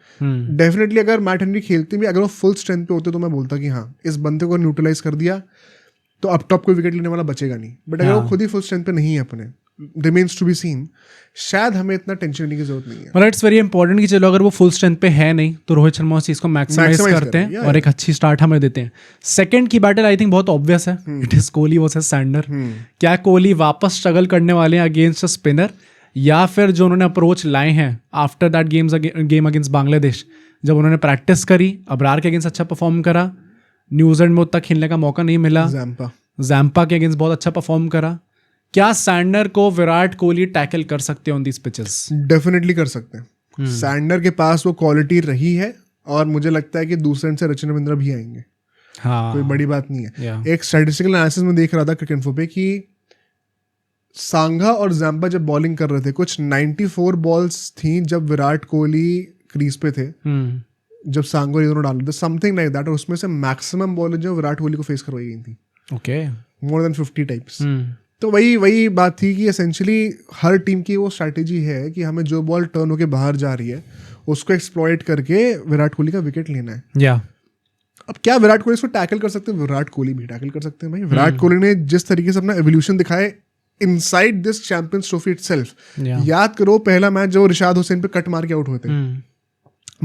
डेफिनेटली अगर मैट हेनरी खेलते भी, अगर वो फुल स्ट्रेंथ पे होते तो मैं बोलता कि हाँ इस बंदे को न्यूट्रलाइज कर दिया तो अब टॉप कोई विकेट लेने वाला बचेगा नहीं। बट अगर वो खुद ही फुल स्ट्रेंथ पे नहीं है अपने, रिमेन्स टू बी सीन, शायद हमें इतना टेंशन लेने की जरूरत नहीं है। मतलब इट्स वेरी इंपॉर्टेंट कि चलो अगर वो फुल स्ट्रेंथ पे है नहीं तो रोहित शर्मा उस चीज़ को मैक्सिमाइज करते हैं और एक अच्छी स्टार्ट हमें देते हैं। सेकंड की बैटल आई थिंक बहुत ऑब्वियस है, it is Kohli versus Santner. क्या कोहली वापस स्ट्रगल करने वाले हैं अगेंस्ट अ स्पिनर, या फिर जो उन्होंने अप्रोच लाए हैं after that game against Bangladesh, जब उन्होंने प्रैक्टिस करी, अबरार के अगेंस्ट अच्छा परफॉर्म करा, न्यूजीलैंड में उतना खेलने का मौका नहीं मिला, जैम्पा के अगेंस्ट बहुत अच्छा परफॉर्म करा, क्या सैंडर को विराट कोहली टैकल कर सकते हैं ऑन दीज पिचेस? डेफिनेटली कर सकते हैं। सैंडर के पास वो क्वालिटी रही है और मुझे लगता है कि दूसरे एंड से रचिन रविंद्र भी आएंगे। हाँ, कोई बड़ी बात नहीं है। एक स्टैटिस्टिकल एनालिसिस में देख रहा था क्रिकेट इन्फो पे कि सांघा और जैम्पा जब बॉलिंग कर रहे थे, कुछ 94 बॉल्स थी जब विराट कोहली क्रीज पे थे, जब सांघा और दोनों डाल रहे थे, समथिंग लाइक दैट। और उसमें से मैक्सिमम बॉल जो विराट कोहली को फेस करवाई गई थी, ओके, मोर देन 50 टाइप्स। तो वही बात थी कि एसेंशियली हर टीम की वो स्ट्रैटेजी है कि हमें जो बॉल टर्न होके बाहर जा रही है उसको एक्सप्लॉइट करके विराट कोहली का विकेट लेना है। अब क्या विराट कोहली इसको टैकल कर सकते हैं? विराट कोहली भी टैकल कर सकते हैं भाई। विराट कोहली ने जिस तरीके से अपना एवोल्यूशन दिखाए inside this champions trophy itself, याद करो पहला मैच जो रिशाद हुसैन पे कट मार के आउट हुए थे,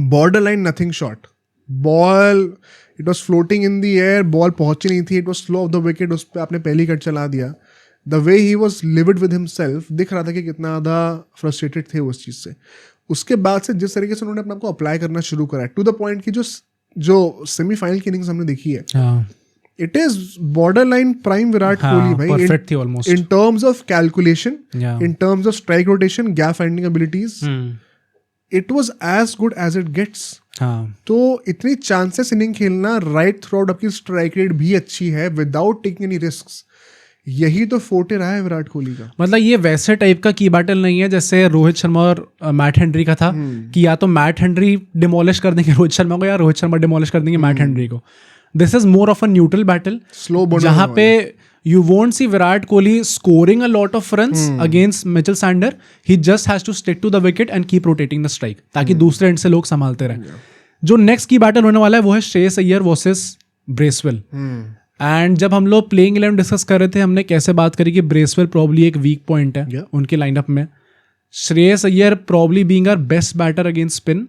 border line nothing shot, ball it was floating in the air, ball पहुंची नहीं थी, it was slow of the wicket, उस पर आपने पहली कट चला दिया। The way he was levied with himself, दिख रहा था कि कितना ज़्यादा फ्रस्ट्रेटेड थे उस चीज़ से। उसके बाद से जिस तरीके से उन्होंने अपने आप को अप्लाई करना शुरू करा टू द पॉइंट की जो सेमीफाइनल की इनिंग्स हमने देखी है, it is borderline prime Virat Kohli भाई, परफेक्ट थी almost in terms of calculation, in terms of strike rotation, gap finding abilities, it was as good as it gets. तो इतनी चांसेस इनिंग खेलना राइट थ्रू आउट, आपकी strike rate भी अच्छी है without taking any risks, यही तो forte रहा है विराट कोहली का। मतलब ये वैसे टाइप का की बैटल नहीं है जैसे रोहित शर्मा और मैट हेनरी का था कि या तो मैट हेनरी डिमोलिश कर देंगे रोहित शर्मा को या रोहित शर्मा डिमोलिश कर देंगे मैट हेनरी को। This is more of a neutral battle, slow जहां पे you won't see Virat Kohli scoring a lot of runs against Mitchell Sander. He just has to stick to the wicket and keep rotating the strike ताकि दूसरे and से लोग संभालते रहें। जो next की बैटल होने वाला है वो है Shreyas Iyer versus Bracewell. And जब हम लोग प्लेइंग 11 डिस्कस कर रहे थे, हमने कैसे बात करी कि ब्रेसवेल प्रॉब्ली एक वीक पॉइंट है उनके लाइनअप में। Shreyas Iyer probably being our best batter against spin.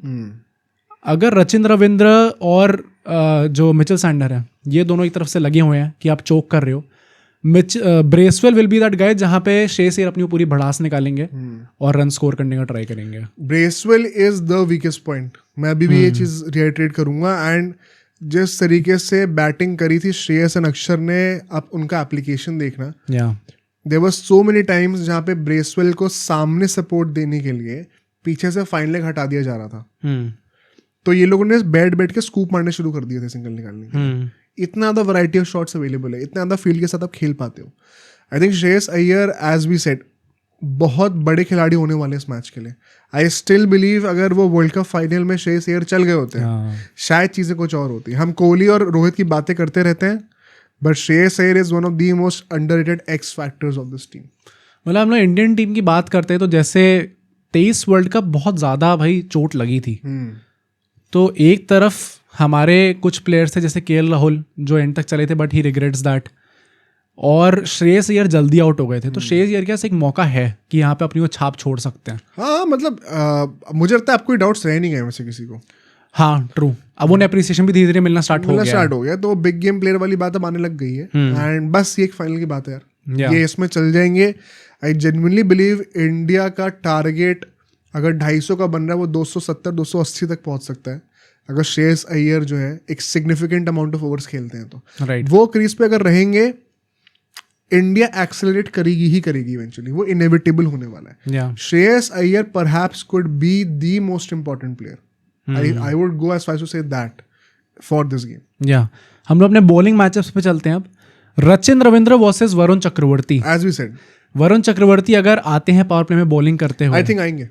अगर रचिन रविंद्र और जो मिचेल सैंडर है ये दोनों एक तरफ से लगे हुए हैं कि आप चोक कर रहे हो, Bracewell will be that guy जहां पे श्रेयस अय्यर अपनी पूरी भड़ास निकालेंगे और रन स्कोर करने का ट्राई करेंगे। Bracewell is the weakest point, मैं अभी भी ये चीज रिएटरेट करूंगा। एंड जिस तरीके से बैटिंग करी थी श्रेयस एंड अक्षर ने, अब उनका एप्लीकेशन देखना, there were so many times जहाँ पे ब्रेसवेल को सामने सपोर्ट देने के लिए पीछे से फाइन लेग हटा दिया जा रहा था, तो ये लोगों ने बैट के स्कूप मारने शुरू कर दिए थे सिंगल निकालने के। इतना ज़्यादा वैरायटी ऑफ शॉट्स अवेलेबल है, इतना ज़्यादा फील्ड के साथ आप खेल पाते हो। I think Shreyas Iyer as we said बहुत बड़े खिलाड़ी होने वाले इस मैच के लिए। आई स्टिल बिलीव अगर वो वर्ल्ड कप फाइनल में श्रेयस अय्यर चल गए होते हैं शायद चीज़ें कुछ और होती। हम कोहली और रोहित की बातें करते रहते हैं, but Shreyas Iyer is one of the most underrated x factors of this team. मतलब हम लोग इंडियन टीम की बात करते हैं तो जैसे 23 वर्ल्ड कप बहुत ज़्यादा भाई चोट लगी थी, तो एक तरफ हमारे कुछ प्लेयर्स थे जैसे केएल राहुल जो एंड तक चले थे बट ही रिग्रेट्स दैट, और श्रेयस अय्यर जल्दी आउट हो गए थे। तो श्रेयस अय्यर के पास एक मौका है कि यहाँ पे अपनी वो छाप छोड़ सकते हैं। हाँ मतलब मुझे लगता है आपको कोई डाउट्स रह नहीं गए वैसे किसी को। हाँ ट्रू, अब उन्हें अप्रिसिएशन भी धीरे धीरे मिलना स्टार्ट हो गया, तो बिग गेम प्लेयर वाली बात अब आने लग गई है। एंड बस ये एक फाइनल की बात है यार, ये इसमें चल जाएंगे। आई जेन्युइनली बिलीव इंडिया का टारगेट अगर 250 का बन रहा है वो 270-280 तक पहुंच सकता है अगर श्रेयस अय्यर जो है एक सिग्निफिकेंट अमाउंट ऑफ ओवर्स खेलते हैं तो। राइट, वो क्रीज पे अगर रहेंगे इंडिया एक्सेलरेट करेगी ही करेगी इवेंचुअली, वो इनएविटेबल होने वाला है। Shreyas Iyer perhaps could be the most important player, I would go as far to say that for this game. हम लोग अपने बॉलिंग मैचअप्स पे चलते हैं अब। Rachin Ravindra versus Varun Chakravarthy. As we said Varun Chakravarthy अगर आते हैं पावर प्ले में बॉलिंग करते हुए, आई थिंक आएंगे।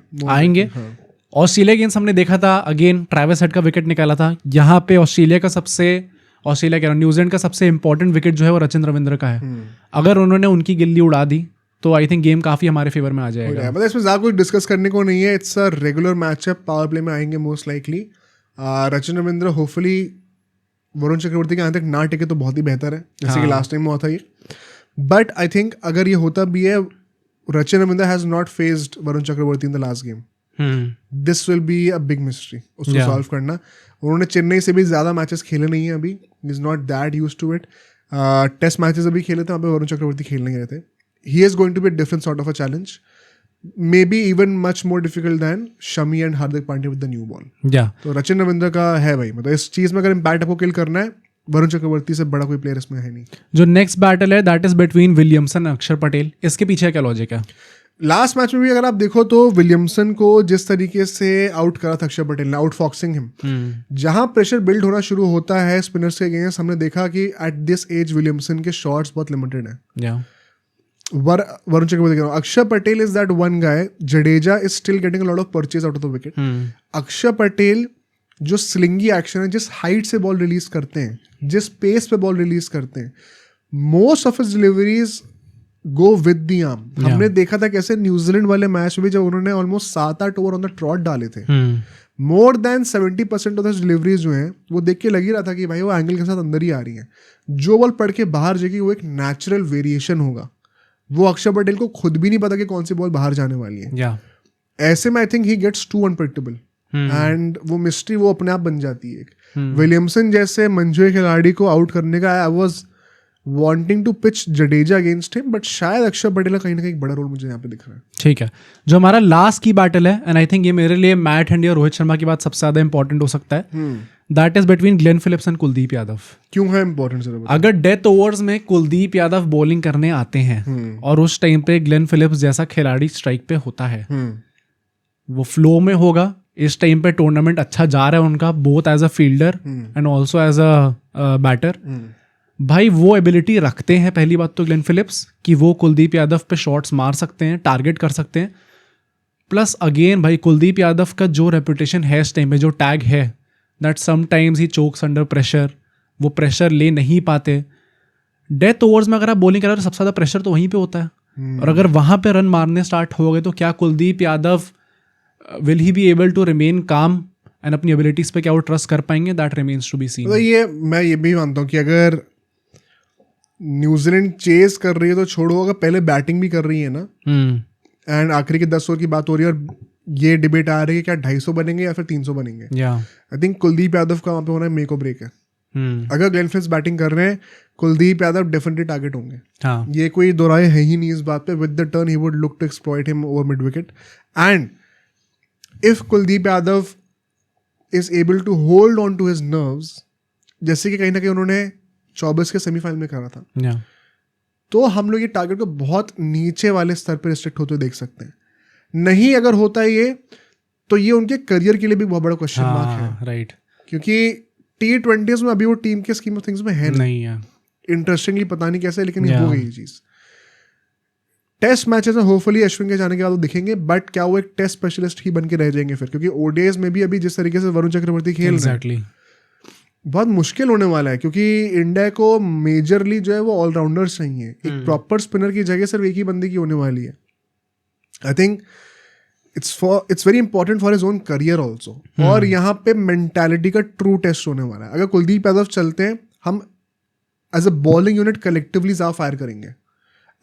ऑस्ट्रेलिया गेम्स हमने देखा था, अगेन ट्रेविस हेड का विकेट निकाला था। यहाँ पे न्यूजीलैंड का सबसे इंपॉर्टेंट विकेट जो है वो रचिन रविंद्र का है। अगर उन्होंने उनकी गिल्ली उड़ा दी तो आई थिंक गेम काफी हमारे फेवर में आ जाएगा। मतलब इसमें ज़्यादा कुछ डिस्कस करने को नहीं है, it's a regular matchup, power play में आएंगे most likely. Rachin Ravindra hopefully Varun Chakravarthy के यहाँ तक ना टिके तो बहुत ही बेहतर है, जैसे कि लास्ट टाइम में हुआ था ये। बट आई थिंक अगर ये होता भी है, Rachin Ravindra has not faced Varun Chakravarthy in the last game, this will be a big mystery उसको सॉल्व करना। उन्होंने चेन्नई से भी ज़्यादा मैचेस खेले नहीं है अभी, is not that used to it. Test matches अभी खेले थे, वहाँ पे वरुण चक्रवर्ती खेल नहीं रहे थे। He is going to be a different sort of a challenge, maybe even much more difficult than Shami and Hardik Pandya with the new ball. तो रचिन रविंद्र का है भाई, मतलब इस चीज़ में अगर इम्पैक्ट आपको किल करना है, वरुण चक्रवर्ती से बड़ा कोई प्लेयर इसमें है नहीं। जो नेक्स्ट बैटल है that is between Williamson and अक्षर पटेल, इसके पीछे क्या लॉजिक है? लास्ट मैच में भी अगर आप देखो तो विलियमसन को जिस तरीके से आउट करा था अक्षर पटेल ने, आउट फॉक्सिंग हिम, जहां प्रेशर बिल्ड होना शुरू होता है स्पिनर्स के अगेंस्ट, हमने देखा कि एट दिस एज विलियमसन के शॉट्स बहुत लिमिटेड है। वरुण चक्रवर्ती, अक्षर Patel is that one guy, Jadeja is still getting a lot of purchase out of the wicket. अक्षर पटेल जो स्लिंगी एक्शन है, जिस हाइट से बॉल रिलीज करते हैं, जिस पेस पे बॉल रिलीज करते हैं, most of his deliveries go with the arm. हमने देखा था कैसे न्यूजीलैंड वाले मैच में जब उन्होंने almost 7-8 over on the trout डाले थे, more than 70% of the deliveries जो हैं वो देख के लग ही रहा था कि भाई वो एंगल के साथ अंदर ही आ रही हैं. जो बॉल पढ़ के बाहर जाएगी वो एक नेचुरल वेरिएशन होगा. वो अक्षर पटेल को खुद भी नहीं पता कि कौन सी बॉल बाहर जाने वाली है. ऐसे में I think he gets to unpredictable and वो मिस्ट्री वो अपने आप बन जाती है. विलियमसन जैसे मंझे खिलाड़ी को आउट करने का I was wanting to pitch Jadeja against him, but शायद अक्षर पटेल का कहीं ना कहीं बड़ा रोल मुझे यहाँ पे दिख रहा है. ठीक है, जो हमारा लास्ट की बैटल है, एंड आई थिंक ये मेरे लिए मैट हैंडी और रोहित शर्मा की बात सबसे ज्यादा इंपॉर्टेंट हो सकता है. That is between Glenn Phillips and Kuldeep Yadav. क्यों है इंपॉर्टेंट सर? अगर डेथ ओवर्स में कुलदीप यादव बॉलिंग करने आते हैं और उस टाइम पे ग्लेन फिलिप्स जैसा खिलाड़ी स्ट्राइक पे होता है, वो फ्लो में होगा. इस टाइम पे टूर्नामेंट अच्छा जा रहा है उनका, both as a fielder and also as a batter. भाई वो एबिलिटी रखते हैं पहली बात तो ग्लेन फिलिप्स कि वो कुलदीप यादव पे शॉट्स मार सकते हैं, टारगेट कर सकते हैं. प्लस अगेन भाई कुलदीप यादव का जो रेपुटेशन है इस टाइम पे, जो टैग है that sometimes he chokes under pressure, वो प्रेशर ले नहीं पाते. डेथ ओवर्स में अगर आप बॉलिंग कर रहे हो तो सबसे ज़्यादा प्रेशर तो वहीं पे होता है. और अगर वहाँ पे रन मारने स्टार्ट हो गए तो क्या Kuldeep Yadav will he be able to remain calm and अपनी एबिलिटीज पे क्या वो ट्रस्ट कर पाएंगे? That remains to be seen. तो ये मैं ये भी मानता हूँ कि अगर न्यूजीलैंड चेस कर रही है तो छोड़ो, अगर पहले बैटिंग भी कर रही है ना एंड आखिरी के 10 ओवर की बात हो रही है और ये डिबेट आ रही है क्या 250 बनेंगे या फिर 300 बनेंगे, आई थिंक कुलदीप यादव का वहाँ पे होना है मेक और ब्रेक है. अगर ग्लेन फिलिप्स बैटिंग कर रहे हैं, कुलदीप यादव डेफिनेटली टारगेट होंगे. ये कोई दो राय है ही नहीं इस बात पे. With the turn he would look to exploit him over mid wicket. And if Kuldeep Yadav is able to hold on to his nerves, जैसे कि कहीं ना कहीं उन्होंने 24 के सेमीफाइनल में करा था, तो हम लोग ये टारगेट को बहुत नीचे वाले स्तर पर रिस्ट्रिक्ट होते हुए देख सकते हैं. नहीं अगर होता है ये, तो ये उनके करियर के लिए भी बहुत बड़ा क्वेश्चन मार्क है. राइट, क्योंकि T20s में अभी वो टीम के स्कीम ऑफ थिंग्स में है नहीं है. इंटरेस्टिंगली पता नहीं कैसे, लेकिन हो गई ये चीज. टेस्ट मैचेस में होपफुली अश्विन के जाने के बाद वो दिखेंगे, बट क्या वो एक टेस्ट स्पेशलिस्ट ही बन के रह जाएंगे फिर? क्योंकि ओडीआईज में भी अभी जिस तरीके से वरुण चक्रवर्ती खेल रहे हैं बहुत मुश्किल होने वाला है. क्योंकि इंडिया को मेजरली जो है वो ऑलराउंडर्स चाहिए. एक प्रॉपर स्पिनर की जगह सिर्फ एक ही बंदे की होने वाली है. आई think it's very important for his own career also. और यहाँ पे मेंटालिटी का ट्रू टेस्ट होने वाला है. अगर कुलदीप यादव चलते हैं, हम as a bowling unit collectively ज़्यादा फायर करेंगे.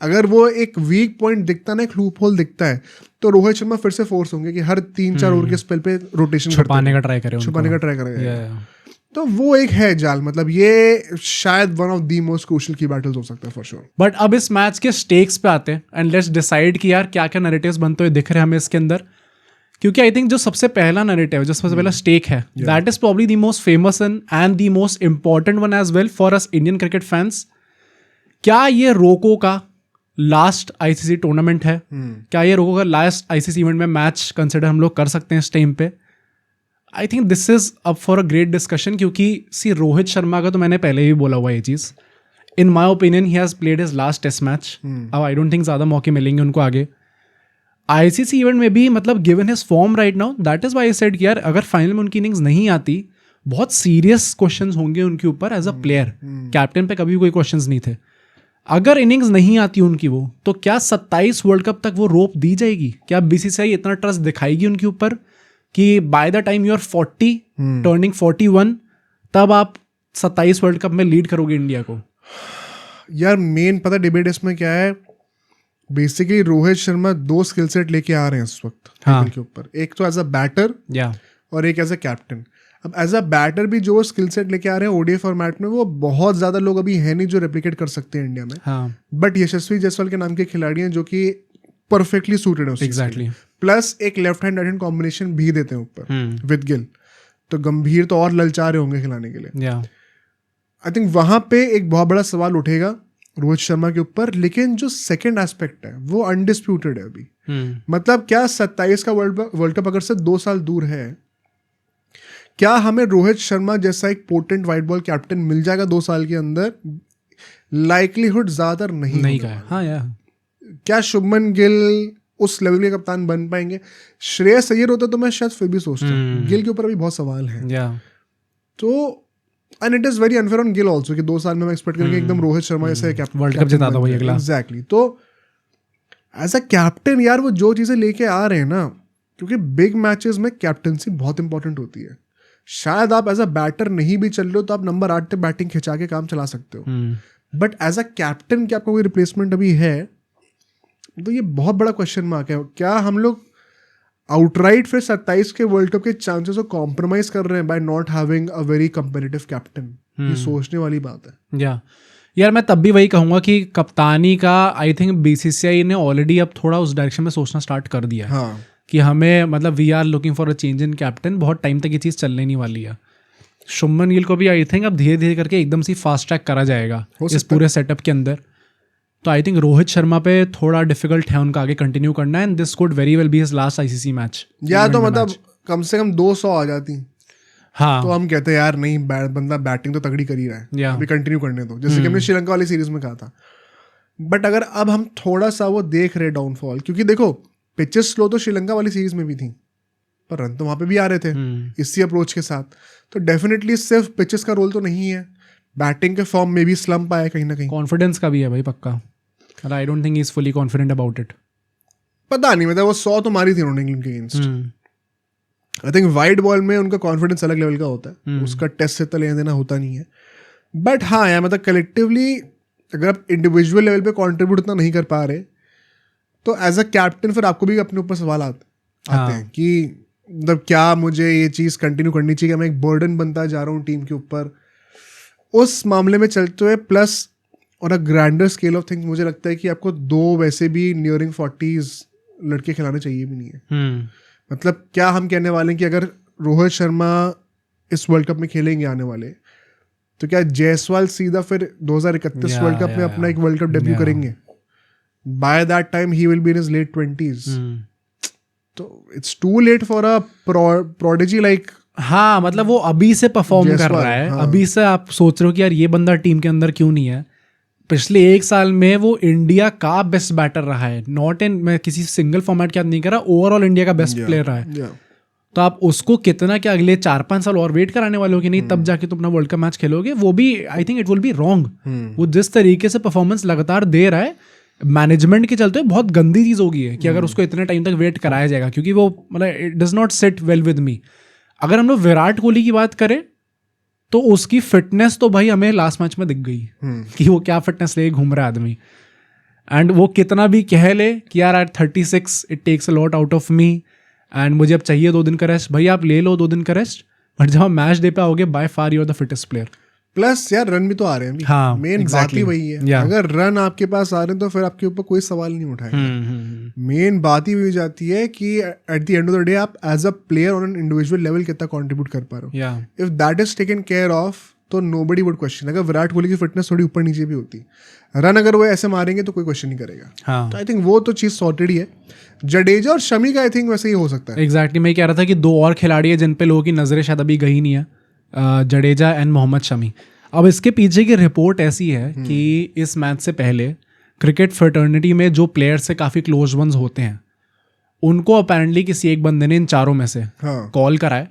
अगर वो एक वीक पॉइंट दिखता ना, एक लूप होल दिखता है, तो रोहित शर्मा फिर से फोर्स होंगे कि हर 3-4 ओवर के स्पेल पे रोटेशन छुपाने का ट्राई करेगा. तो वो एक है जाल. मतलब ये शायद one of the most crucial की बैटल्स हो सकता है फॉर श्योर. बट अब इस मैच के स्टेक्स पे आते हैं एंड लेट्स डिसाइड कि यार क्या क्या नैरेटिव्स बनते हुए दिख रहे हैं हमें इसके अंदर. क्योंकि आई थिंक जो सबसे पहला नैरेटिव, जो सबसे पहला स्टेक है, that is probably the most famous and the most important one as well for us Indian cricket fans. क्या ये रोको का लास्ट आईसीसी टूर्नामेंट है? क्या ये रोको का लास्ट आईसीसी इवेंट में मैच कंसिडर हम लोग कर सकते हैं इस टाइम पे? आई think this is up for a great discussion. क्योंकि सी रोहित शर्मा का तो मैंने पहले भी बोला हुआ ये चीज़. In my opinion he has played his last test match. अब आई डोंट थिंक ज़्यादा मौके मिलेंगे उनको आगे. आईसीसी इवेंट में भी मतलब given his form right now, that is why I said कि यार अगर फाइनल में उनकी इनिंग्स नहीं आती, बहुत सीरियस क्वेश्चंस होंगे उनके ऊपर एज अ प्लेयर. कैप्टन पे कभी कोई क्वेश्चंस नहीं थे. अगर इनिंग्स नहीं आती उनकी वो, तो क्या 27 वर्ल्ड कप तक वो रोप दी जाएगी? क्या बीसीसीआई इतना ट्रस्ट दिखाएगी उनके ऊपर कि by the time you are 40 turning 41 तब आप 27 वर्ल्ड कप में लीड करोगे इंडिया को? यार मेन पता डिबेट इसमें क्या है, basically Rohit Sharma 2 skill set लेके आ रहे हैं इस वक्त टेबल के ऊपर. एक तो एज अ बैटर और एक एज अ कैप्टन. अब एज अ बैटर भी जो स्किल सेट लेके आ रहे हैं ओडीआई फॉर्मेट में, वो बहुत ज्यादा लोग अभी है नहीं जो रेप्लिकेट कर सकते हैं इंडिया में. बट यशस्वी जायसवाल के नाम के खिलाड़ी हैं जो कि परफेक्टली सूटेड है. एग्जैक्टली. प्लस एक left hand right hand combination भी देते हैं ऊपर विद गिल. तो गंभीर तो और ललचा रहे होंगे खिलाने के लिए. आई थिंक वहां पे एक बहुत बड़ा सवाल उठेगा रोहित शर्मा के ऊपर. लेकिन जो सेकंड एस्पेक्ट है वो अनडिस्प्यूटेड है अभी. मतलब क्या 27 का वर्ल्ड कप अगर से 2 साल दूर है, क्या हमें रोहित शर्मा जैसा एक पोटेंट वाइट बॉल कैप्टन मिल जाएगा 2 साल के अंदर? लाइकलीहुड ज्यादातर नहीं का. क्या शुभमन गिल उस लेवल के कप्तान बन पाएंगे? श्रेयस अय्यर होता तो मैं शायद फिर भी सोचता हूँ. गिल के ऊपर अभी बहुत सवाल है. तो and it is very unfair on Gill also कि 2 साल में मैं एक्सपेक्ट करेंगे एकदम रोहित शर्मा जैसे कैप्टन वर्ल्ड कप जिता दो अगला. एग्जैक्टली. तो एज अ कैप्टन यार वो जो चीजें लेके आ रहे हैं ना, क्योंकि बिग मैचेस में कैप्टनसी बहुत इंपॉर्टेंट होती है. शायद आप एज अ बैटर नहीं भी चल रहे हो तो आप नंबर 8 पे बैटिंग खिंचा के काम चला सकते हो, बट एज अ कैप्टन क्या आपका कोई रिप्लेसमेंट अभी है? तो ये बहुत बड़ा क्वेश्चन मार्क है. क्या हम लोग आउटराइट फिर 27 के वर्ल्ड कप के चांसेस को कॉम्प्रोमाइज कर रहे हैं by not having a very competitive captain? ये सोचने वाली बात है. यार मैं तब भी वही कहूँगा कि कप्तानी का आई थिंक बीसीसीआई ने ऑलरेडी अब थोड़ा उस डायरेक्शन में सोचना स्टार्ट कर दिया है. हाँ. कि हमें मतलब we are looking for a change in captain. बहुत टाइम तक ये चीज़ चलने नहीं वाली है. शुभमन गिल को भी आई थिंक अब धीरे धीरे करके एकदम से फास्ट ट्रैक करा जाएगा इस पूरे सेटअप के अंदर. तो आई थिंक रोहित शर्मा पे थोड़ा डिफिकल्ट है उनका आगे कंटिन्यू करना, and this could very well be his last ICC match. या तो मतलब कम से कम 200 आ जाती. हाँ. तो हम कहते हैं यार नहीं, बंदा बैटिंग तो तगड़ी कर ही रहा है, अभी कंटिन्यू करने दो, जैसे कि हमने श्रीलंका वाली सीरीज में कहा था. बट अगर अब हम थोड़ा सा वो देख रहे डाउनफॉल, क्योंकि देखो पिचेस स्लो तो श्रीलंका वाली सीरीज में भी थी, पर रन तो वहां पे भी आ रहे थे इसी अप्रोच के साथ. तो डेफिनेटली सिर्फ पिचेस का रोल तो नहीं है, बैटिंग के फॉर्म में भी स्लम्प आया कहीं ना कहीं. कॉन्फिडेंस का भी है भाई पक्का. आई don't think he is fully confident about it. पता नहीं, मतलब वो 100 तो मारी थी उन्होंने इंग्लैंड के against. I think wide ball में उनका कॉन्फिडेंस अलग लेवल का होता है, उसका टेस्ट से तो लेना देना होता नहीं है. बट हाँ यार, मतलब कलेक्टिवली अगर आप इंडिविजुअल लेवल पे कंट्रीब्यूट उतना नहीं कर पा रहे तो एज अ कैप्टन फिर आपको भी अपने ऊपर सवाल आते हैं कि मतलब क्या मुझे ये चीज़ कंटिन्यू करनी चाहिए, मैं एक बर्डन बनता जा रहा हूँ टीम के ऊपर. उस मामले में चलते हुए प्लस और अ ग्रैंडर स्केल ऑफ थिंग्स मुझे लगता है कि आपको 2 वैसे भी नियरिंग 40s लड़के खिलाने चाहिए भी नहीं है. मतलब क्या हम कहने वाले हैं कि अगर रोहित शर्मा इस वर्ल्ड कप में खेलेंगे आने वाले, तो क्या जायसवाल सीधा फिर 2031 वर्ल्ड कप में अपना एक वर्ल्ड कप डेब्यू करेंगे? By that time he will be in his late 20s. तो it's too late for a prodigy like. हाँ, मतलब वो अभी से परफॉर्म कर रहा है. हाँ. अभी से आप सोच रहे हो कि यार ये बंदा टीम के अंदर क्यों नहीं है. पिछले 1 साल में वो इंडिया का बेस्ट बैटर रहा है. नॉट इन, मैं किसी सिंगल फॉर्मेट की बात नहीं कर रहा, ओवरऑल इंडिया का बेस्ट प्लेयर रहा है. तो आप उसको कितना क्या अगले 4-5 साल और वेट कराने वाले हो कि नहीं तब जाके तुम अपना वर्ल्ड कप मैच खेलोगे? वो भी I think it will be wrong. वो जिस तरीके से परफॉर्मेंस लगातार दे रहा है, मैनेजमेंट के चलते बहुत गंदी चीज़ होगी है कि अगर उसको इतने टाइम तक वेट कराया जाएगा, क्योंकि वो मतलब it does not sit well with me. अगर हम लोग विराट कोहली की बात करें तो उसकी फिटनेस तो भाई हमें लास्ट मैच में दिख गई कि वो क्या फिटनेस लेके घूम रहा है आदमी. एंड वो कितना भी कह ले कि यार at 36 it takes a lot out of me and मुझे अब चाहिए 2 दिन का रेस्ट, भाई आप ले लो 2 दिन का रेस्ट, बट जब आप मैच डे पे आओगे by far you are the fittest player. Plus यार रन भी तो आ रहे हैं. हाँ, मेन बात ही वही है. अगर रन आपके पास आ रहे हैं तो फिर आपके ऊपर कोई सवाल नहीं उठाएगा. मेन बात ही हो जाती है कि at the end of the day आप as a player on an individual level कितना कंट्रीब्यूट कर पा रहे हो. If that is taken care of तो नोबडी वुड क्वेश्चन. अगर विराट कोहली की फिटनेस थोड़ी ऊपर नीचे भी होती, रन अगर वो ऐसे मारेंगे तो कोई क्वेश्चन नहीं करेगा. तो आई थिंक वो तो चीज़ सॉर्टेड ही है. जडेजा और शमी का आई थिंक वैसे ही हो सकता है. एग्जैक्टली, मैं कह रहा था कि 2 और खिलाड़ी है जिन पे लोगों की नजरें शायद अभी गई नहीं है, जडेजा एंड मोहम्मद शमी. अब इसके पीछे की रिपोर्ट ऐसी है कि इस मैच से पहले क्रिकेट फ्रेटर्निटी में जो प्लेयर से काफ़ी क्लोज वंस होते हैं उनको अपेरेंटली किसी एक बंदे ने इन चारों में से कॉल कराए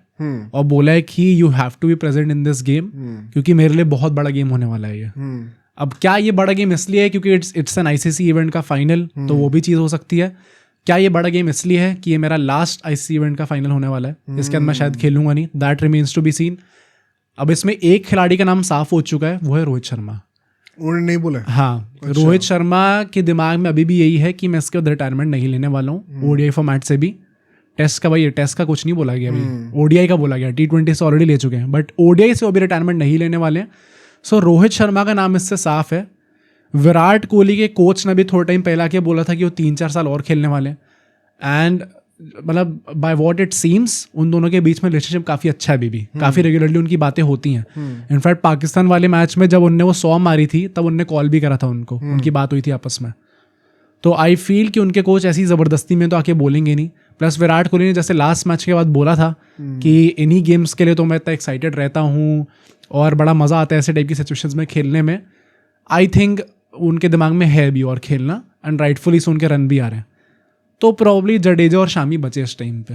और बोला है कि you have to be present in this game, क्योंकि मेरे लिए बहुत बड़ा गेम होने वाला है ये. अब क्या ये बड़ा गेम इसलिए है क्योंकि इट्स एन आईसीसी इवेंट का फाइनल, तो वो भी चीज़ हो सकती है. क्या ये बड़ा गेम इसलिए है कि ये मेरा लास्ट आईसीसी इवेंट का फाइनल होने वाला है, इसके अंदर मैं शायद खेलूंगा नहीं, that remains to be seen. अब इसमें एक खिलाड़ी का नाम साफ हो चुका है, वो है रोहित शर्मा. उन्होंने नहीं बोला? हाँ, अच्छा. रोहित शर्मा के दिमाग में अभी भी यही है कि मैं इसके बाद रिटायरमेंट नहीं लेने वाला हूँ. ओडीआई फॉर्मेट से भी, टेस्ट का भाई टेस्ट का कुछ नहीं बोला गया अभी, ओडीआई का बोला गया. T20 से ऑलरेडी ले चुके हैं, बट ओडीआई से अभी रिटायरमेंट नहीं लेने वाले हैं. सो रोहित शर्मा का नाम इससे साफ है. विराट कोहली के कोच ने भी थोड़ा टाइम पहले आके बोला था कि वो 3-4 साल और खेलने वाले हैं. एंड मतलब बाय व्हाट इट सीम्स उन दोनों के बीच में रिलेशनशिप काफ़ी अच्छा है अभी भी. काफ़ी रेगुलरली उनकी बातें होती हैं. इनफैक्ट पाकिस्तान वाले मैच में जब उनने वो 100 मारी थी तब उनने कॉल भी करा था उनको, उनकी बात हुई थी आपस में. तो आई फील कि उनके कोच ऐसी ज़बरदस्ती में तो आके बोलेंगे नहीं. प्लस विराट कोहली ने जैसे लास्ट मैच के बाद बोला था कि इन्हीं गेम्स के लिए तो मैं इतना एक्साइटेड रहता हूँ और बड़ा मज़ा आता है ऐसे टाइप की सिचुएशंस में खेलने में. आई थिंक उनके दिमाग में है भी और खेलना, एंड राइटफुली से उनके रन भी आ रहे हैं. तो प्रॉब्ली जडेजा और शामी बचे इस टाइम पे.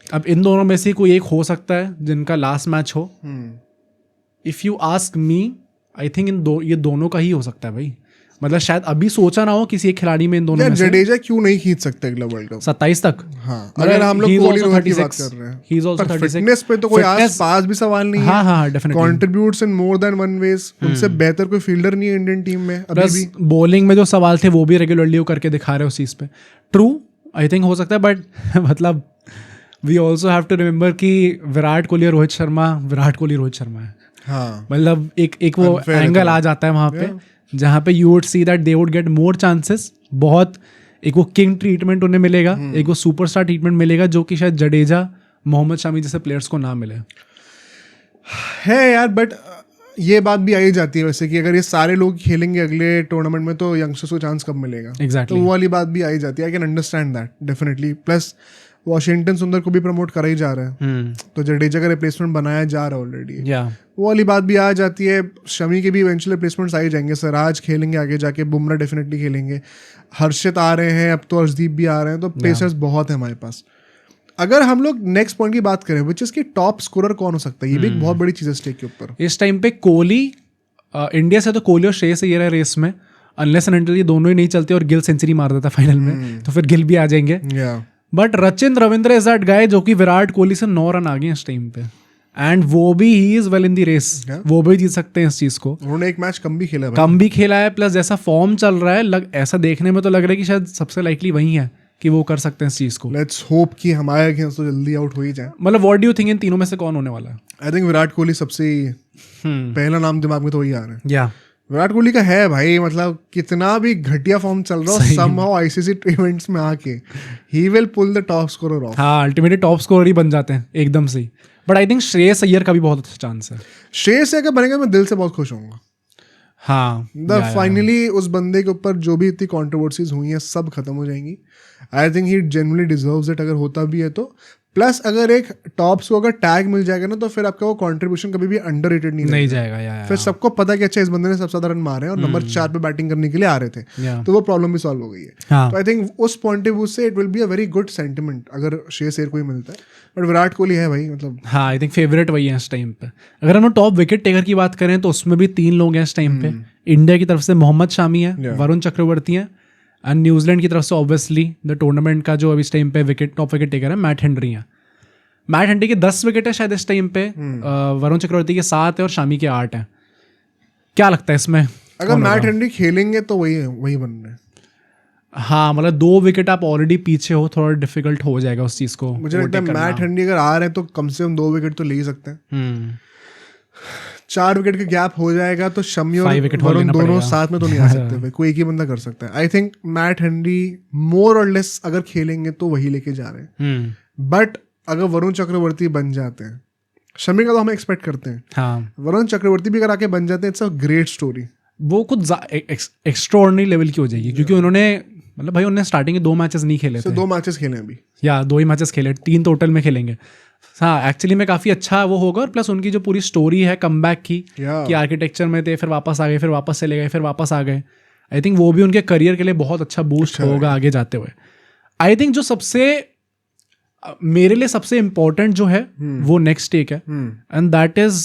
अब इन दोनों में से कोई एक हो सकता है जिनका लास्ट मैच हो. If you ask me, I think ये दोनों का ही हो सकता है भाई. मतलब शायद अभी सोचा ना हो किसी एक खिलाड़ी में इन दोनों में से। जडेजा क्यों नहीं खींच सकते अगला वर्ल्ड कप 27 तक। हाँ, अगर हम लोग कोहली रोहित की बात कर रहे हैं, पर फिटनेस पे तो कोई आस-पास भी सवाल नहीं है। हाँ, डेफिनेटली कंट्रीब्यूट्स इन मोर देन वन वेज, उनसे बेहतर कोई फील्डर नहीं है इंडियन टीम में अभी भी। बॉलिंग में जो सवाल थे वो भी रेगुलरली वो करके दिखा रहे हैं उस चीज पे। ट्रू, आई थिंक हो सकता है, बट मतलब we also have to remember कि विराट कोहली और रोहित शर्मा है। हाँ, मतलब एक वो एंगल आ जाता है वहां पे जहाँ पे you would see that they would get more chances. बहुत एक वो किंग ट्रीटमेंट उन्हें मिलेगा, एक वो सुपरस्टार ट्रीटमेंट मिलेगा जो कि शायद जडेजा, मोहम्मद शमी जैसे प्लेयर्स को ना मिले है यार। बट ये बात भी आई जाती है वैसे कि अगर ये सारे लोग खेलेंगे अगले टूर्नामेंट में तो यंगस्टर्स को चांस कब मिलेगा। एग्जैक्टली, तो वो वाली बात भी आई जाती है। I can understand that definitely. Plus Washington सुंदर को भी प्रमोट करा ही जा रहा है, तो जडेजा का रिप्लेसमेंट बनाया जा रहा है ऑलरेडी। वो वाली बात भी आ जाती है। शमी के भी इवेंचुअली रिप्लेसमेंट्स आ ही जाएंगे। सिराज खेलेंगे आगे जाके, बुमराह डेफिनेटली खेलेंगे, हर्षित आ रहे हैं, अब तो अर्शदीप भी आ रहे हैं, तो पेसर्स बहुत है हमारे पास। अगर हम लोग नेक्स्ट पॉइंट की बात करें विच इज की टॉप स्कोरर कौन हो सकता है, ये भी एक बहुत बड़ी चीज है स्टेक के ऊपर इस टाइम पे। कोहली इंडिया से तो कोहली और श्रेयस अय्यर है रेस में, अनलेस एंड अनटिल ये दोनों ही नहीं चलते और गिल सेंचुरी मार देता फाइनल में, तो फिर गिल भी आ जाएंगे। But Rachin Ravindra is that guy जो कि विराट कोहली से 9 रन आ गए इस टाइम पे, एंड वो भी he is well in the race, वो भी जीत सकते हैं इस चीज को। उन्होंने एक मैच कम भी खेला है, प्लस जैसा फॉर्म चल रहा है ऐसा देखने में तो लग रहा है कि शायद सबसे लाइकली वही है कि वो कर सकते हैं इस चीज को। लेट्स होप कि हमारे अगेंस्ट तो जल्दी आउट हो ही जाए। मतलब what do you think in तीनों में से कौन होने वाला है? आई थिंक विराट कोहली सबसे पहला नाम दिमाग में तो वही आ रहा है। या विराट कोहली का है भाई, मतलब कितना भी घटिया फॉर्म चल रहा हो, समहाउ आईसीसी इवेंट्स में आके he will pull the top scorer off. हाँ, अल्टीमेटली टॉप स्कोरर ही बन जाते हैं एकदम से। But I think Shreyas Iyer का भी बहुत अच्छा चांस है। श्रेयस अय्यर बनेगा, मैं दिल से बहुत खुश होऊंगा। हाँ, फाइनली उस बंदे के ऊपर जो भी इतनी कंट्रोवर्सीज हुई हैं सब खत्म हो जाएंगी। आई think he genuinely deserves it अगर होता भी है तो। प्लस अगर एक टॉप्स को अगर टैग मिल जाएगा ना तो फिर आपका वो कंट्रीब्यूशन कभी भी अंडररेटेड नहीं जाएगा। फिर सबको पता है कि अच्छा इस बंदे ने सबसे ज्यादा रन मारे हैं और नंबर 4 पे बैटिंग करने के लिए आ रहे थे, तो वो प्रॉब्लम भी सॉल्व हो गई है। तो आई थिंक उस पॉइंट ऑफ व्यू से it will be a very good sentiment अगर श्रेयस अय्यर को ही मिलता है। बट विराट कोहली है भाई, मतलब हाँ, आई थिंक फेवरेट वही है इस टाइम पे। अगर हम टॉप विकेट टेकर की बात करें तो उसमें भी 3 लोग हैं इस टाइम पे। इंडिया की तरफ से मोहम्मद शामी है, वरुण चक्रवर्ती है, एंड न्यूजीलैंड की तरफ से ऑब्वियसली द टूर्नामेंट का जो अभी इस टाइम पे टॉप विकेट टेकर है मैट हेनरी है। मैट हेनरी के 10 विकेट है शायद इस टाइम पे, वरुण चक्रवर्ती के 7 है और शामी के 8 है। क्या लगता है इसमें अगर मैट हेनरी खेलेंगे तो वही बन रहे हैं? हाँ, मतलब 2 विकेट आप ऑलरेडी पीछे हो, थोड़ा डिफिकल्ट हो जाएगा उस चीज को। मुझे लगता है मैट हेनरी अगर आ रहे हैं तो कम से कम 2 विकेट तो ले ही सकते हैं। 4 विकेट का गैप हो जाएगा तो शमी और वरुण दोनों साथ में तो नहीं आ सकते भाई, कोई एक ही बंदा कर सकता है। आई थिंक मैट हेनरी मोर और लेस अगर खेलेंगे तो वही लेके जा रहे हैं। बट अगर वरुण चक्रवर्ती बन जाते हैं, शमी का तो हम एक्सपेक्ट करते हैं, हाँ, वरुण चक्रवर्ती भी अगर आके बन जाते हैं, इट्स अ ग्रेट स्टोरी। वो कुछ एक्स्ट्राऑर्डिनरी लेवल की हो जाएगी क्योंकि उन्होंने मतलब भाई उन्होंने स्टार्टिंग के 2 मैचेस नहीं खेले थे। 2 मैचेस खेले अभी, या 2 ही मैचेस खेले, 3 टोटल में खेलेंगे। हाँ, एक्चुअली में काफ़ी अच्छा वो होगा। और प्लस उनकी जो पूरी स्टोरी है कमबैक की, कि आर्किटेक्चर में थे, फिर वापस आ गए, फिर वापस चले गए, फिर वापस आ गए, आई थिंक वो भी उनके करियर के लिए बहुत अच्छा बूस्ट होगा आगे जाते हुए। आई थिंक जो सबसे मेरे लिए सबसे इम्पोर्टेंट जो है वो नेक्स्ट स्टेक है, and that is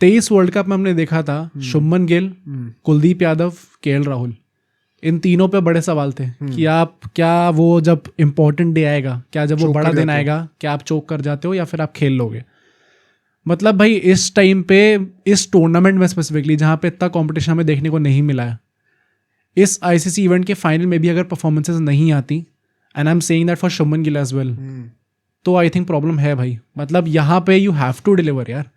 23 world cup में हमने देखा था शुभमन गिल, कुलदीप यादव, केएल राहुल, इन तीनों पे बड़े सवाल थे कि आप क्या वो जब इम्पोर्टेंट डे आएगा, क्या जब वो बड़ा दिन आएगा, क्या आप चोक कर जाते हो या फिर आप खेल लोगे। मतलब भाई इस टाइम पे इस टूर्नामेंट में स्पेसिफिकली जहाँ पे इतना कॉम्पिटिशन हमें देखने को नहीं मिला है, इस आईसीसी इवेंट के फाइनल में भी अगर परफॉर्मेंसेज नहीं आती, and I am saying that for Shubman Gill as well, तो आई थिंक प्रॉब्लम है भाई। मतलब यहाँ पे यू हैव टू डिलीवर यार।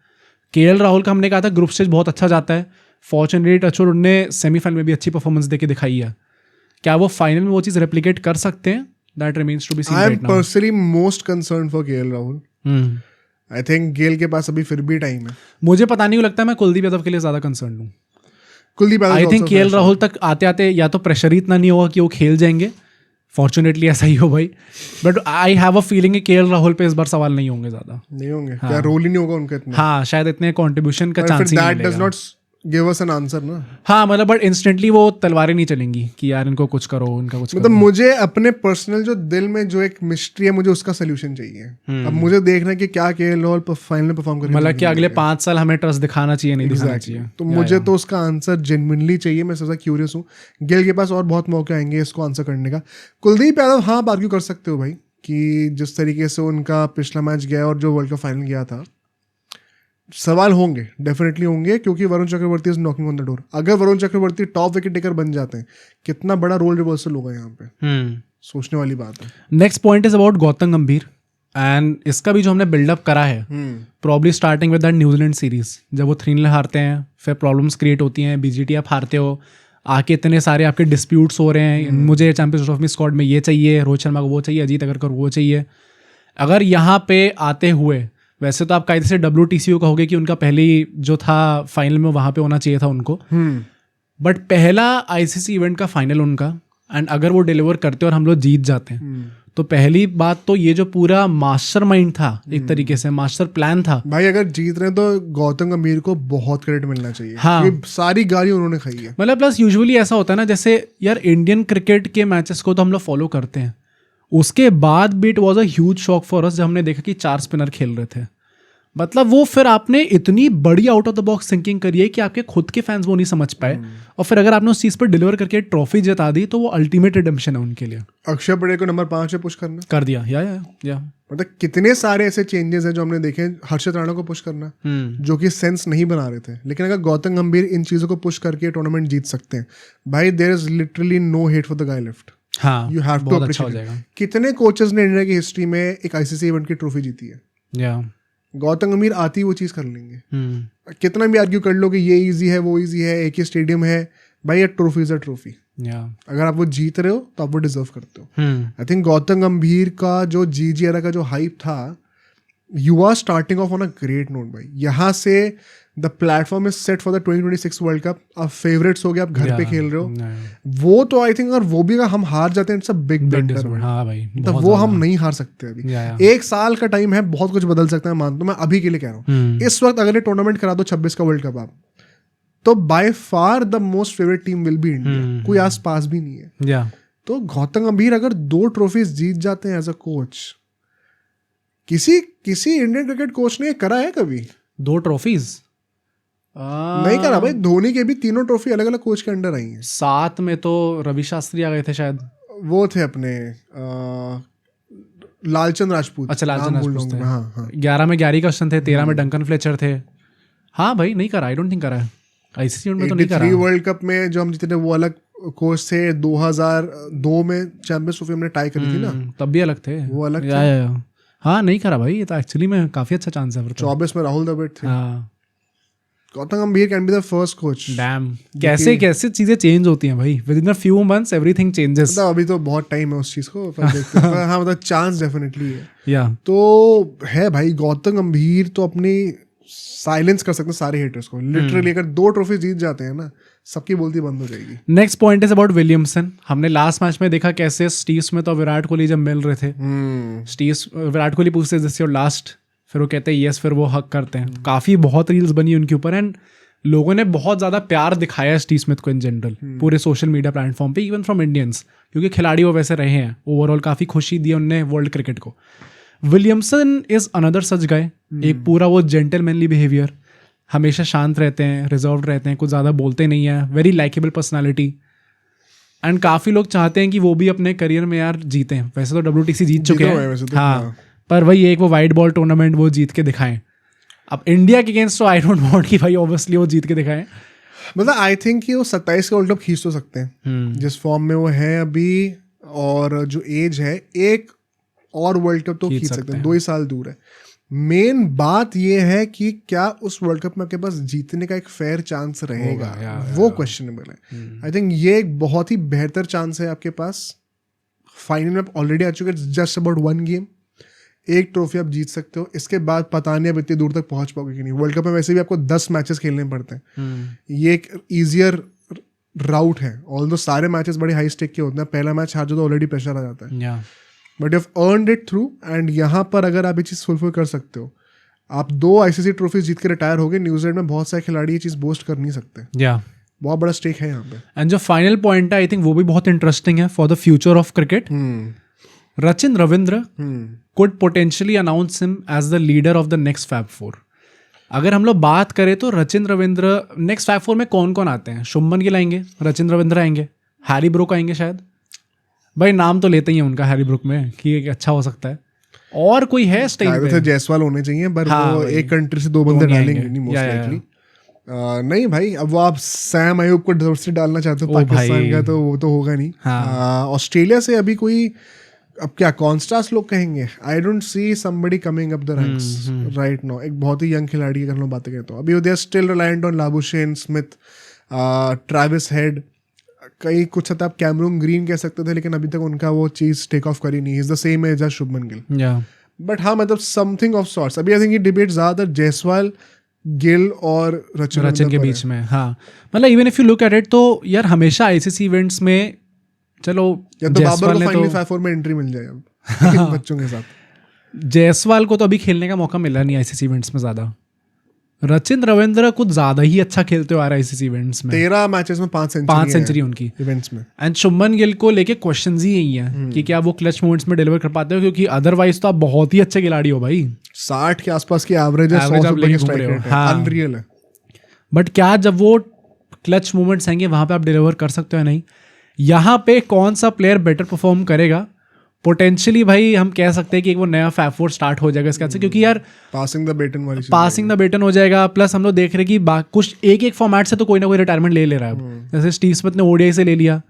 केएल राहुल का हमने कहा था ग्रुप स्टेज बहुत अच्छा जाता है, फॉर्चुनेटली टचवुड उन्होंने सेमीफाइनल में भी अच्छी परफॉर्मेंस देके दिखाई है। क्या वो फाइनल में वो चीज़ रेप्लिकेट कर सकते हैं? That remains to be seen right now. I am personally most concerned for KL Rahul. I think Gill के पास अभी फिर भी टाइम है। मुझे पता नहीं लगता, मैं कुलदीप यादव के लिए ज़्यादा कंसर्न हूँ। Kuldeep Yadav, I think KL Rahul तक आते आते या तो प्रेशर ही इतना नहीं होगा कि वो खेल जाएंगे, फॉर्चुनेटली ऐसा ही हो भाई, but I have a feeling कि केएल राहुल पे इस बार सवाल नहीं होंगे ज़्यादा। नहीं होंगे, क्या रोल ही नहीं होगा उनका इतना। हाँ, शायद इतने कंट्रीब्यूशन का चांस ही नहीं मिलेगा। That does not give us an answer ना। हाँ मतलब बट इंस्टेंटली वो तलवारें नहीं चलेंगी कि यार इनको कुछ करो, इनका कुछ मतलब मुझे अपने पर्सनल जो दिल में जो एक मिस्ट्री है, मुझे उसका सोल्यूशन चाहिए। अब मुझे देखना है कि क्या केएल राहुल फाइनल में परफॉर्म करके मतलब कि अगले 5 साल हमें ट्रस्ट दिखाना चाहिए, नहीं दिखाना चाहिए। तो मुझे तो उसका आंसर जेन्युइनली चाहिए। मैं सबसे क्यूरियस हूँ। गिल के पास और बहुत मौके आएंगे इसको आंसर करने का। कुलदीप यादव, हाँ आप आर्ग्यू कर सकते हो भाई कि जिस तरीके से उनका पिछला मैच गया और जो वर्ल्ड कप फाइनल गया था, सवाल होंगे, डेफिनेटली होंगे, क्योंकि Varun Chakravarthy is knocking on the door. अगर Varun Chakravarthy top wicket taker बन जाते हैं, कितना बड़ा रोल रिवर्सल होगा यहाँ पे, सोचने वाली बात है। Next point is about Gautam गंभीर, एंड इसका भी जो हमने बिल्डअप करा है, probably starting with that New Zealand series, जब वो 3-0 हारते हैं, फिर प्रॉब्लम्स क्रिएट होती हैं, बीजीटी आप हारते हो, आके इतने सारे आपके डिस्प्यूट्स हो रहे हैं, मुझे चैंपियंस ट्रॉफी स्क्वाड में ये चाहिए, रोहित शर्मा को वो चाहिए, अजीत अगरकर वो चाहिए। अगर यहाँ पे आते हुए, वैसे तो आप कायदे से WTCO कहोगे कि उनका पहले ही जो था फाइनल में वहाँ पे होना चाहिए था उनको, बट पहला ICC इवेंट का फाइनल उनका, एंड अगर वो डिलीवर करते और हम लोग जीत जाते हैं, तो पहली बात तो ये जो पूरा मास्टरमाइंड था, एक तरीके से मास्टर प्लान था भाई, अगर जीत रहे हैं तो गौतम गंभीर को बहुत क्रेडिट मिलना चाहिए। हाँ, सारी गाड़ी उन्होंने खाई है। मतलब प्लस यूजुअली ऐसा होता है ना, जैसे यार इंडियन क्रिकेट के मैचेस को तो हम लोग फॉलो करते हैं, उसके बाद भी it was a huge shock for us जब हमने देखा कि 4 स्पिनर खेल रहे थे। मतलब वो फिर आपने इतनी बड़ी out of the box thinking करी है कि आपके खुद के फैंस वो नहीं समझ पाए, और फिर अगर आपने उस चीज़ पर डिलीवर करके ट्रॉफी जिता दी, तो वो अल्टीमेट रिडेम्पशन है उनके लिए। अक्षय पटेल को नंबर 5 पे पुश करना कर दिया, या मतलब कितने सारे ऐसे चेंजेस हैं जो हमने देखे। हर्षित राणा को पुश करना, जो कि सेंस नहीं बना रहे थे, लेकिन अगर गौतम गंभीर इन चीज़ों को पुश करके टूर्नामेंट जीत सकते हैं, भाई there is literally no hate for the guy left. हाँ, यू हैव टू अप्रिशिएट। कितने कोचेस ने इंडिया की हिस्ट्री में एक ICC इवेंट की ट्रॉफी जीती है, या गौतम गंभीर आती वो चीज़ कर लेंगे। कितना भी आर्ग्यू कर लो कि ये इजी है, वो इजी है, एक ही स्टेडियम है, भाई ये ट्रॉफी इज अ ट्रॉफी। अगर आप वो जीत रहे हो तो आप वो डिजर्व करते हो। आई थिंक गौतम गंभीर का जो GG एरा का जो हाइप था, you are starting off on a great note भाई। यहाँ से the platform is set for the 2026 world cup. आप फेवरेट्स हो गए, आप घर पे खेल रहे हो, वो तो आई थिंक, और वो भी अगर हम हार जाते हैं, इट्स अ बिग ब्लंडर। हाँ भाई, तो वो हम नहीं हार सकते अभी। 1 साल का टाइम है, बहुत कुछ बदल सकता है, मानता हूं। मैं अभी के लिए कह रहा हूँ, इस वक्त अगर ये टूर्नामेंट करा दो 26 का वर्ल्ड कप आप, तो by far the most favourite team will be India. कोई आस पास भी नहीं है। तो गौतम गंभीर अगर 2 ट्रॉफीज जीत जाते हैं एज अ कोच, किसी इंडियन क्रिकेट कोच ने करा है कभी 2 ट्रॉफीज? नहीं करा भाई। धोनी के भी 3 ट्रॉफी अलग अलग कोच के अंडर आई हैं। 7 में तो रवि शास्त्री आ गए थे शायद, वो थे अपने लालचंद राजपूत। अच्छा, लालचंद राजपूत थे। हाँ। 11 में गैरी कर्स्टन थे, 13 में डंकन फ्लेचर थे। हाँ भाई, नहीं करा, आई डोंट थिंक करा है ICC में तो नहीं करा। वर्ल्ड कप में जो हम जीते थे वो अलग कोच थे। 2002 में चैंपियंस ट्रॉफी हमने टाई करी थी ना, तब भी अलग थे, वो अलग थे। हाँ, नहीं करा भाई, ये तो एक्चुअली में काफी अच्छा चांस है। 24 में राहुल द्रविड़ थे। गौतम गंभीर can be the first coach. Dam, कैसे चीजें चेंज होती हैं भाई, with in a few months everything changes. मतलब अभी तो बहुत टाइम है उस चीज को, पर देखते हैं। हाँ, मतलब चांस डेफिनेटली है। या तो है भाई, गौतम गंभीर तो अपनी साइलेंस कर सकते हैं सारे हेटर्स को लिटरली। अगर 2 ट्रॉफी जीत जाते हैं ना, सबकी बोलती बंद हो जाएगी। Next point is about Williamson. हमने लास्ट मैच में देखा कैसे स्टीव स्मिथ और विराट कोहली जब मिल रहे थे, विराट कोहली पूछते दिस योर लास्ट, फिर वो कहते हैं यस, फिर वो हक करते हैं। काफ़ी बहुत रील्स बनी उनके ऊपर, एंड लोगों ने बहुत ज़्यादा प्यार दिखाया स्टीव स्मिथ को इन जनरल पूरे सोशल मीडिया प्लेटफॉर्म पे, इवन फ्रॉम इंडियंस, क्योंकि खिलाड़ी वो वैसे रहे हैं। ओवरऑल काफ़ी खुशी दी उनने वर्ल्ड क्रिकेट को। विलियमसन इज अनदर सच गाय, एक पूरा वो जेंटलमैनली बिहेवियर, हमेशा शांत रहते हैं, रिजर्व रहते हैं, कुछ ज़्यादा बोलते नहीं है, वेरी लाइकेबल पर्सनैलिटी। एंड काफ़ी लोग चाहते हैं कि वो भी अपने करियर में यार जीतें। वैसे तो WTC जीत चुके हैं, हाँ, पर वही एक वो वाइट बॉल टूर्नामेंट वो जीत के दिखाएं। अब इंडिया के अगेंस्ट तो आई डोंट वांट कि भाई ऑब्वियसली वो जीत के दिखाएं। मतलब आई थिंक कि वो 27 का वर्ल्ड कप खींच तो सकते हैं जिस फॉर्म में वो है अभी, और जो एज है, एक और वर्ल्ड कप तो खींच सकते हैं। 2 ही साल दूर है। मेन बात ये है कि क्या उस वर्ल्ड कप में आपके पास जीतने का एक फेयर चांस रहेगा, वो क्वेश्चनेबल है। आई थिंक ये एक बहुत ही बेहतर चांस है आपके पास। फाइनल में आप ऑलरेडी आ चुके हैं, जस्ट अबाउट 1 गेम, एक ट्रॉफी आप जीत सकते हो। इसके बाद पता नहीं आप इतनी दूर तक पहुंच पाओगे कि नहीं। वर्ल्ड कप में वैसे भी आपको 10 मैचेस खेलने पड़ते हैं। ये एक ईजियर राउट है, ऑल्दो सारे मैचेस बड़े हाई स्टेक के होते हैं। पहला मैच हार जाओ तो ऑलरेडी प्रेशर आ जाता है, but you have earned it through. And यहाँ पर अगर आप ये चीज़ फुलफिल कर सकते हो, आप 2 आईसीसी ट्रॉफी जीत के रिटायर हो गए, न्यूजीलैंड में बहुत सारे खिलाड़ी ये चीज़ बोस्ट कर नहीं सकते। या बहुत बड़ा स्टेक है यहाँ पे। एंड जो फाइनल पॉइंट है आई थिंक वो भी बहुत इंटरेस्टिंग है for the future of cricket. Rachin Ravindra could potentially announce him as the leader of the next Fab Four. अगर हम लोग बात करें तो Rachin Ravindra next Fab Four में कौन कौन आते हैं? शुभमन गिल आएंगे, रचिन रविंद्र आएंगे, हैरी ब्रुक आएंगे शायद। भाई नाम तो लेते ही हैं उनका हैरी ब्रुक में कि एक अच्छा हो सकता है। और कोई है इस टाइम पे? जायसवाल होने चाहिए, पर वो एक कंट्री से 2 बंदे डालेंगे नहीं मोस्ट लाइकली। नहीं भाई, अब वो आप सैम अयूब को जबरदस्ती डालना चाहते हो पाकिस्तान का, तो वो तो होगा नहीं। ऑस्ट्रेलिया से अभी कोई, अब क्या कॉन्स्टास लोग कहेंगे, आई don't C somebody coming up the ranks right now. एक बहुत ही यंग खिलाड़ी की अगर हम बातें करें तो अभी they are still reliant on Labuschagne, Smith, Travis Head, कई कुछ हद तक कैमरून ग्रीन कह सकते थे, लेकिन अभी तक उनका वो चीज़ टेक ऑफ करी नहीं। Is the same age as Shubman Gill, but हाँ मतलब समथिंग ऑफ सॉर्ट्स। अभी आई थिंक ये डिबेट ज़्यादातर जायसवाल, गिल और रचिन के बीच में। हाँ मतलब even if you look at it तो यार हमेशा आईसीसी इवेंट्स में चलो या तो बाबर को फाइनली 5-4 में एंट्री मिल जाए अब बच्चों के साथ। जायसवाल को तो अभी खेलने का मौका मिला नहीं आईसीसी इवेंट्स में ज़्यादा। रचिन रविंद्र कुछ ज़्यादा ही अच्छा खेलते हुए आ रहा है आईसीसी इवेंट्स में। 13 मैचेस में 5 सेंचुरी उनकी इवेंट्स में। एंड शुभमन गिल को लेके क्वेश्चंस ही यही है कि क्या वो क्लच मोमेंट्स में डिलीवर कर पाते हो, क्योंकि अदरवाइज तो आप बहुत ही अच्छे खिलाड़ी हो भाई। 60 के आसपास की एवरेज है, 100 से ऊपर स्ट्राइक रेट है, अनरियल है। बट क्या जब वो क्लच मोमेंट्स आएंगे वहां पे आप डिलीवर कर सकते हो नहीं? यहाँ पे कौन सा प्लेयर बेटर परफॉर्म करेगा? पोटेंशियली भाई हम कह सकते हैं कि एक वो नया Fab Four स्टार्ट हो जाएगा इसके, क्योंकि यार पासिंग द बेटन हो जाएगा। प्लस हम लोग देख रहे हैं कि कुछ एक फॉर्मेट से तो कोई ना कोई रिटायरमेंट ले रहा है। जैसे स्टीव स्मिथ ने ओडीआई से ले लिया,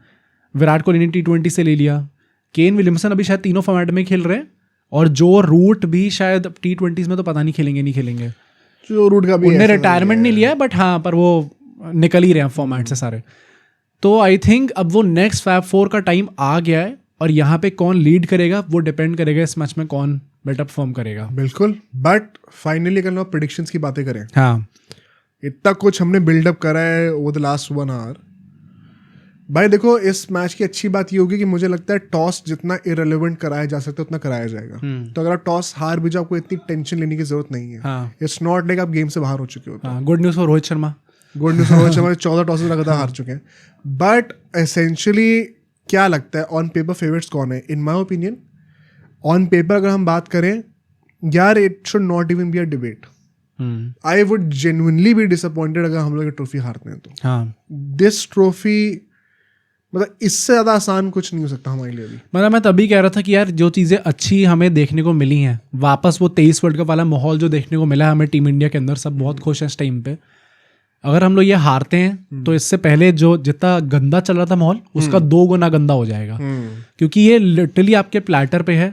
विराट कोहली ने T20 से ले लिया, केन विलियमसन अभी शायद तीनों फॉर्मेट में खेल रहे हैं, और जो रूट भी शायद T20 में तो पता नहीं खेलेंगे। जो रूट का भी उन्होंने रिटायरमेंट नहीं लिया है, बट हाँ पर वो निकल ही रहे हैं फॉर्मेट से सारे। तो आई थिंक अब वो नेक्स्ट Fab Four का टाइम आ गया है, और यहाँ पे कौन लीड करेगा वो डिपेंड करेगा इस मैच में कौन बेटर परफॉर्म करेगा। बिल्कुल, बट फाइनली अगर लोग प्रेडिक्शंस की बातें करें, हाँ इतना कुछ हमने बिल्डअप करा है ओवर द लास्ट 1 आवर। भाई देखो, इस मैच की अच्छी बात ये होगी कि मुझे लगता है टॉस जितना इरेलेवेंट कराया जा सकता है उतना कराया जाएगा। तो अगर आप टॉस हार भी जाओ, आपको इतनी टेंशन लेने की जरूरत नहीं है। इट्स नॉट लाइक आप गेम से बाहर हो चुके हो। Good news for Rohit Sharma 14 tosses लगातार हार चुके हैं। बट एसेंशियली क्या लगता है, ऑन पेपर फेवरेट्स कौन है? इन माई ओपिनियन ऑन पेपर अगर हम बात करें यार, it should not even be a debate. I would genuinely be disappointed अगर हम लोग ये ट्रॉफी हारते हैं तो। दिस ट्रॉफी मतलब इससे ज़्यादा आसान कुछ नहीं हो सकता हमारे लिए भी। मतलब मैं तभी कह रहा था कि यार जो चीज़ें अच्छी हमें देखने को मिली हैं, वापस वो 23 वर्ल्ड कप वाला माहौल जो देखने को मिला है हमें टीम इंडिया के अंदर, सब बहुत खुश हैं इस टाइम पे। अगर हम लोग ये हारते हैं तो इससे पहले जो जितना गंदा चल रहा था माहौल उसका 2 गुना गंदा हो जाएगा, क्योंकि ये लिटरली आपके प्लेटर पे है।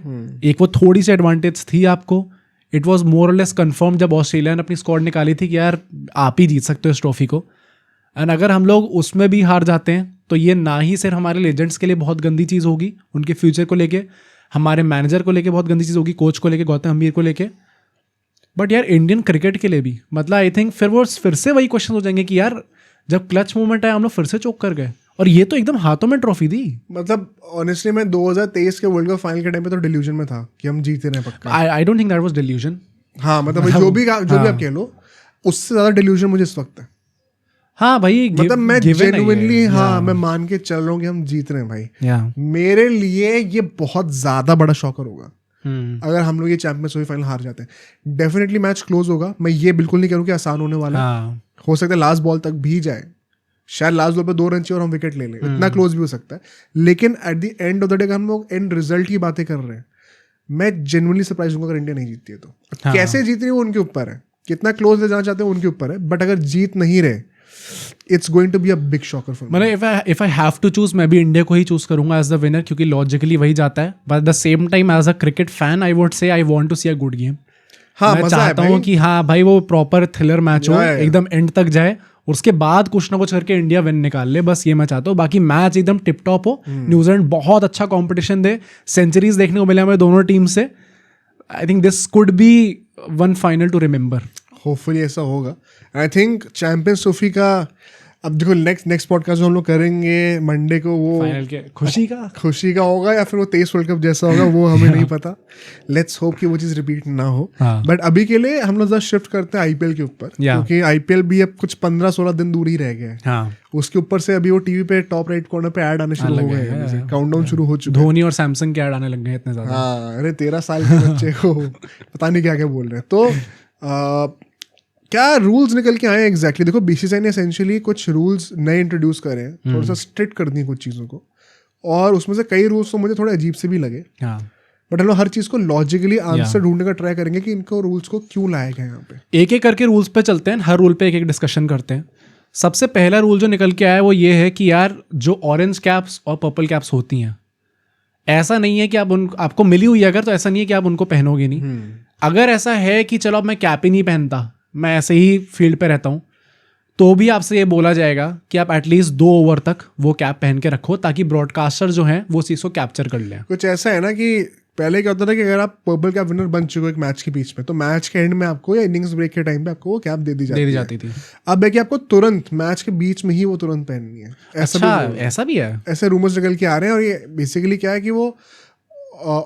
एक वो थोड़ी सी एडवांटेज थी आपको, इट वॉज मोर और लेस कन्फर्म जब ऑस्ट्रेलिया ने अपनी स्क्वाड निकाली थी कि यार आप ही जीत सकते हो इस ट्रॉफी को। एंड अगर हम लोग उसमें भी हार जाते हैं तो ये ना ही सिर्फ हमारे लेजेंड्स के लिए बहुत गंदी चीज़ होगी, उनके फ्यूचर को लेके, हमारे मैनेजर को लेके बहुत गंदी चीज़ होगी, कोच को लेके, गौतम गंभीर को लेके, बट यार इंडियन क्रिकेट के लिए भी। मतलब आई थिंक फिर से वही क्वेश्चन हो जाएंगे कि यार जब क्लच मोमेंट आया हम लोग फिर से चोक कर गए, और ये तो एकदम हाथों में ट्रॉफी थी। मतलब ऑनेस्टली मैं 2023 के वर्ल्ड कप फाइनल के टाइम पे तो डिल्यूजन में था कि हम जीते रहे पक्का। आई don't think that was delusion. हाँ मतलब जो भी आप कह लो, उससे ज़्यादा डिल्यूजन मुझे इस वक्त है। हाँ भाई मतलब मैं जेन्युइनली मैं मान के चल रहा हूँ कि हम जीत रहे हैं भाई। मेरे लिए ये बहुत ज़्यादा बड़ा शॉकर होगा अगर हम लोग ये चैंपियंस ट्रॉफी फाइनल हार जाते हैं। डेफिनेटली मैच क्लोज होगा, मैं ये बिल्कुल नहीं कह रहा हूँ कि आसान होने वाला है। हो सकता है लास्ट बॉल तक भी जाए, शायद लास्ट बॉल पे 2 रन चाहिए और हम विकेट ले लें, इतना क्लोज भी हो सकता है। लेकिन eight the end of the day हम लोग एंड रिजल्ट की बातें कर रहे हैं, मैं जेन्युइनली सरप्राइज हूँ अगर इंडिया नहीं जीतती है तो। कैसे जीत रही है वो उनके ऊपर है, कितना क्लोज ले जाना चाहते हैं उनके ऊपर है, बट अगर जीत नहीं रहे it's going to be a big shocker for me. मतलब if I have to choose, मैं भी इंडिया को ही चूज करूंगा एज द विनर, क्योंकि लॉजिकली वही जाता है। But at the same time as a cricket fan I would say I want to see a good game. हाँ, मैं चाहता हूँ कि हाँ भाई वो प्रॉपर थ्रिलर मैच हो, एकदम एंड तक जाए, उसके बाद कुछ ना कुछ करके इंडिया विन निकाल ले, बस ये मैं चाहता हूँ। बाकी मैच एकदम टिप टॉप हो, न्यूजीलैंड बहुत अच्छा कॉम्पिटिशन दे, सेंचुरीज देखने को मिले हमें दोनों टीम से। I think this could be one final to remember. Hopefully ऐसा होगा। आई थिंक चैंपियंस ट्रॉफी का अब देखो नेक्स्ट पॉडकास्ट जो हम लोग करेंगे मंडे को, वो फाइनल के खुशी का होगा या फिर वो 23 वर्ल्ड कप जैसा होगा वो हमें नहीं पता. लेट्स होप कि वो चीज़ रिपीट ना हो. बट अभी के लिए हम लोग जरा शिफ्ट करते हैं आईपीएल के ऊपर, क्योंकि आईपीएल भी अब कुछ 15-16 दिन दूर ही रह गए हैं. उसके ऊपर से अभी वो टीवी पे टॉप राइट कॉर्नर पे ऐड आने शुरू हो गए हैं, काउंटडाउन शुरू हो चुका है. धोनी और सैमसंग के ऐड आने लग गए इतने ज्यादा. हाँ, अरे 13 साल के बच्चे को पता नहीं क्या क्या बोल रहे हैं. तो क्या रूल्स निकल के आए हैं एग्जैक्टली? देखो बीसीसीआई ने एसेंशियली कुछ रूल्स नए इंट्रोड्यूस करे हैं, थोड़ा सा स्ट्रिक्ट कर दिए कुछ चीज़ों को, और उसमें से कई रूल्स तो मुझे थोड़े अजीब से भी लगे. बट हम लोग हर चीज़ को लॉजिकली आंसर ढूंढने का ट्राई करेंगे कि इनको रूल्स को क्यों लाया गया यहाँ पे. एक एक करके रूल्स पे चलते हैं, हर रूल पे एक एक डिस्कशन करते हैं. सबसे पहला रूल जो निकल के आया है वो ये है कि यार जो ऑरेंज कैप्स और पर्पल कैप्स होती हैं, ऐसा नहीं है कि आपको मिली हुई है अगर, तो ऐसा नहीं है कि आप उनको पहनोगे नहीं. अगर ऐसा है कि चलो अब मैं कैप ही नहीं पहनता, मैं ऐसे ही फील्ड पे रहता हूँ, तो भी आपसे ये बोला जाएगा कि आप एटलीस्ट 2 ओवर तक वो कैप पहन के रखो, ताकि ब्रॉडकास्टर जो हैं वो चीज़ को कैप्चर कर लें. कुछ ऐसा है ना कि पहले क्या होता था कि अगर आप पर्पल कैप विनर बन चुके हो एक मैच के बीच में, तो मैच के एंड में आपको या इनिंग्स ब्रेक के टाइम पे आपको वो कैप दे दी जाती थी. अब है कि आपको तुरंत मैच के बीच में ही वो तुरंत पहननी है. ऐसा भी है, ऐसे रूमर्स निकल के आ रहे हैं. और ये बेसिकली क्या है कि वो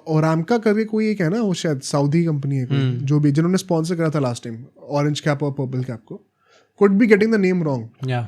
ओरामका करके कोई एक है ना, वो शायद सऊदी कंपनी है कोई, जो भी जिन्होंने स्पॉन्सर करा था लास्ट टाइम ऑरेंज कैप और पर्पल कैप को, could be getting the name wrong.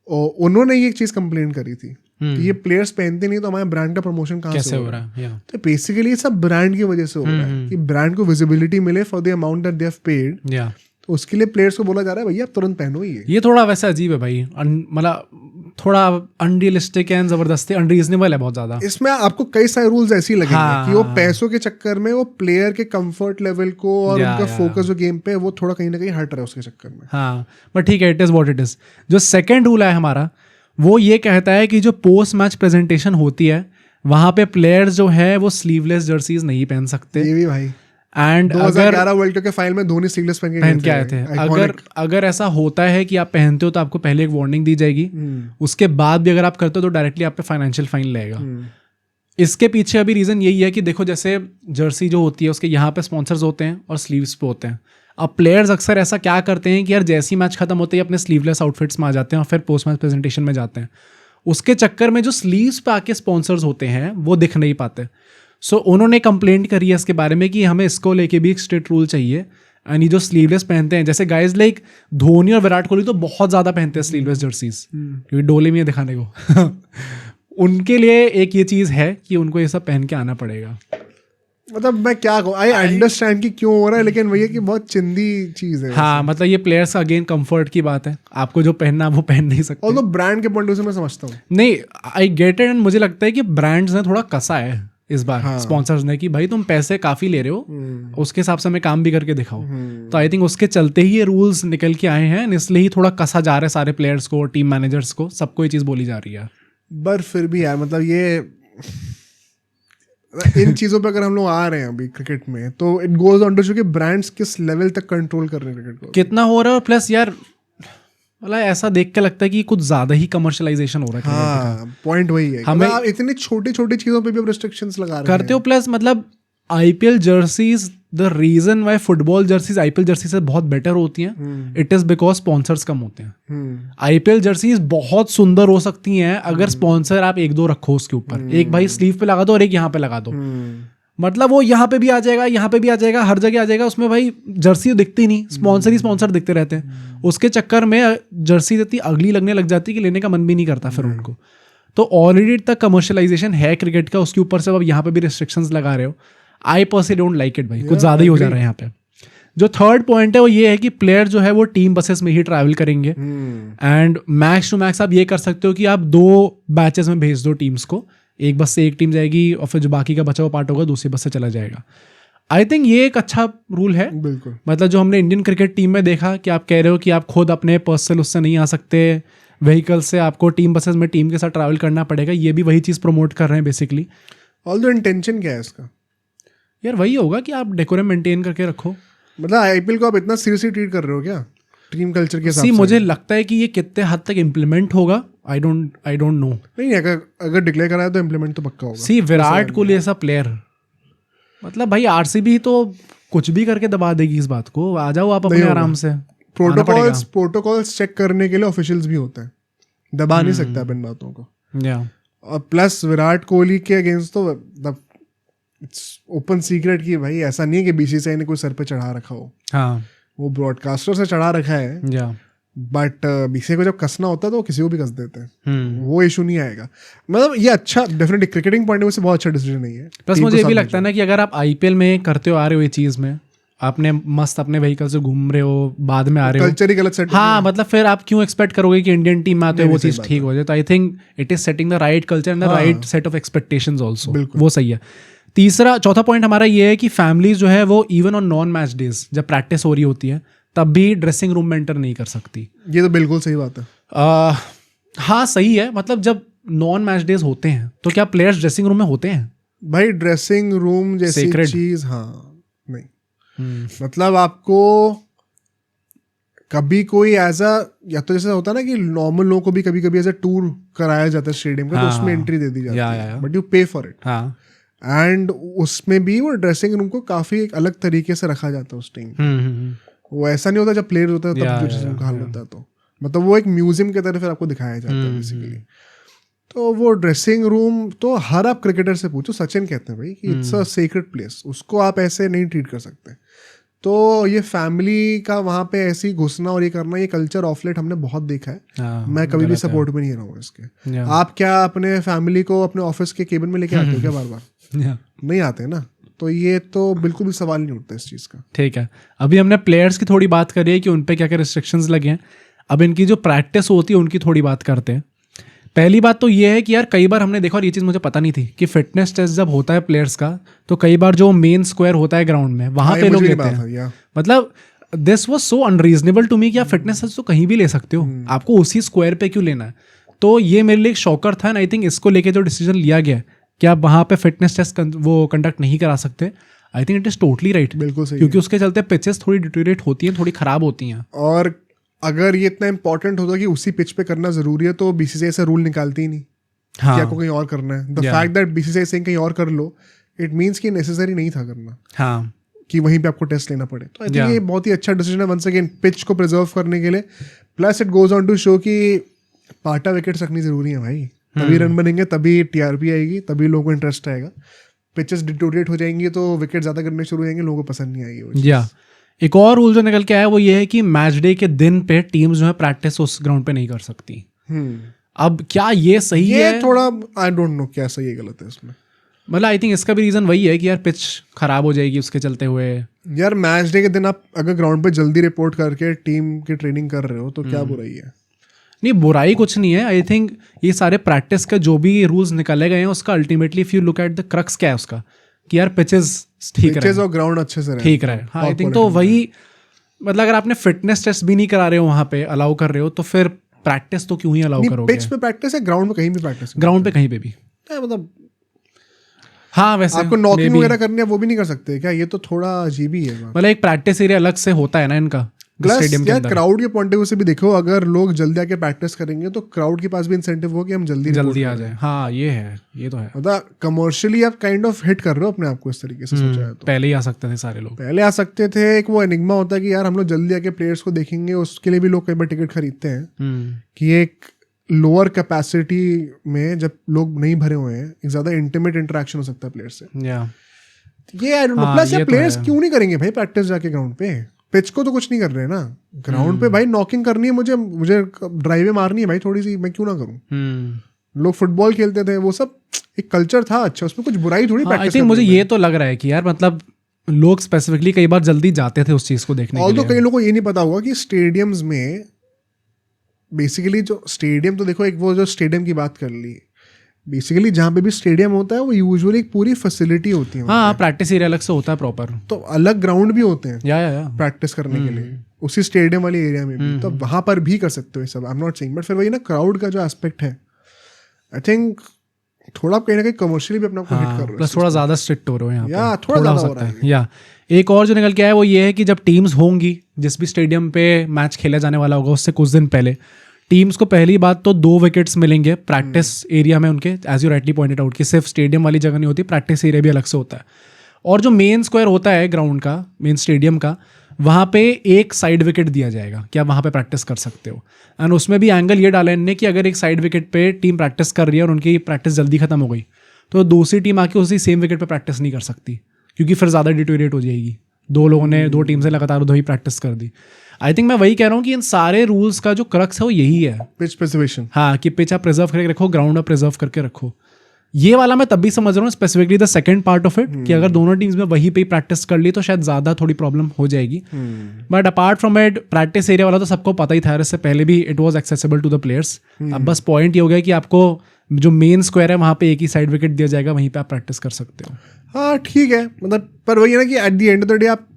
उन्होंने ये चीज कंप्लेन करी थी कि ये प्लेयर्स पहनते नहीं तो हमारे ब्रांड का प्रमोशन कहाँ से हो रहा है. तो बेसिकली ये सब ब्रांड की वजह से हो रहा है कि ब्रांड को विजिबिलिटी मिले for the amount that they have paid. उसके लिए प्लेयर्स को बोला जा रहा है भैया आप तुरंत पहनो. ये थोड़ा वैसे अजीब है भाई, मतलब थोड़ा अनरियलिस्टिक एंड जबरदस्ती अनरीजनेबल है बहुत ज्यादा. इसमें आपको कई सारे रूल्स ऐसे ही लगेंगे कि वो पैसों के चक्कर में वो प्लेयर के कंफर्ट लेवल को और उनका फोकस जो गेम पे वो थोड़ा कहीं ना कहीं हट रहा है उसके चक्कर में. हाँ, बट ठीक है, it is what it is. जो सेकंड रूल है हमारा, वो ये कहता है कि जो पोस्ट मैच प्रेजेंटेशन होती है वहां पे प्लेयर्स जो है वो स्लीवलेस जर्सीज नहीं पहन सकते. ये भी भाई एंड 2011 वर्ल्ड कप के फाइनल में धोनी स्लीवलेस पहन के आए थे. अगर ऐसा होता है कि आप पहनते हो तो आपको पहले एक वार्निंग दी जाएगी, उसके बाद भी अगर आप करते हो तो डायरेक्टली आप पे फाइनेंशियल फाइन लगेगा. इसके पीछे अभी रीजन यही है कि देखो जैसे जर्सी जो होती है उसके यहाँ पे स्पॉन्सर्स होते हैं और स्लीव्स पे होते हैं. अब प्लेयर्स अक्सर ऐसा क्या करते हैं कि यार जैसे ही मैच खत्म होते ही अपने स्लीवलेस आउटफिट्स में आ जाते हैं और फिर पोस्ट मैच प्रेजेंटेशन में जाते हैं. उसके चक्कर में जो स्लीव्स पे आके स्पॉन्सर्स होते हैं वो दिख नहीं पाते. सो उन्होंने कंप्लेंट करी है इसके बारे में कि हमें इसको लेके भी एक स्ट्रिक्ट रूल चाहिए. यानी जो स्लीवलेस पहनते हैं, जैसे गाइज लाइक धोनी और विराट कोहली तो बहुत ज़्यादा पहनते हैं स्लीवलेस जर्सीज, क्योंकि डोले में दिखाने को उनके लिए एक ये चीज़ है कि उनको ये सब पहन के आना पड़ेगा. मतलब मैं क्या कहूँ, आई अंडरस्टैंड कि क्यों हो रहा है, लेकिन वही है कि बहुत चिंदी चीज़ है. हाँ, मतलब ये प्लेयर्स का अगेन कंफर्ट की बात है, आपको जो पहनना वो पहन नहीं सकते. और तो ब्रांड के पॉइंट से मैं समझता हूँ. नहीं, आई गेट इट. एंड मुझे लगता है कि ब्रांड्स ने थोड़ा कसा है इस बार स्पॉन्सर्स ने कि भाई तुम पैसे काफी ले रहे हो, उसके हिसाब से हमें काम भी करके दिखाओ. तो आई थिंक उसके चलते ही ये रूल्स निकल के आए हैं, इसलिए ही थोड़ा कसा जा रहा है सारे प्लेयर्स को, टीम मैनेजर्स को, सबको ये चीज बोली जा रही है. पर फिर भी यार मतलब ये इन चीजों पे अगर हम लोग आ रहे हैं अभी क्रिकेट में, तो it goes on to show कि ब्रांड्स किस लेवल तक कंट्रोल कर रहे हैं क्रिकेट को, कितना हो रहा है. और प्लस यार मतलब ऐसा देख के लगता है कि कुछ ज्यादा ही कमर्शलाइजेशन हो रहा है. हाँ, पॉइंट वही है. हमें आप इतनी छोटी छोटी चीजों पे भी रिस्ट्रिक्शंस लगा रहे करते हो. प्लस मतलब IPL jerseys, the reason why football jerseys IPL jersey से बहुत बेटर होती हैं, इट इज बिकॉज स्पॉन्सर्स कम होते हैं. आईपीएल जर्सीज बहुत सुंदर हो सकती हैं अगर स्पॉन्सर आप 1-2 रखो उसके ऊपर, एक भाई स्लीव पे लगा दो और एक यहाँ पे लगा दो. मतलब वो यहाँ पे भी आ जाएगा, यहाँ पे भी आ जाएगा, हर जगह आ जाएगा. उसमें भाई जर्सी दिखती नहीं, स्पॉन्सर ही स्पॉन्सर दिखते रहते हैं. उसके चक्कर में जर्सी इतनी अगली लगने लग जाती है कि लेने का मन भी नहीं करता फिर उनको. तो ऑलरेडी तक कमर्शलाइजेशन है क्रिकेट का, उसके ऊपर से अब यहाँ पे भी रिस्ट्रिक्शंस लगा रहे हो. I personally don't like it भाई, कुछ ज़्यादा ही हो जा रहा है यहाँ पे. जो थर्ड पॉइंट है वो ये है कि प्लेयर जो है वो टीम बसेस में ही ट्रैवल करेंगे. एंड मैक्स टू मैक्स आप ये कर सकते हो कि आप 2 बैचेस में भेज दो टीम्स को, एक बस से एक टीम जाएगी और फिर जो बाकी का बचा हुआ पार्ट होगा दूसरी बस से चला जाएगा. आई थिंक ये एक अच्छा रूल है. बिल्कुल. मतलब जो हमने इंडियन क्रिकेट टीम में देखा कि आप कह रहे हो कि आप खुद अपने पर्सनल उससे नहीं आ सकते, व्हीकल से आपको टीम बसेस में टीम के साथ ट्रैवल करना पड़ेगा. ये भी वही चीज़ प्रमोट कर रहे हैं बेसिकली. ऑल्दो इंटेंशन क्या है इसका? यार वही होगा कि आप डेकोरम मेंटेन करके रखो. मतलब आईपीएल को आप इतना सीरियसली ट्रीट कर रहे हो क्या टीम कल्चर के हिसाब से? मुझे लगता है कि ये कितने हद तक इम्प्लीमेंट होगा आई डोंट नो. नहीं, अगर डिक्लेयर कराया तो इम्प्लीमेंट तो पक्का होगा. सी विराट कोहली ऐसा प्लेयर, मतलब भाई आरसीबी तो कुछ भी करके दबा देगी इस बात को. आ जाओ आप अपने आराम से. प्रोटोकॉल्स चेक करने के लिए ऑफिशियल्स भी होते हैं. दबा नहीं सकता अपन बातों को। या और प्लस विराट कोहली के अगेंस्ट तो इट्स ओपन सीक्रेट कि भाई ऐसा नहीं है कि बीसीसीआई ने कोई सर पे चढ़ा रखा हो। हाँ, वो ब्रॉडकास्टर से चढ़ा रखा है, या बट बीसीसीआई को जब कसना होता है तो वो किसी को भी कस देते हैं, वो इशू नहीं आएगा। मतलब ये अच्छा, definitely cricketing point of view से बहुत अच्छा डिसीजन नहीं है। प्लस मुझे ये भी लगता है ना कि अगर आप आईपीएल में करते हो आ रहे हो ये चीज़ में, आपने मस्त अपने व्हीकल से घूम रहे हो, बाद में आ रहे हो, कल्चर ही गलत सेट। हाँ, मतलब फिर आप क्यों एक्सपेक्ट करोगे कि इंडियन टीम में आते हो वो चीज़ ठीक हो जाए। तो I think it is setting the right culture and the right set of expectations also, वो सही है। चौथा पॉइंट हमारा ये है कि फैमिलीज जो है वो even on non match days जब प्रैक्टिस हो रही होती है तब भी ड्रेसिंग रूम में एंटर नहीं कर सकती। ये तो बिल्कुल सही बात है। हाँ सही है, मतलब जब नॉन मैच डेज होते हैं तो क्या प्लेयर्स ड्रेसिंग रूम में होते हैं? भाई ड्रेसिंग रूम जैसी चीज, हाँ नहीं, मतलब आपको कभी कोई एज अ, या तो जैसे होता है ना कि नॉर्मल लोगों को भी कभी कभी एज अ टूर कराया जाता है स्टेडियम का, तो उसमें एंट्री दे दी जाती है, बट यू पे फॉर इट। एंड उसमें भी वो ड्रेसिंग रूम को काफी एक अलग तरीके से रखा जाता है उस टाइम। वो ऐसा नहीं होता जब प्लेयर होता है तब जो ड्रेसिंग रूम का हाल होता है, तो मतलब वो एक म्यूजियम की तरह फिर आपको दिखाया जाता है बेसिकली। तो वो ड्रेसिंग रूम तो हर आप क्रिकेटर से पूछो, सचिन कहते हैं भाई कि इट्स अ सीक्रेट प्लेस, उसको आप ऐसे नहीं ट्रीट कर सकते। तो ये फैमिली का वहाँ पे ऐसी घुसना और ये करना, ये कल्चर ऑफ लेट हमने बहुत देखा है। मैं कभी भी सपोर्ट में नहीं रहा हूँ इसके। आप क्या अपने फैमिली को अपने ऑफिस के केबिन में लेके आते हो क्या बार बार? नहीं आते ना, तो ये तो बिल्कुल भी सवाल नहीं उठता इस चीज़ का। ठीक है, अभी हमने प्लेयर्स की थोड़ी बात करी है कि उन पे क्या क्या रिस्ट्रिक्शंस लगे हैं। अब इनकी जो प्रैक्टिस होती है उनकी थोड़ी बात करते हैं। पहली बात तो ये है कि यार कई बार हमने देखा, और ये चीज़ मुझे पता नहीं थी, कि फिटनेस टेस्ट जब होता है प्लेयर्स का तो कई बार जो मेन स्क्वायर होता है ग्राउंड में वहाँ पे लोग लेते हैं। मतलब this was so unreasonable to me कि आप फिटनेस टेस्ट तो कहीं भी ले सकते हो, आपको उसी स्क्वायर पे क्यों लेना है? तो ये मेरे लिए एक शॉकर था एंड आई थिंक इसको लेके जो डिसीजन लिया गया कि आप वहाँ पे फिटनेस टेस्ट वो कंडक्ट नहीं करा सकते, I think it is totally right. बिल्कुल सही, क्योंकि उसके चलते पिचेस थोड़ी डिटोरेट होती हैं, थोड़ी ख़राब होती हैं। और अगर ये इतना इंपॉर्टेंट होता कि उसी पिच पे करना जरूरी है तो बीसीसीआई से रूल निकालती ही नहीं कि आपको कहीं और करना है। द फैक्ट दैट बीसीसीआई से कहीं और कर लो, इट मीन्स कि नेसेसरी नहीं था करना, कि वहीं पे आपको टेस्ट लेना पड़े। तो आई थिंक ये बहुत ही अच्छा डिसीजन है वंस अगेन पिच को प्रिजर्व करने के लिए। Plus it goes on to show कि पाटा विकेट्स रखनी जरूरी है भाई, तभी रन बनेंगे, तभी टीआरपी आएगी, तभी लोगों को इंटरेस्ट आएगा। पिचेस डिटोरेट हो जाएंगी तो विकेट ज्यादा करने शुरू हो जाएंगे, लोगों को पसंद नहीं आएगी। एक और रूल जो निकल के आया वो ये है कि मैच डे के दिन पे टीम्स जो है प्रैक्टिस उस ग्राउंड पे नहीं कर सकती। अब क्या ये सही है? ये थोड़ा आई डोंट नो क्या सही है गलत है इसमें। मतलब आई थिंक इसका भी रीजन वही है कि यार पिच खराब हो जाएगी उसके चलते हुए। यार मैच डे के दिन आप अगर ग्राउंड पे जल्दी रिपोर्ट करके टीम की ट्रेनिंग कर रहे हो तो क्या बुराई है? नहीं, बुराई कुछ नहीं है। आई थिंक ये सारे प्रैक्टिस के जो भी रूल्स निकाले गए हैं उसका ultimately if you look at the crux क्या है उसका, कि यार पिचेस ठीक रहे, और ग्राउंड अच्छे से ठीक रहे। हाँ, आई थिंक तो वही, मतलब अगर आपने फिटनेस टेस्ट भी नहीं करा रहे हो वहाँ पे, अलाउ कर रहे हो, तो फिर प्रैक्टिस तो क्यों ही अलाउ करोगे? पिच पे प्रैक्टिस है, ग्राउंड पे कहीं भी प्रैक्टिस, ग्राउंड पे कहीं पे भी, मतलब हाँ वैसे आपको नॉकिंग वगैरह करनी है वो भी नहीं कर सकते क्या? ये तो थोड़ा अजीब ही है। मतलब एक प्रैक्टिस एरिया अलग से होता है ना इनका स्टेडियम के अंदर। क्राउड के पॉइंट ऑफ व्यू से भी देखो, अगर लोग जल्दी आके प्रैक्टिस करेंगे तो क्राउड के पास भी इंसेंटिव हो कि हम जल्दी आ जाए। हाँ ये है, ये तो है। मतलब कमर्शियली आप काइंड ऑफ हिट कर रहे हो अपने आप को इस तरीके से सोचा है तो। पहले ही आ सकते थे सारे लोग, पहले आ सकते थे। एक वो एनिग्मा होता है कि यार हम लोग जल्दी आके प्लेयर्स को देखेंगे, उसके लिए भी लोग कई बार टिकट खरीदते हैं कि एक लोअर कैपेसिटी में जब लोग नहीं भरे हुए हैं एक ज्यादा इंटीमेट इंटरेक्शन हो सकता है प्लेयर से। ये आई डोंट नो। प्लस ये प्लेयर्स क्यों नहीं करेंगे भाई प्रैक्टिस जाके ग्राउंड पे? पिच को तो कुछ नहीं कर रहे हैं ना, ग्राउंड पे भाई नॉकिंग करनी है, मुझे ड्राइवे मारनी है भाई थोड़ी सी, मैं क्यों ना करूं? लोग फुटबॉल खेलते थे, वो सब एक कल्चर था अच्छा, उसमें कुछ बुराई थोड़ी। आई थिंक मुझे ये तो लग रहा है कि यार मतलब लोग स्पेसिफिकली कई बार जल्दी जाते थे उस चीज को देखने के लिए। कई लोगों को ये नहीं पता होगा कि स्टेडियम्स में बेसिकली जो स्टेडियम, तो देखो एक वो जो स्टेडियम की बात कर ली, बेसिकली जहाँ पे भी स्टेडियम होता है वो यूजुअली एक पूरी फैसिलिटी होती है। हाँ, प्रैक्टिस एरिया अलग से होता है प्रॉपर, तो अलग ग्राउंड भी होते हैं या प्रैक्टिस करने के लिए उसी स्टेडियम वाली एरिया में भी, तो वहाँ पर भी कर सकते हो ये सब। I am not saying, but फिर वही ना क्राउड का जो एस्पेक्ट है, आई थिंक थोड़ा कहीं ना कहीं कमर्शियली भी अपना को हिट कर रहे हो, प्लस थोड़ा ज्यादा स्ट्रिक्ट हो रहे हो यहाँ या थोड़ा ज्यादा हो रहा है। या एक और जो निकल के आया वो ये है कि जब टीम्स होंगी, जिस भी स्टेडियम पे मैच खेला जाने वाला होगा उससे कुछ दिन पहले टीम्स को पहली बात तो 2 विकेट्स मिलेंगे प्रैक्टिस एरिया में उनके, as you rightly pointed out कि सिर्फ स्टेडियम वाली जगह नहीं होती, प्रैक्टिस एरिया भी अलग से होता है। और जो मेन स्क्वायर होता है ग्राउंड का, मेन स्टेडियम का, वहाँ पे एक साइड विकेट दिया जाएगा कि आप वहाँ पे प्रैक्टिस कर सकते हो। एंड उसमें भी एंगल ये डाला इनने कि अगर एक साइड विकेट पे टीम प्रैक्टिस कर रही है और उनकी प्रैक्टिस जल्दी खत्म हो गई तो दूसरी टीम आके उसी सेम विकेट पे प्रैक्टिस नहीं कर सकती, क्योंकि फिर ज़्यादा डिटोरेट हो जाएगी। दो टीम से लगातार वही प्रैक्टिस कर दी। आई थिंक मैं वही कह रहा हूँ कि इन सारे रूल्स का जो क्रक्स है वो यही है, पिच प्रिजर्वेशन। हाँ, कि पिच आप प्रिजर्व करके रखो, ग्राउंड आप प्रिजर्व करके रखो। ये वाला मैं तब भी समझ रहा हूँ specifically the second part of it, कि अगर दोनों टीम्स में वहीं पे प्रैक्टिस कर ली तो शायद ज़्यादा थोड़ी प्रॉब्लम हो जाएगी। But apart from it, practice area वाला तो सबको पता ही था, इससे पहले भी it was accessible to the players. अब बस पॉइंट ये हो गया कि आपको जो मेन स्क्वायर है वहाँ पे एक ही साइड विकेट दिया जाएगा, वहीं पे आप प्रैक्टिस कर सकते हो। हाँ ठीक है, मतलब पर वही है ना कि at the end of the day आप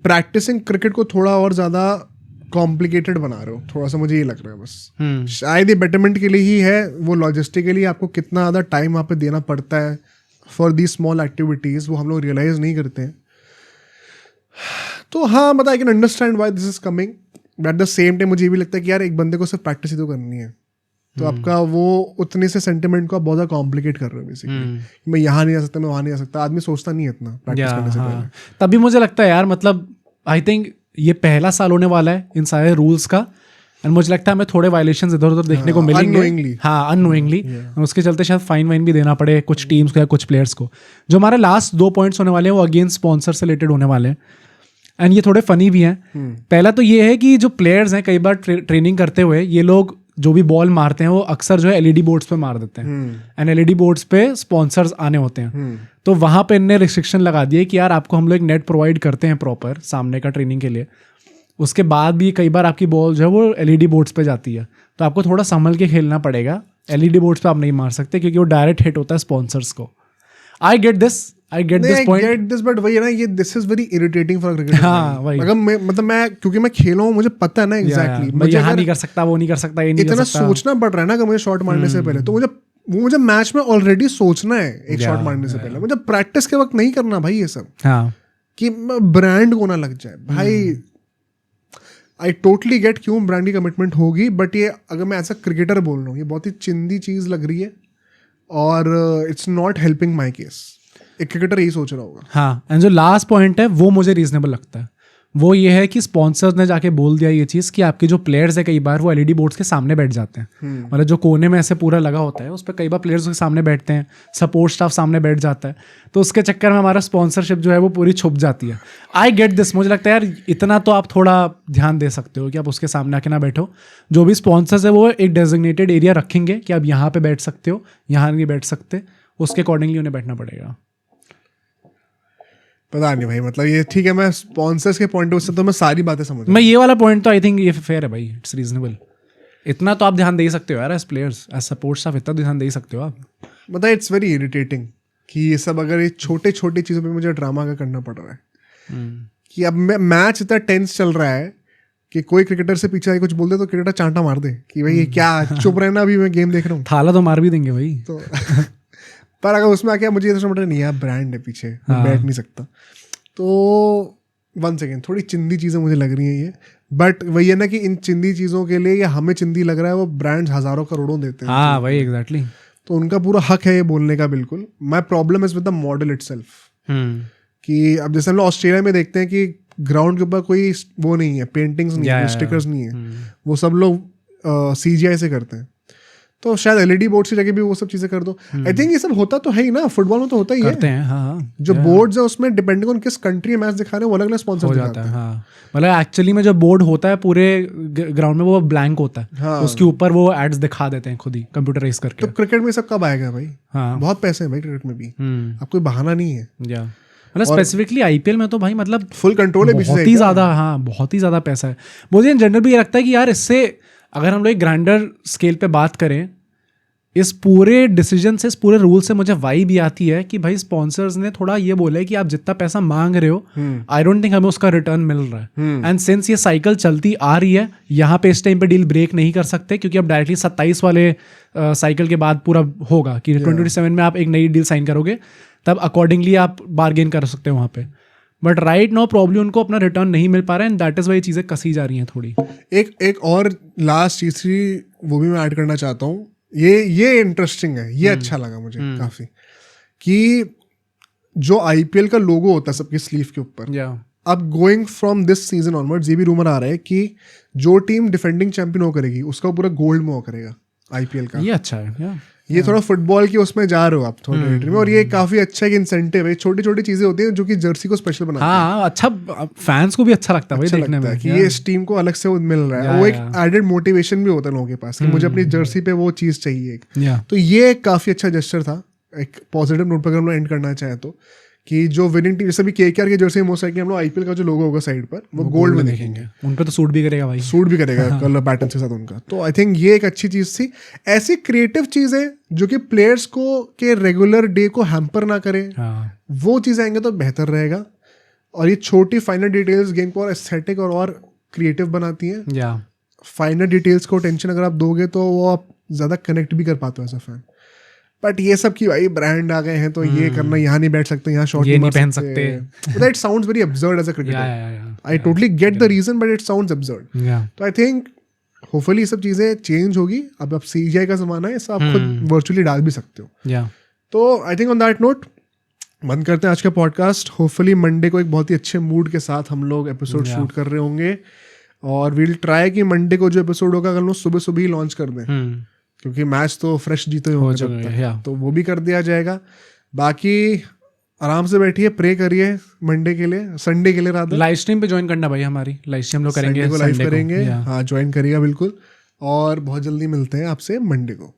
प्रैक्टिसिंग क्रिकेट को थोड़ा और ज़्यादा कॉम्प्लिकेटेड बना रहे हो, थोड़ा सा मुझे ये लग रहा है बस। शायद ये बेटरमेंट के लिए ही है, वो लॉजिस्टिकली आपको कितना ज़्यादा टाइम वहाँ पे देना पड़ता है फॉर दी स्मॉल एक्टिविटीज़, वो हम लोग रियलाइज़ नहीं करते हैं। तो हाँ, मतलब I can understand why this is coming, but at the same time मुझे ये भी लगता है कि यार एक बंदे को सिर्फ प्रैक्टिस ही तो करनी है, तो आपका वो उतने से सेंटिमेंट को आप बहुत ज़्यादा कॉम्प्लिकेट कर रहे हो बेसिकली। मैं यहाँ नहीं आ सकता, मैं वहाँ नहीं आ सकता, आदमी सोचता नहीं है इतना प्रैक्टिस करने से पहले। तभी मुझे लगता है यार, मतलब आई थिंक ये पहला साल होने वाला है इन सारे रूल्स का, एंड मुझे लगता है हमें थोड़े वायलेशंस इधर उधर देखने को मिलेंगे। हाँ, अननोइंगली, उसके चलते शायद फाइन वाइन भी देना पड़े कुछ टीम्स को या कुछ प्लेयर्स को। जो हमारे लास्ट 2 पॉइंट्स होने वाले हैं वो अगेन स्पॉन्सर से रिलेटेड होने वाले हैं, एंड ये थोड़े फनी भी हैं। पहला तो ये है कि जो प्लेयर्स हैं, कई बार ट्रेनिंग करते हुए ये लोग जो भी बॉल मारते हैं वो अक्सर जो है एलईडी बोर्ड्स पे मार देते हैं, एंड एलईडी बोर्ड्स पे स्पॉन्सर्स आने होते हैं। तो वहाँ पे इनने रिस्ट्रिक्शन लगा दिए कि यार आपको हम लोग एक नेट प्रोवाइड करते हैं प्रॉपर सामने का ट्रेनिंग के लिए, उसके बाद भी कई बार आपकी बॉल जो है वो एलईडी बोर्ड्स पे जाती है, तो आपको थोड़ा संभल के खेलना पड़ेगा। एलईडी बोर्ड्स पे आप नहीं मार सकते क्योंकि वो डायरेक्ट हिट होता है स्पॉन्सर्स को। I get this point, but वही है ना, ये this is very irritating for cricket. हाँ, वही। अगर मैं क्योंकि मैं खेला हूँ, मुझे पता है ना एग्जैक्टली, मैं यहाँ नहीं कर सकता, वो नहीं कर सकता, ये नहीं कर सकता, इतना सोचना पड़ रहा है ना कि मुझे शॉट मारने से पहले, तो मुझे मैच में ऑलरेडी सोचना है एक शॉट मारने से पहले, मुझे प्रैक्टिस के वक्त नहीं करना भाई ये सब। हाँ, कि ब्रांड को ना लग जाए भाई। आई टोटली गेट क्यों ब्रांड की कमिटमेंट होगी, बट ये अगर मैं एज अ क्रिकेटर बोल रहा हूँ, ये बहुत ही चिंदी चीज़ लग रही है और it's not helping my case. एक क्रिकेटर यही सोच रहा होगा। हाँ, एंड जो लास्ट पॉइंट है वो मुझे रीजनेबल लगता है, वो ये है कि स्पॉन्सर्स ने जाके बोल दिया ये चीज़ कि आपके जो प्लेयर्स है कई बार वो एलईडी बोर्ड्स के सामने बैठ जाते हैं, मतलब जो कोने में ऐसे पूरा लगा होता है उस पर कई बार प्लेयर्स के सामने बैठते हैं, सपोर्ट स्टाफ सामने बैठ जाता है, तो उसके चक्कर में हमारा स्पॉन्सरशिप जो है वो पूरी छुप जाती है। आई गेट दिस, मुझे लगता है यार इतना तो आप थोड़ा ध्यान दे सकते हो कि आप उसके सामने आके ना बैठो। जो भी स्पॉन्सर्स है वो एक डेजिग्नेटेड एरिया रखेंगे कि आप यहाँ पे बैठ सकते हो, यहाँ नहीं बैठ सकते, उसके अकॉर्डिंगली उन्हें बैठना पड़ेगा। पता नहीं भाई, मतलब ये ठीक है, मैं स्पॉन्सर्स के पॉइंट ऑफ व्यू से तो मैं सारी बातें समझ, मैं ये वाला पॉइंट तो आई थिंक ये फेयर है भाई, इट्स रीजनेबल। इतना तो आप ध्यान दे ही सकते हो यार as players, as support staff, इतना ध्यान दे ही सकते हो आप। मतलब इट्स वेरी इरिटेटिंग कि ये सब अगर ये छोटे छोटे चीज़ों पे मुझे ड्रामा का करना पड़ रहा है। कि अब मैच इतना टेंस चल रहा है कि कोई क्रिकेटर से पीछे कुछ बोल दे तो क्रिकेटर चांटा मार दे कि भाई ये क्या, चुप रहना, अभी मैं गेम देख रहा हूँ। थाला तो मार भी देंगे भाई तो पर अगर उसमें आके मुझे ये समझ नहीं, यार ब्रांड है पीछे, मैं बैठ नहीं सकता। तो वन सेकेंड, थोड़ी चिंदी चीज़ें मुझे लग रही हैं ये, बट वही है ना कि इन चिंदी चीज़ों के लिए या हमें चिंदी लग रहा है, वो ब्रांड्स हज़ारों करोड़ों देते हैं। हाँ भाई, एग्जैक्टली। तो उनका पूरा हक है ये बोलने का, बिल्कुल। My problem is with the model itself, कि अब जैसे हम लोग ऑस्ट्रेलिया में देखते हैं कि ग्राउंड के ऊपर कोई वो नहीं है, पेंटिंग्स नहीं है, स्टिकर्स नहीं है, वो सब लोग CGI से करते हैं। तो शायद एलईडी बोर्ड की जगह भी वो सब चीजें कर दो। आई थिंक ये सब होता तो है ही ना, फुटबॉल में तो होता ही करते हैं। हाँ, जो बोर्ड्स है उसमें डिपेंडिंग ऑन किस कंट्री में मैच दिखा रहे हैं वो अलग अलग स्पॉन्सर दिखाते हैं। हाँ, मतलब एक्चुअली में जो बोर्ड होता है पूरे ग्राउंड में वो ब्लैंक होता है। हाँ, उसके ऊपर वो एड्स दिखा देते हैं खुद ही कंप्यूटराइज करके। तो क्रिकेट में सब कब आएगा भाई? हाँ, बहुत पैसे हैं भाई क्रिकेट में भी, अब कोई बहाना नहीं है। मतलब स्पेसिफिकली आईपीएल में तो भाई मतलब फुल कंट्रोल है, बहुत ही ज्यादा। हाँ, बहुत ही ज्यादा पैसा है। मुझे इन जनरल भी ये लगता है कि यार इससे अगर हम लोग एक ग्रैंडर स्केल पे बात करें, इस पूरे डिसीजन से, इस पूरे रूल से मुझे वाइब भी आती है कि भाई स्पॉन्सर्स ने थोड़ा ये बोला है कि आप जितना पैसा मांग रहे हो, आई डोंट थिंक हमें उसका रिटर्न मिल रहा है। एंड सिंस ये साइकिल चलती आ रही है, यहाँ पे इस टाइम पे डील ब्रेक नहीं कर सकते, क्योंकि अब डायरेक्टली 27 वाले साइकिल के बाद पूरा होगा कि 2027 में आप एक नई डील साइन करोगे, तब अकॉर्डिंगली आप बार्गेन कर सकते हो वहाँ पे। बट राइट नाउ प्रॉब्लम उनको अपना रिटर्न नहीं मिल पा रहा है, एंड दैट इज वाई चीज़ें कसी जा रही हैं थोड़ी। एक और लास्ट चीज थी, वो भी मैं ऐड करना चाहता हूँ। ये इंटरेस्टिंग है, ये अच्छा लगा मुझे काफी, कि जो IPL का लोगो होता है सबकी स्लीव के ऊपर, अब going from this season onwards ये भी रूमर आ रहा है कि जो टीम डिफेंडिंग चैंपियन हो करेगी उसका पूरा गोल्ड में हो करेगा आईपीएल का। ये अच्छा है, ये थोड़ा फुटबॉल की उसमें जा रहे हो आप थोड़ा टेरिटरी में, और ये काफी अच्छा एक इंसेंटिव है। छोटी छोटी चीजें होती हैं जो कि जर्सी को स्पेशल बनाती हैं। हाँ अच्छा, फैंस को भी अच्छा लगता है भाई अच्छा देखने लगता में है कि ये इस टीम को अलग से वो मिल रहा है, वो एक एडेड मोटिवेशन भी होता है लोगों के पास कि मुझे अपनी जर्सी पे वो चीज चाहिए एक। तो ये एक काफी अच्छा जेस्चर था, एक पॉजिटिव नोट पर अगर हम लोग एंड करना चाहें तो, कि जो विनिंग टीम जैसे भी केकेआर की जर्सी मोस्ट लाइकली हम लोग आईपीएल का जो लोगो होगा साइड पर वो गोल्ड में देखेंगे। उन पे तो सूट भी करेगा भाई, सूट भी करेगा कलर पैटर्न के साथ उनका। तो आई थिंक ये एक अच्छी चीज थी। ऐसी क्रिएटिव चीजें जो कि प्लेयर्स को के रेगुलर डे को हैम्पर ना करे, वो चीजें आएंगे तो बेहतर रहेगा। और ये छोटी फाइनल डिटेल्स गेम को और एस्थेटिक और क्रिएटिव बनाती हैं। फाइनल डिटेल्स को टेंशन अगर आप दोगे तो वो आप ज्यादा कनेक्ट भी कर पाते हो एज अ फैन। बट ये सब की भाई ब्रांड आ गए हैं तो ये करना, यहाँ नहीं बैठ सकते, यहाँ शॉट नहीं पहन सकते, that sounds very absurd as a cricketer. I totally get the reason but it sounds absurd. तो आई थिंक होपफुली ये सब चीजें चेंज होगी। अब सीजीआई का जमाना है, सब आप खुद वर्चुअली डाल भी सकते हो। तो I think on that note बंद करते हैं आज का पॉडकास्ट। होपफुली मंडे को एक बहुत ही अच्छे मूड के साथ हम लोग एपिसोड शूट कर रहे होंगे, और वील ट्राई कि मंडे को जो एपिसोड होगा कल सुबह सुबह ही लॉन्च कर दें, क्योंकि मैच तो फ्रेश जीते हो जाएगा, तो वो भी कर दिया जाएगा। बाकी आराम से बैठिए, प्रे करिए मंडे के लिए, संडे के लिए रात लाइव स्ट्रीम पे ज्वाइन करना भाई, हमारी लाइव स्ट्रीम लोग करेंगे, लाइव करेंगे। हाँ ज्वाइन करिएगा बिल्कुल, और बहुत जल्दी मिलते हैं आपसे मंडे को।